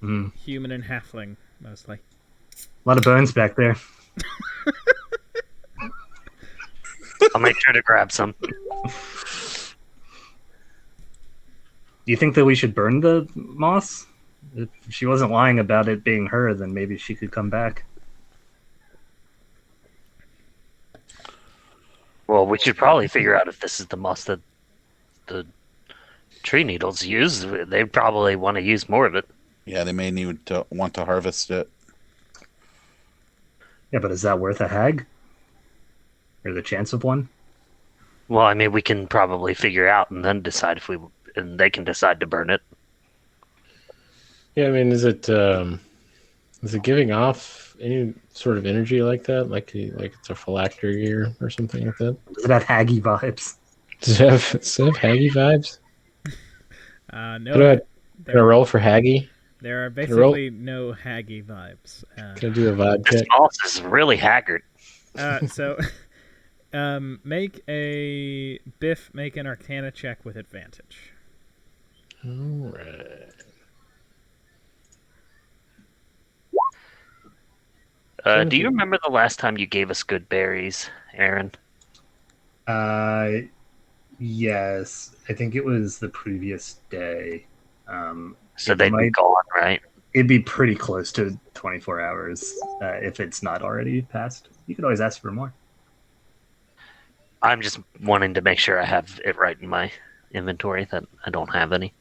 Mm. Human and halfling, mostly. A lot of bones back there. I'll make sure to grab some. Do you think that we should burn the moss? If she wasn't lying about it being her, then maybe she could come back. Well, we should probably figure out if this is the moss that the tree needles use. They probably want to use more of it. Yeah, they may need to want to harvest it. Yeah, but is that worth a hag? Or the chance of one? Well, I mean, we can probably figure out and then decide and they can decide to burn it. Yeah, I mean, is it giving off any sort of energy like that? Like it's a phylactery or something like that? Does it have haggy vibes? Does it have Haggy vibes? No. Can I roll for Haggy? There are basically no haggy vibes. Can I do a vibe This check? moss is really haggard. So, make an Arcana check with advantage. All right. Do you remember the last time you gave us good berries, Aaron? Yes. I think it was the previous day. So they'd be gone, right? It'd be pretty close to 24 hours if it's not already passed. You could always ask for more. I'm just wanting to make sure I have it right in my inventory that I don't have any.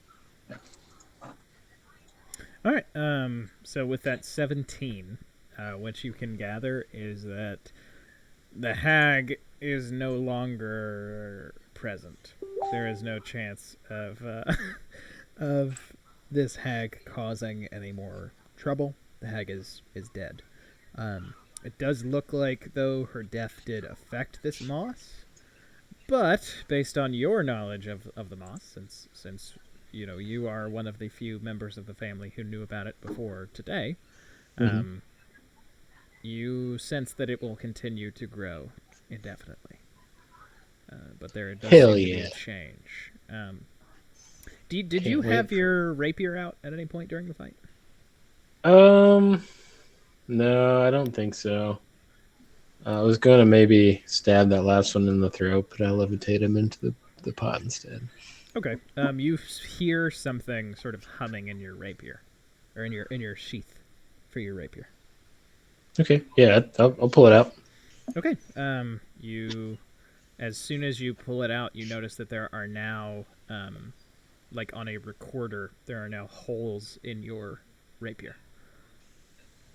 All right. So with that 17, what you can gather is that the hag is no longer present. There is no chance of of this hag causing any more trouble. The hag is dead. It does look like, though, her death did affect this moss, But based on your knowledge of the moss, since you are one of the few members of the family who knew about it before today, Mhm. you sense that it will continue to grow indefinitely. But there does Hell seem to be yeah. a change. Did you Can't wait have your rapier out at any point during the fight? No, I don't think so. I was going to maybe stab that last one in the throat, but I levitate him into the pot instead. Okay. You hear something sort of humming in your rapier, or in your sheath for your rapier. Okay, yeah, I'll pull it out. Okay. You as soon as you pull it out, you notice that there are now, like on a recorder, there are now holes in your rapier.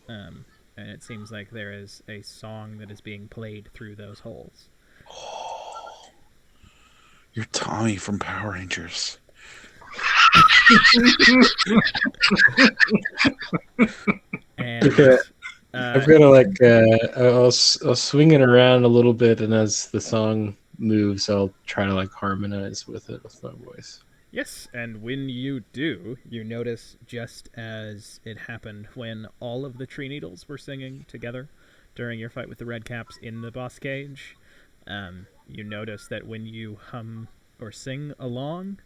And it seems like there is a song that is being played through those holes. You're Tommy from Power Rangers. And Okay. I'm uh, gonna like I'll swing it around a little bit, and as the song moves, I'll try to like harmonize with it with my voice. yes, and when you do, you notice just as it happened when all of the tree needles were singing together during your fight with the red caps in the boss cage. You notice that when you hum or sing along,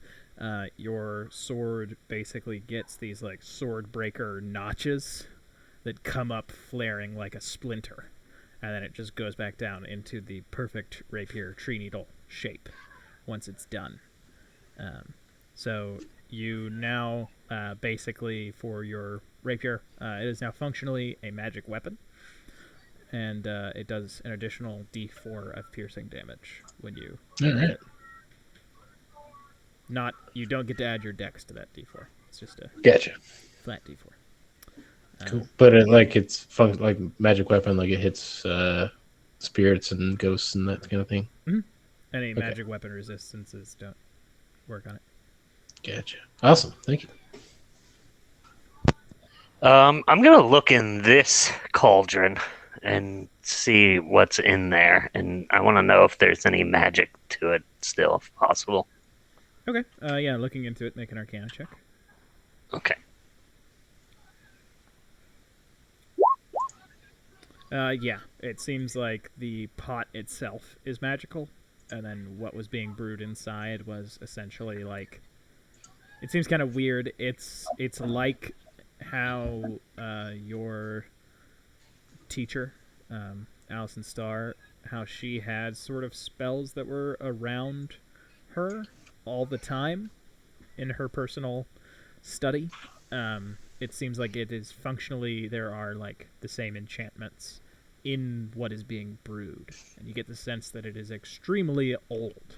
your sword basically gets these like sword breaker notches that come up flaring like a splinter, and then it just goes back down into the perfect rapier tree needle shape once it's done. So you now basically for your rapier, it is now functionally a magic weapon, and it does an additional D4 of piercing damage when you All hit with right. it. Not you don't get to add your dex to that D4. It's just a Gotcha. flat D4. Cool. But it like it's fun like magic weapon, like it hits spirits and ghosts and that kind of thing. Any Okay. magic weapon resistances don't work on it. Gotcha. Awesome. Thank you. I'm gonna look in this cauldron and see what's in there, and I want to know if there's any magic to it still, if possible. Okay. Yeah, looking into it, make an Arcana check. Okay. Yeah, it seems like the pot itself is magical, and then what was being brewed inside was essentially like. It seems kind of weird. It's like how your teacher, Allison Starr, how she had sort of spells that were around her all the time in her personal study. It seems like it is functionally there are like the same enchantments in what is being brewed, and you get the sense that it is extremely old.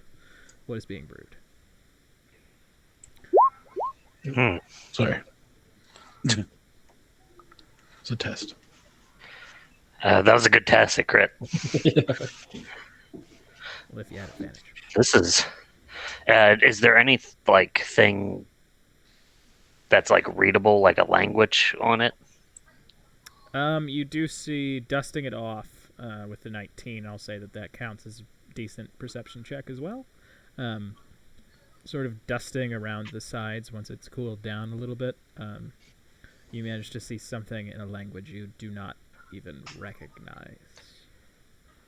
What is being brewed? Hmm. Sorry. It's a test. That was a good test, at crit. Well, if you had advantage. This is. Is there any like thing that's like readable, like a language on it? You do see dusting it off with the 19. I'll say that counts as a decent perception check as well. Sort of dusting around the sides once it's cooled down a little bit. You manage to see something in a language you do not even recognize.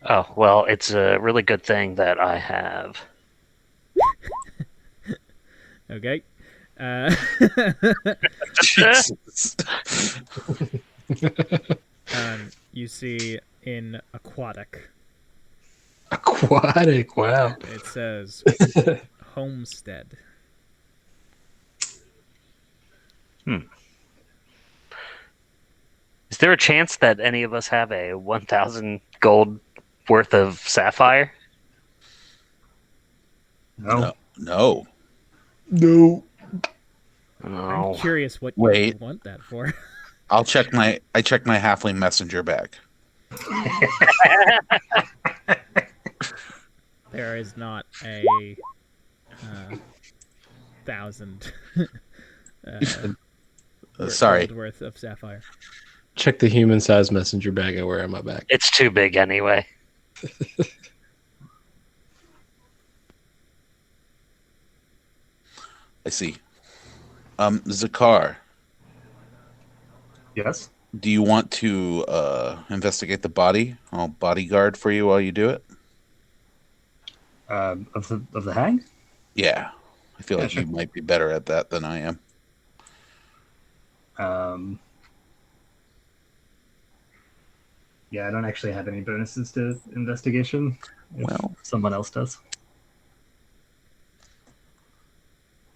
Oh well, it's a really good thing that I have. Okay. Jesus. You see in aquatic, Aquatic. Wow. it says homestead. Is there a chance that any of us have a 1,000 gold worth of sapphire? No. No. No. I'm Oh, curious what Wait. you want that for. I check my halfling messenger bag. There is not a 1,000 Sorry. gold worth of sapphire. Check the human-sized messenger bag I wear on my back. it's too big anyway. I see. Zakar, Yes. do you want to investigate the body? I'll bodyguard for you while you do it. Of the hag. Yeah, I feel Yeah, like sure. you might be better at that than I am. Um, yeah, I don't actually have any bonuses to investigation. If Well, someone else does,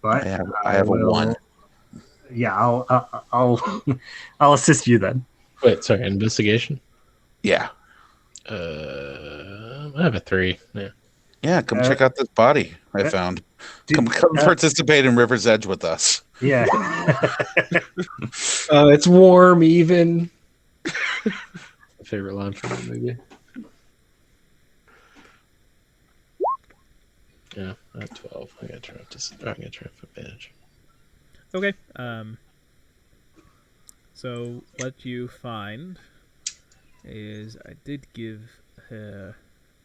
but I I have a one. will. Yeah, I'll I'll assist you then. Wait, sorry, investigation. Yeah, I have a 3. Yeah. yeah. Come Uh, check out this body I uh, found. Did Come participate in River's Edge with us. yeah. It's warm, even. My favorite line from that movie. Yeah, at 12. I gotta turn up this. I gotta turn up advantage. Okay. So what you find is I did give her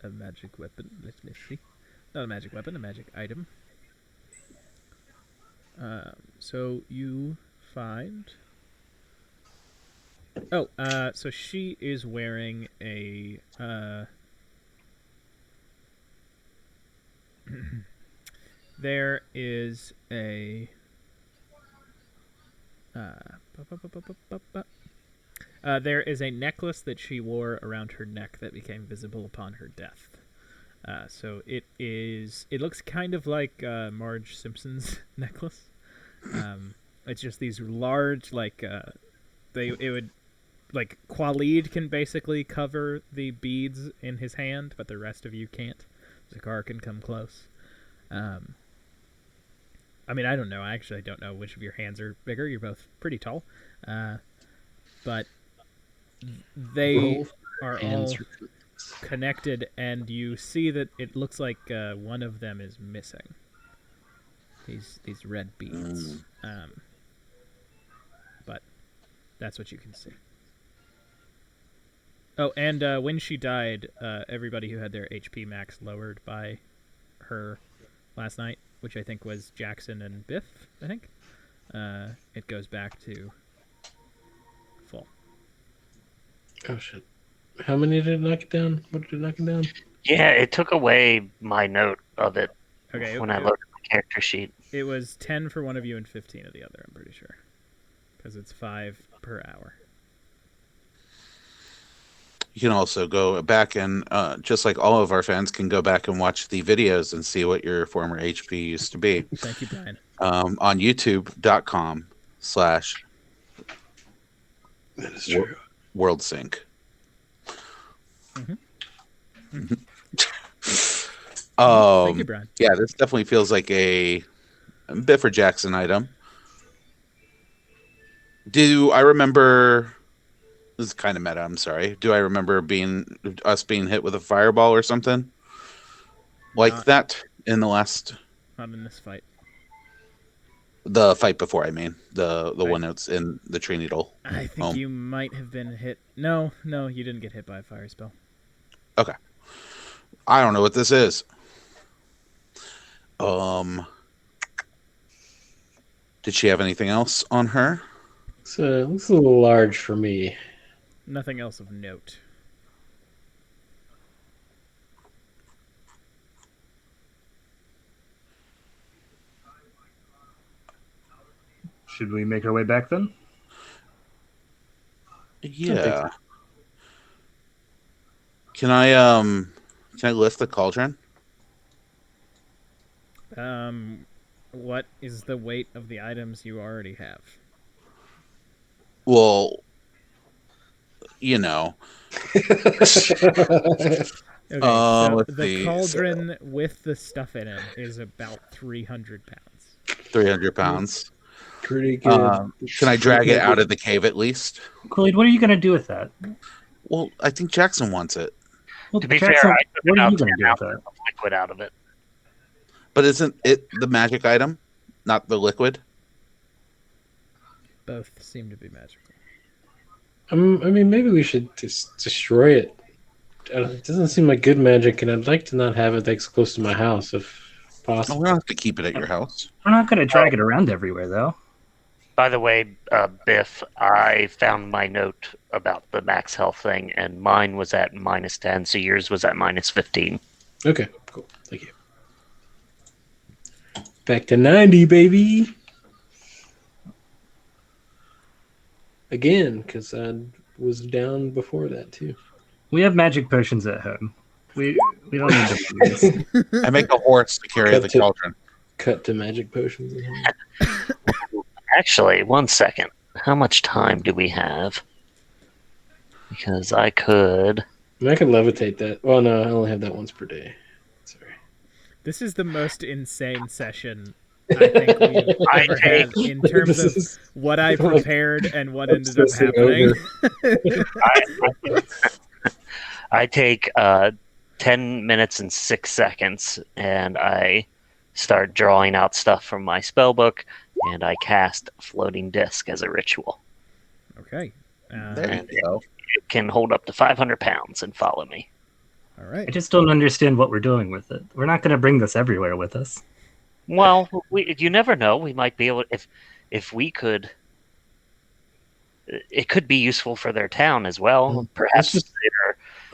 a magic weapon. Let me see. Not a magic weapon, a magic item. So you find. Oh, so she is wearing a. There is a. There is a necklace that she wore around her neck that became visible upon her death. So it is. It looks kind of like Marge Simpson's necklace. It's just these large, like it would like Khalid can basically cover the beads in his hand, but the rest of you can't. Zakar can come close. I mean, I don't know. I actually don't know which of your hands are bigger. You're both pretty tall, but they are all connected, and you see that it looks like one of them is missing. These red beads, but that's what you can see. Oh, and when she died, everybody who had their HP max lowered by her last night, which I think was Jackson and Biff, I think, it goes back to full. Oh shit! How many did it knock it down? What did it knock it down? Yeah, it took away my note of it Okay, when I looked at the character sheet. It was 10 for one of you and 15 of the other, I'm pretty sure. Because it's 5 per hour. You can also go back and, just like all of our fans, can go back and watch the videos and see what your former HP used to be. Thank you, Brian. On youtube.com/. That is true. WorldSync. Thank you, Brian. Yeah, this definitely feels like a Biff or Jackson item. Do I remember? This is kind of meta. I'm sorry. Do I remember us being hit with a fireball or something like Not- that in the last? Not in this fight. The fight before, I mean, the Right. one that's in the tree needle. I think you might have been hit. No, you didn't get hit by a fire spell. Okay. I don't know what this is. Did she have anything else on her? Looks a little large for me. Nothing else of note. Should we make our way back then? Yeah. Can I lift the cauldron? What is the weight of the items you already have? Well, you know. Okay, so let's the see. cauldron with the stuff in it is about 300 pounds. 300 pounds. Pretty good. Can I drag it out of the cave at least? Khalid, what are you going to do with that? Well, I think Jackson wants it. Well, To be Jackson, fair, I took what are about you going to 10 do with ounces that? of liquid out of it. But isn't it the magic item, not the liquid? Both seem to be magical. I mean, maybe we should just destroy it. It doesn't seem like good magic, and I'd like to not have it that close to my house if Oh, possible. we don't have to keep it at your house. We're not going to drag it around everywhere, though. By the way, Biff, I found my note about the max health thing, and mine was at -10, so yours was at -15. Okay, cool. Thank you. Back to 90, baby. Again, because I was down before that too. We have magic potions at home. We don't need to do this. I make a horse to carry the cauldron. Cut to magic potions. Actually, 1 second. How much time do we have? Because I could. I could levitate that. Well, no, I only have that once per day. Sorry. This is the most insane session I think we've ever had in terms of what I prepared and what ended up happening. I take 10 minutes and 6 seconds, and I start drawing out stuff from my spell book, and I cast Floating Disc as a ritual. Okay. There you go. It can hold up to 500 pounds and follow me. All right. I just don't understand what we're doing with it. We're not going to bring this everywhere with us. Well, you never know. We might be able, if we could. It could be useful for their town as well. Perhaps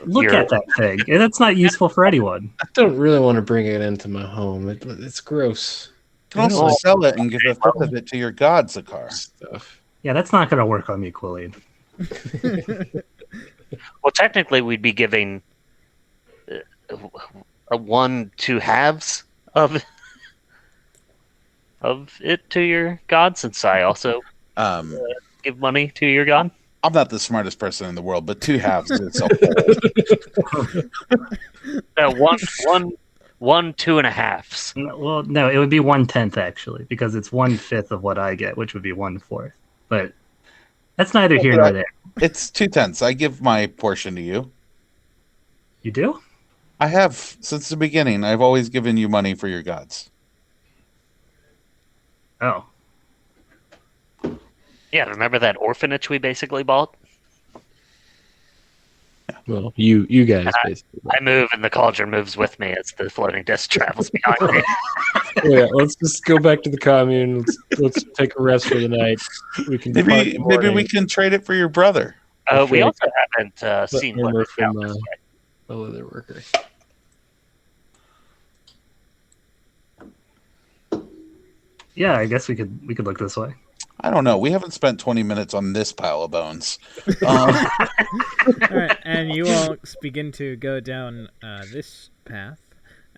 Look at that thing. That's not useful for anyone. I don't really want to bring it into my home. It's gross. You can also sell it and give a fifth of it to your god, Zakar. Stuff. Yeah, that's not going to work on me, Quillian. Well, technically, we'd be giving a 1/2 halves of it to your god, since I also give money to your god. I'm not the smartest person in the world, but 2 halves is a whole. One 2.5s. Well, no, it would be 1/10 actually, because it's 1/5 of what I get, which would be 1/4. But that's neither here nor there. It's 2/10. I give my portion to you. You do? I have since the beginning. I've always given you money for your gods. Oh. Yeah, remember that orphanage we basically bought? Well, you guys basically. I move and the cauldron moves with me as the floating disc travels behind me. Yeah, let's just go back to the commune. Let's take a rest for the night. We can Maybe we can trade it for your brother. We also haven't seen what armor it's from out this way. a leather worker. Yeah, I guess we could look this way. I don't know. We haven't spent 20 minutes on this pile of bones. All right, and you all begin to go down this path,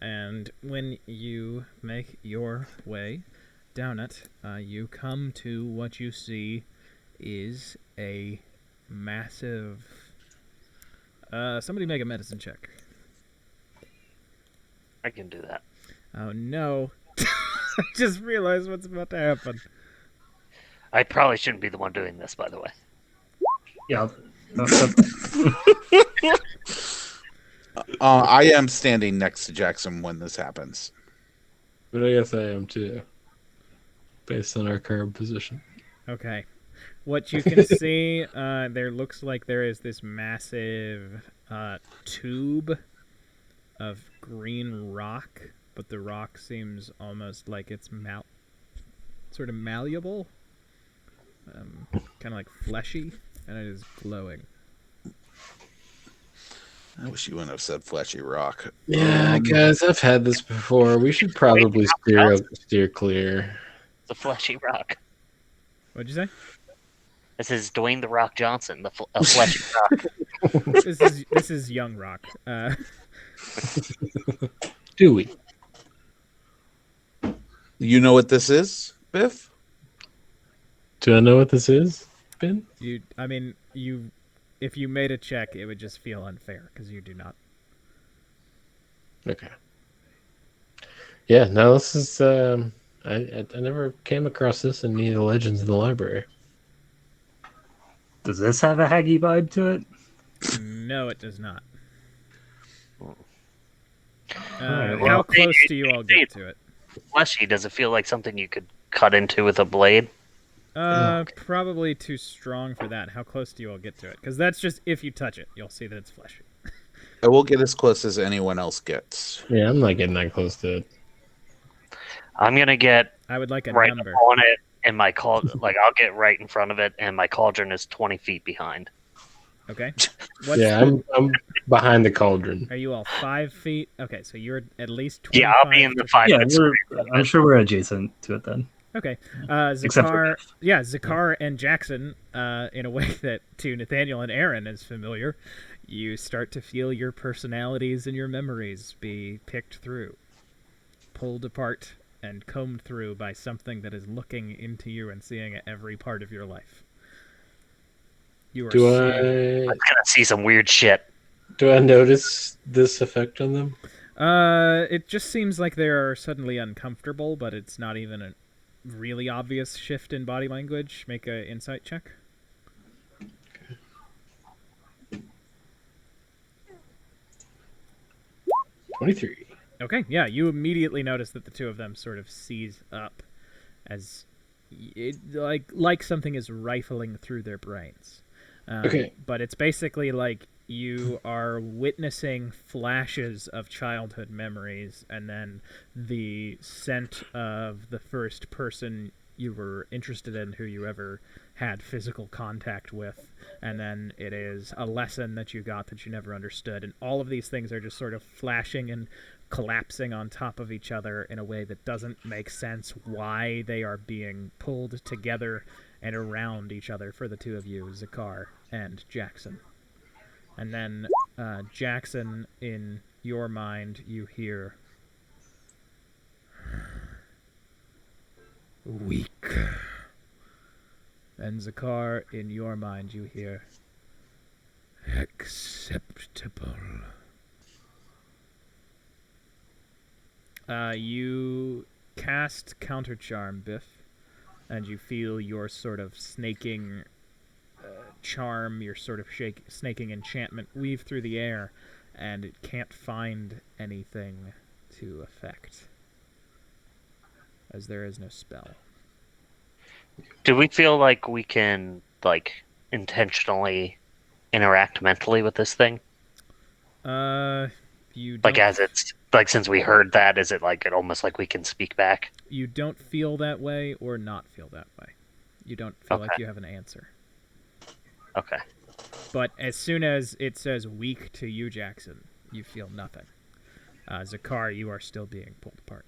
and when you make your way down it, you come to what you see is a massive... somebody make a medicine check. I can do that. Oh, no. I just realized what's about to happen. I probably shouldn't be the one doing this, by the way. Yeah. I am standing next to Jackson when this happens. But I guess I am too, based on our current position. Okay. What you can see, there looks like there is this massive tube of green rock, but the rock seems almost like it's sort of malleable, kind of like fleshy, and it is glowing. I wish you wouldn't have said fleshy rock. Yeah, guys, I've had this before. We should probably steer clear. It's a fleshy rock. What'd you say? This is Dwayne the Rock Johnson, a fleshy rock. This is young rock. Do we? You know what this is, Biff? Do I know what this is, Ben? If you made a check, it would just feel unfair because you do not. Okay. Yeah, no, this is. I never came across this in any of the legends in the library. Does this have a haggy vibe to it? No, it does not. Alright, How close do you all get to it? Fleshy, does it feel like something you could cut into with a blade? Probably too strong for that. How close do you all get to it? Because that's just if you touch it, you'll see that it's fleshy. I will get as close as anyone else gets. Yeah, I'm not getting that close to it. I'm gonna get I would like a right number. up on it, and my like I'll get right in front of it, and my cauldron is 20 feet behind. Okay. What's Yeah, I'm behind the cauldron. Are you all 5 feet? Okay, so you're at least 25. Yeah, I'll be in the to- 5 Yeah, foot square. I'm sure we're adjacent to it then. Okay. Except for Zakar, yeah, Zakar and Jackson, in a way that to Nathaniel and Aaron is familiar, you start to feel your personalities and your memories be picked through, pulled apart, and combed through by something that is looking into you and seeing every part of your life. You are Do seeing- I I'm gonna see some weird shit. notice this effect on them? It just seems like they are suddenly uncomfortable, but it's not even a really obvious shift in body language. Make a insight check. 23. Okay, yeah, you immediately notice that the two of them sort of seize up as like something is rifling through their brains. Okay. But it's basically like you are witnessing flashes of childhood memories, and then the scent of the first person you were interested in who you ever had physical contact with, and then it is a lesson that you got that you never understood, and all of these things are just sort of flashing and collapsing on top of each other in a way that doesn't make sense why they are being pulled together and around each other for the two of you, Zakar and Jackson. And then Jackson, in your mind, you hear weak. And Zakar, in your mind, you hear acceptable. You cast Counter Charm, Biff, and you feel your sort of snaking charm, your sort of snaking enchantment weave through the air, and it can't find anything to affect, as there is no spell. Do we feel like we can intentionally interact mentally with this thing? You don't. Like as it's like since we heard that, is it like it almost like we can speak back? You don't feel that way or not feel that way. You don't feel like Okay. you have an answer. Okay. But as soon as it says weak to you, Jackson, you feel nothing. Zakar, you are still being pulled apart.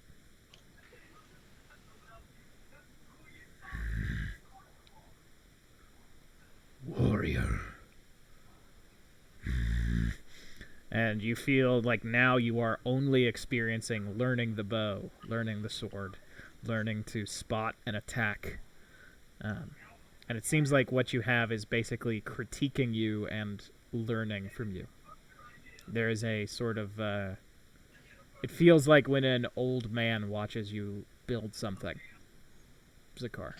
Warrior. And you feel like now you are only experiencing learning the bow, learning the sword, learning to spot and attack. And it seems like what you have is basically critiquing you and learning from you. There is a sort of... it feels like when an old man watches you build something. Zakar.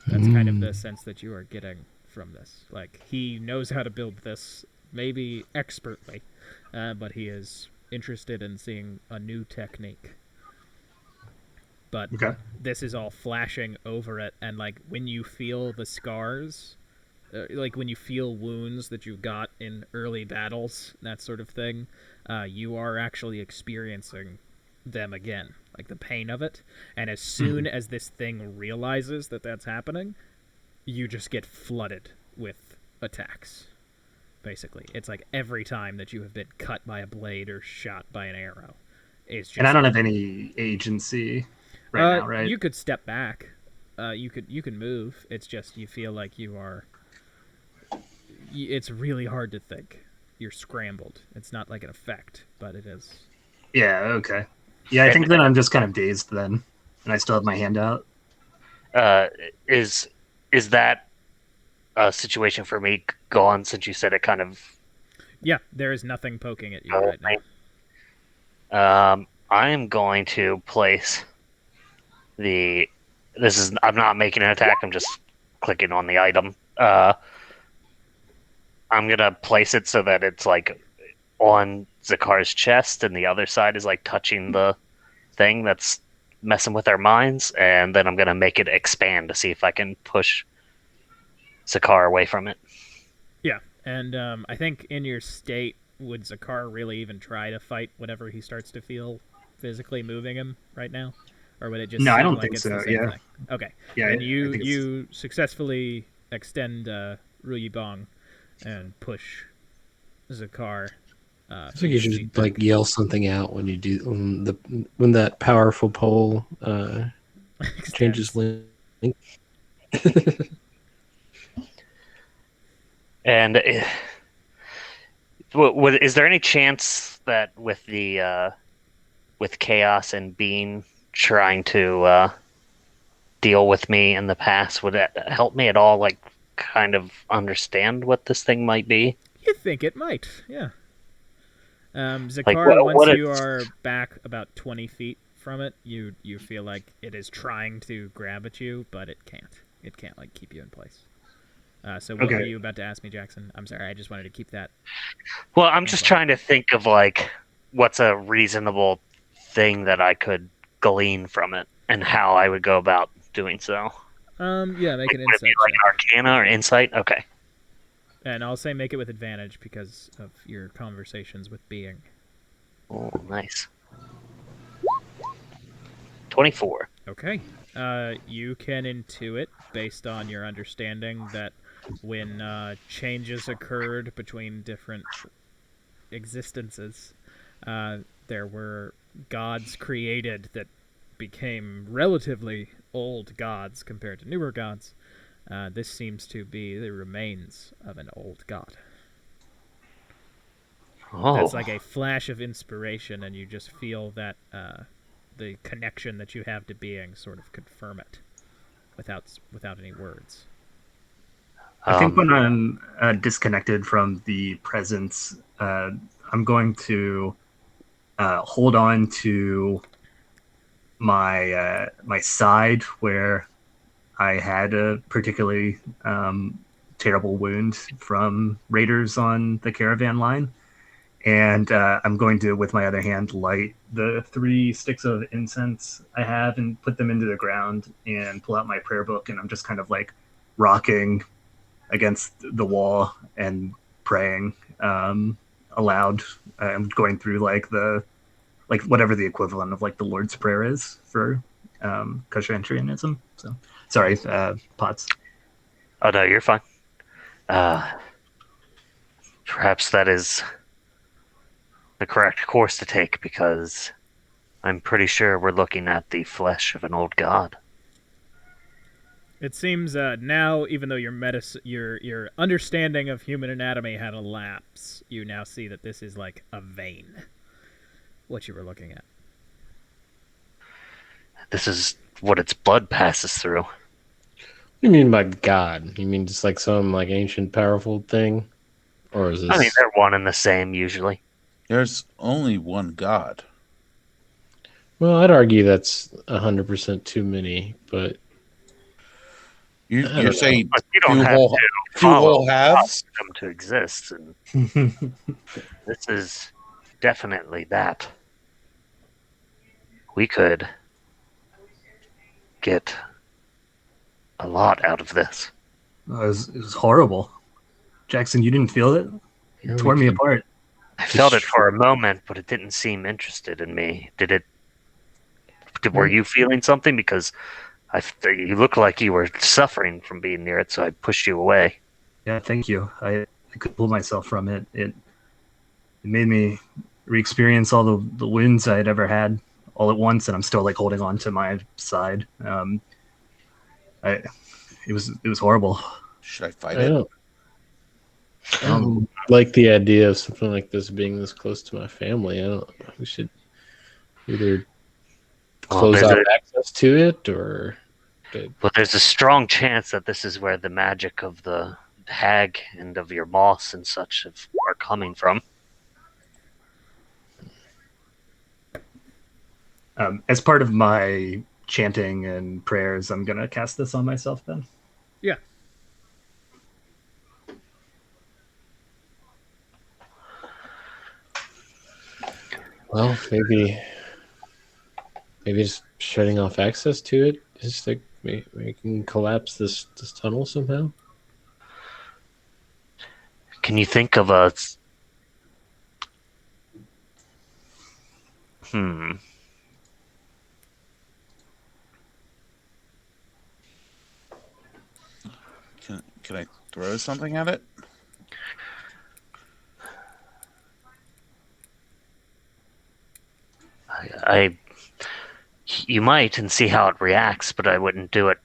That's kind of the sense that you are getting from this. Like, he knows how to build this, maybe expertly, but he is interested in seeing a new technique. But Okay. this is all flashing over it, and like when you feel the scars, like when you feel wounds that you got in early battles, that sort of thing, you are actually experiencing them again, like the pain of it. And as soon as this thing realizes that that's happening, you just get flooded with attacks. Basically, it's like every time that you have been cut by a blade or shot by an arrow, it's just. And I don't have any agency right now, right? You could step back. You can move. It's just you feel like you are. It's really hard to think. You're scrambled. It's not like an effect, but it is. Yeah, okay. Yeah, I think then I'm just kind of dazed then. And I still have my hand out. Is that a situation for me gone since you said it kind of? Yeah, there is nothing poking at you right now. I am going to place the. I'm not making an attack. I'm just clicking on the item. I'm gonna place it so that it's like on Zakar's chest, and the other side is like touching the thing that's messing with our minds, and then I'm gonna make it expand to see if I can push Zakar away from it. Yeah, and I think in your state, would Zakar really even try to fight whatever he starts to feel physically moving him right now? or would it just No, I seem don't like think it's so, the same yeah. thing? Okay, Yeah, and I you think it's- you successfully extend Ruyibong and push Zakar. I think you should like yell something out when you do when that powerful pole changes link. And is there any chance that with the with Chaos and Bean trying to deal with me in the past, would that help me at all? Like, kind of understand what this thing might be? You think it might, yeah. Like, Zakar, once what you are back about 20 feet from it, you feel like it is trying to grab at you, but it can't. It can't like keep you in place. So what were Okay. you about to ask me, Jackson? I'm sorry, I just wanted to keep that. Well, I'm just Info. trying to think of like what's a reasonable thing that I could glean from it, and how I would go about doing so. Yeah, make an Would it be insight like check. an Arcana or Insight? Okay. And I'll say make it with advantage because of your conversations with Being. Oh, nice. 24. Okay. You can intuit, based on your understanding, that when changes occurred between different existences, there were gods created that became relatively old gods compared to newer gods. This seems to be the remains of an old god. Oh, That's like a flash of inspiration, and you just feel that the connection that you have to Being sort of confirm it without any words. I think when I'm disconnected from the presence, I'm going to hold on to my side where I had a particularly terrible wound from raiders on the caravan line, and I'm going to, with my other hand, light the 3 sticks of incense I have and put them into the ground and pull out my prayer book, and I'm just kind of like rocking against the wall and praying aloud. I'm going through like whatever the equivalent of like the Lord's Prayer is for Kushantrianism. So sorry, Potts. oh no, you're fine. Perhaps that is the correct course to take, because I'm pretty sure we're looking at the flesh of an old god. It seems now, even though your understanding of human anatomy had a lapse, you now see that this is like a vein. What you were looking at. This is what its blood passes through. What do you mean by God? You mean just like some like ancient powerful thing, or is this? I mean, they're one and the same usually. There's only one God. Well, I'd argue that's 100% too many, but I don't You're know. saying But you don't two have whole to two follow whole halves? them to exist, and this is definitely that. We could get a lot out of this. It was horrible. Jackson, you didn't feel it? Yeah, It tore we me could- apart. I felt it for a moment, but it didn't seem interested in me. Did it? Were you feeling something? Because you look like you were suffering from being near it, so I pushed you away. Yeah, thank you. I could pull myself from it. It made me re-experience all the wounds I had ever had all at once, and I'm still like holding on to my side. It was horrible. Should I fight I it? don't, I don't like the idea of something like this being this close to my family. We should either close there's off a access to it, or there's a strong chance that this is where the magic of the hag and of your boss and such are coming from. As part of my chanting and prayers, I'm gonna cast this on myself then. Yeah. well, maybe just shutting off access to it is like we can collapse this tunnel somehow. Can you think of a Can I throw something at it? I you might and see how it reacts, but I wouldn't do it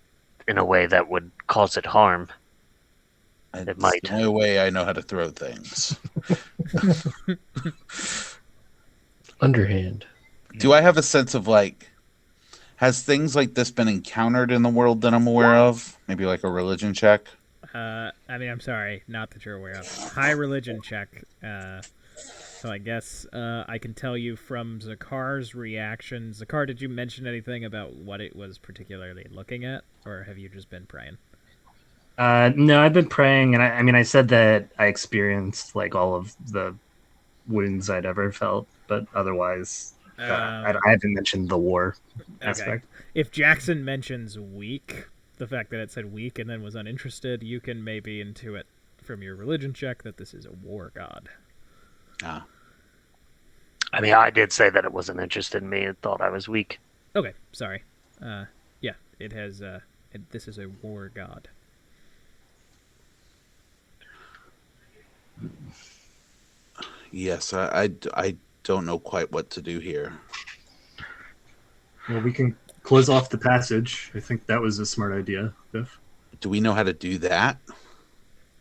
in a way that would cause it harm. It's might. the only way I know how to throw things. Underhand. Do I have a sense of like, has things like this been encountered in the world that I'm aware of? Maybe like a religion check. I mean, I'm sorry, not that you're aware of. High religion check. So I guess I can tell you from Zakar's reaction. Zakar, did you mention anything about what it was particularly looking at, or have you just been praying? No, I've been praying, and I mean, I said that I experienced like all of the wounds I'd ever felt, but otherwise, I haven't mentioned the war aspect. If Jackson mentions weak, the fact that it said weak and then was uninterested, you can maybe intuit from your religion check that this is a war god. Ah. I mean, I did say that it wasn't interested in me and thought I was weak. Okay, sorry. Yeah, it has. This is a war god. Yes, I don't know quite what to do here. Well, we can close off the passage. I think that was a smart idea, Biff. Do we know how to do that?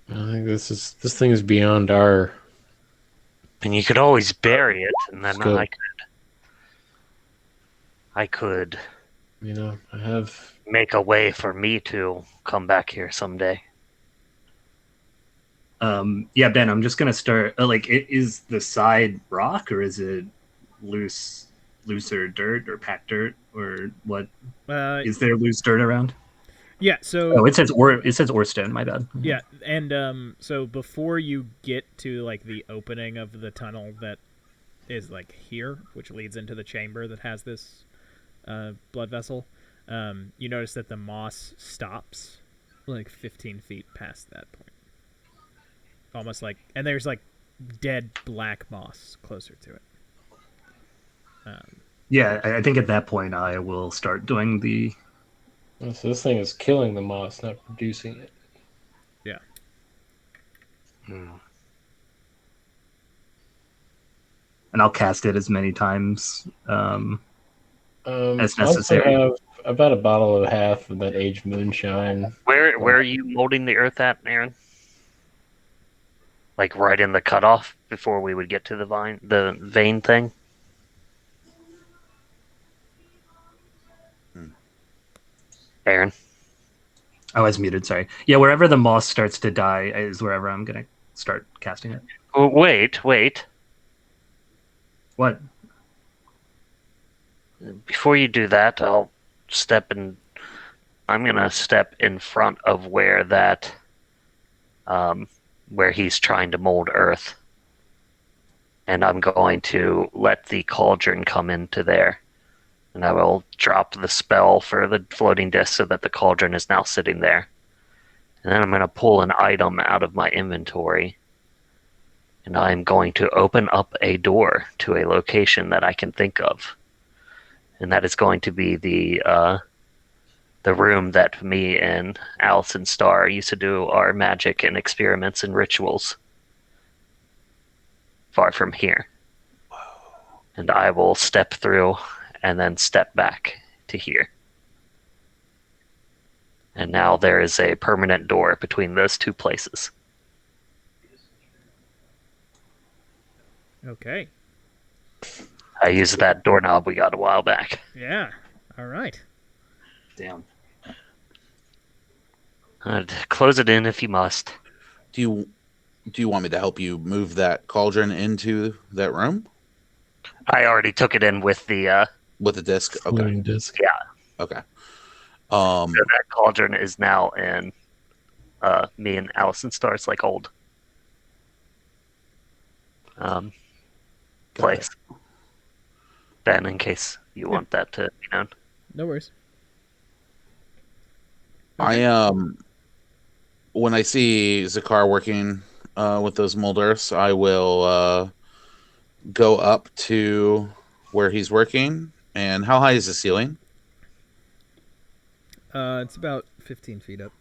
I think this thing is beyond our And you could always bury it, and then scope. I could You know, I have. make a way for me to come back here someday. Yeah, Ben, I'm just gonna start. Is the side rock or is it looser dirt or packed dirt or what? Is there loose dirt around? Yeah. So. Oh, it says ore stone. My bad. Yeah, and so before you get to like the opening of the tunnel that is like here, which leads into the chamber that has this blood vessel, you notice that the moss stops like 15 feet past that point. Almost like, and there's like dead black moss closer to it. Yeah, I think at that point I will start doing the. So this thing is killing the moss, not producing it. Yeah. And I'll cast it as many times as necessary. I have about a bottle and a half of that aged moonshine. Where are you molding the earth at, Aaron? Like right in the cutoff before we would get to the vein thing? Aaron? I was muted, sorry. Yeah, wherever the moss starts to die is wherever I'm going to start casting it. Oh, wait. What? Before you do that, I'm going to step in front of where that, where he's trying to mold earth. And I'm going to let the cauldron come into there. And I will drop the spell for the floating disc so that the cauldron is now sitting there. And then I'm going to pull an item out of my inventory. And I'm going to open up a door to a location that I can think of. And that is going to be the room that me and Allison Starr used to do our magic and experiments and rituals. Far from here. And I will step through and then step back to here. And now there is a permanent door between those two places. Okay. I used that doorknob we got a while back. Yeah. All right. Damn. Close it in if you must. Do you want me to help you move that cauldron into that room I already took it in with the disc? Okay. Floating disc. yeah. Okay. So that cauldron is now in me and Allison Starr's like old place. Ben, in case you want that to be known. No worries. I when I see Zakar working with those molders, I will go up to where he's working. And how high is the ceiling? It's about 15 feet up.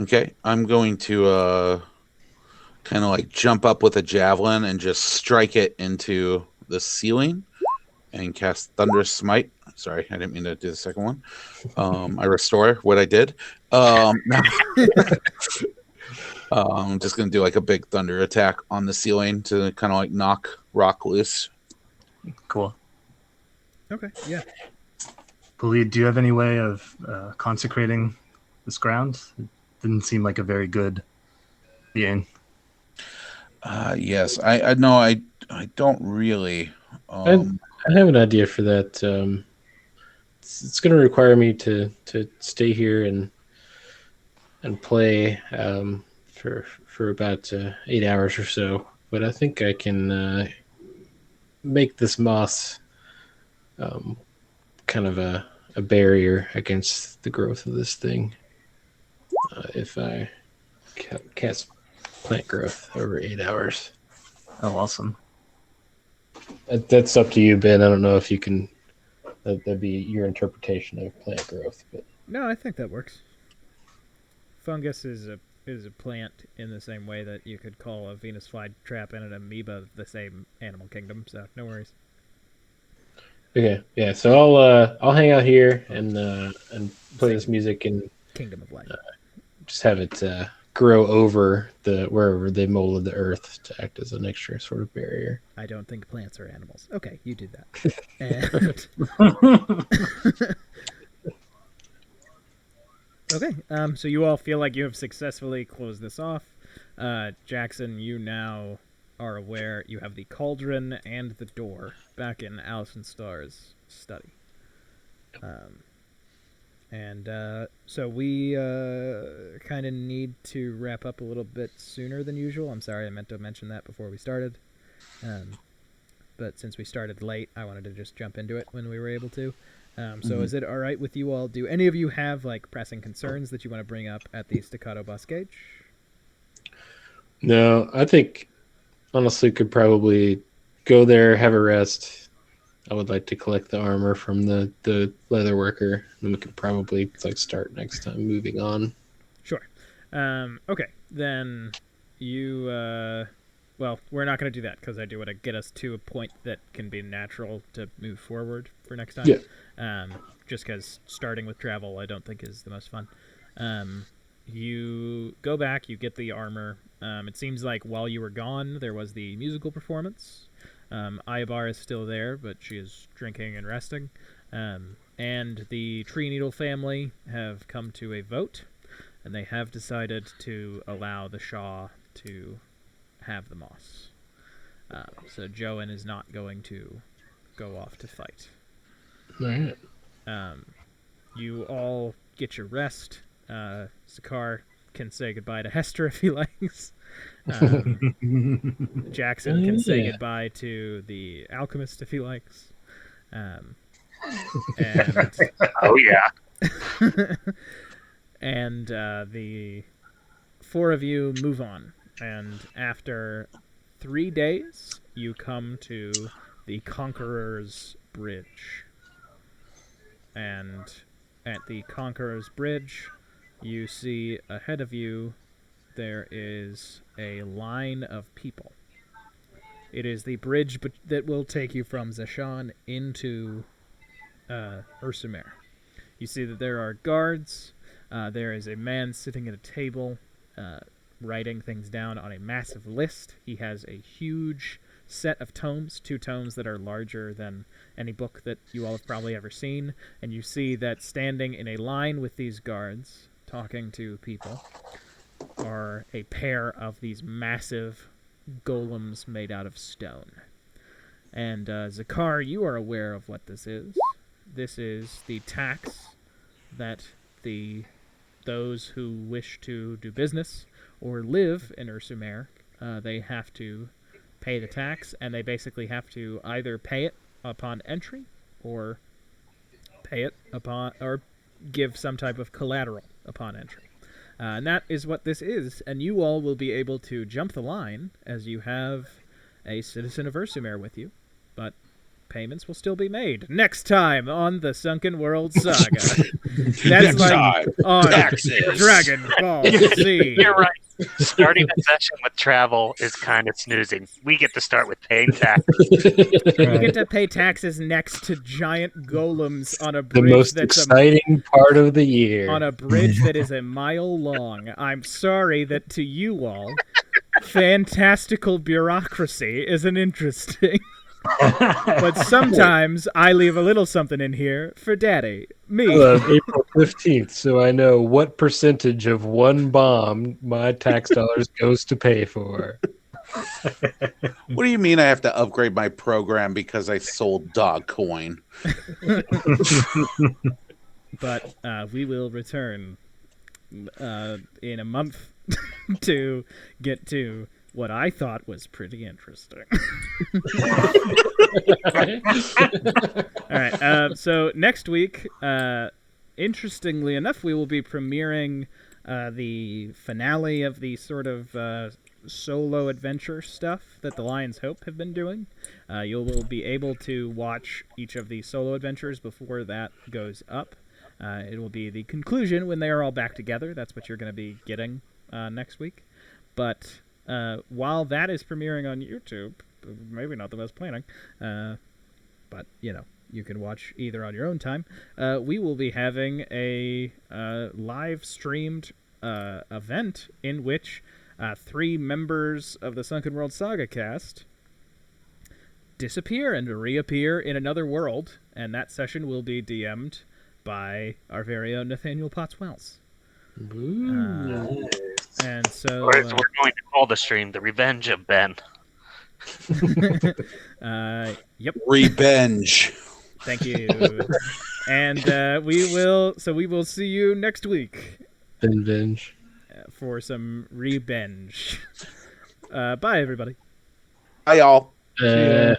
Okay, I'm going to kind of like jump up with a javelin and just strike it into the ceiling and cast Thunderous Smite. Sorry, I didn't mean to do the second one. I restore what I did. No. I'm just gonna do like a big thunder attack on the ceiling to kind of like knock rock loose. Cool. Okay, yeah. Khalid, do you have any way of consecrating this ground? It didn't seem like a very good being. Yes, I know I don't really. I, Um, I have an idea for that. It's going to require me to stay here and play for about 8 hours or so. But I think I can make this moss um, kind of a barrier against the growth of this thing if I cast plant growth over 8 hours. Oh, awesome. That's up to you, Ben. I don't know if you can. That'd be your interpretation of plant growth, but No, I think that works. Fungus is a plant in the same way that you could call a Venus flytrap and an amoeba the same animal kingdom. So no worries. okay, yeah. So I'll hang out here and play this music and Kingdom of light. just have it grow over the wherever they molded the earth to act as an extra sort of barrier. I don't think plants are animals. Okay, you did that. And okay, so you all feel like you have successfully closed this off. Jackson, you now are aware you have the cauldron and the door back in Allison Starr's study. So we kind of need to wrap up a little bit sooner than usual. I'm sorry, I meant to mention that before we started. But since we started late, I wanted to just jump into it when we were able to. So is it all right with you all? Do any of you have like pressing concerns that you want to bring up at the staccato bus gauge? No, I think honestly could probably go there, have a rest. I would like to collect the armor from the leather worker, and we could probably like start next time moving on. Sure. Okay, then you. Well, we're not going to do that because I do want to get us to a point that can be natural to move forward for next time. Yeah. Just because starting with travel, I don't think is the most fun. You go back, you get the armor. It seems like while you were gone, there was the musical performance. Ayabar is still there, but she is drinking and resting. And the Tree Needle family have come to a vote, and they have decided to allow the Shah to have the moss. So Joan is not going to go off to fight. All right. You all get your rest. Zakar can say goodbye to Hester if he likes. Jackson can say goodbye to the alchemist if he likes. And Oh yeah. and the four of you move on. And after 3 days, you come to the Conqueror's Bridge. And at the Conqueror's Bridge, you see ahead of you there is a line of people. It is the bridge that will take you from Zashan into Ursumer. You see that there are guards. There is a man sitting at a table writing things down on a massive list. He has a huge set of tomes, 2 tomes that are larger than any book that you all have probably ever seen. And you see that standing in a line with these guards, talking to people, are a pair of these massive golems made out of stone. And Zakar, you are aware of what this is. This is the tax that those who wish to do business or live in Ursumer, they have to pay the tax, and they basically have to either pay it upon entry or pay it upon or give some type of collateral upon entry. And that is what this is, and you all will be able to jump the line as you have a citizen of Ursumer with you, but payments will still be made next time on the Sunken World Saga. That's Next like time, on taxes. Dragon Ball Z. You're right. Starting a session with travel is kind of snoozing. We get to start with paying taxes. And you get to pay taxes next to giant golems on a The bridge most that's exciting part of the year. on a bridge that is a mile long. I'm sorry that to you all, fantastical bureaucracy isn't interesting. But sometimes I leave a little something in here for Daddy, I me. love April 15th, so I know what percentage of one bomb my tax dollars goes to pay for. What do you mean I have to upgrade my program because I sold dog coin? But we will return in a month to get to what I thought was pretty interesting. All right. So next week, interestingly enough, we will be premiering the finale of the sort of solo adventure stuff that the Lion's Hope have been doing. You will be able to watch each of the solo adventures before that goes up. It will be the conclusion when they are all back together. That's what you're going to be getting next week. But while that is premiering on YouTube, maybe not the best planning, but, you know, you can watch either on your own time. We will be having a live-streamed event in which 3 members of the Sunken World Saga cast disappear and reappear in another world, and that session will be DM'd by our very own Nathaniel Potts-Wells. And so... Or as we're going to call the stream, The Revenge of Ben. Yep. Revenge. Thank you. And we will see you next week Revenge. for some revenge. Bye, everybody. Hi, y'all. Uh,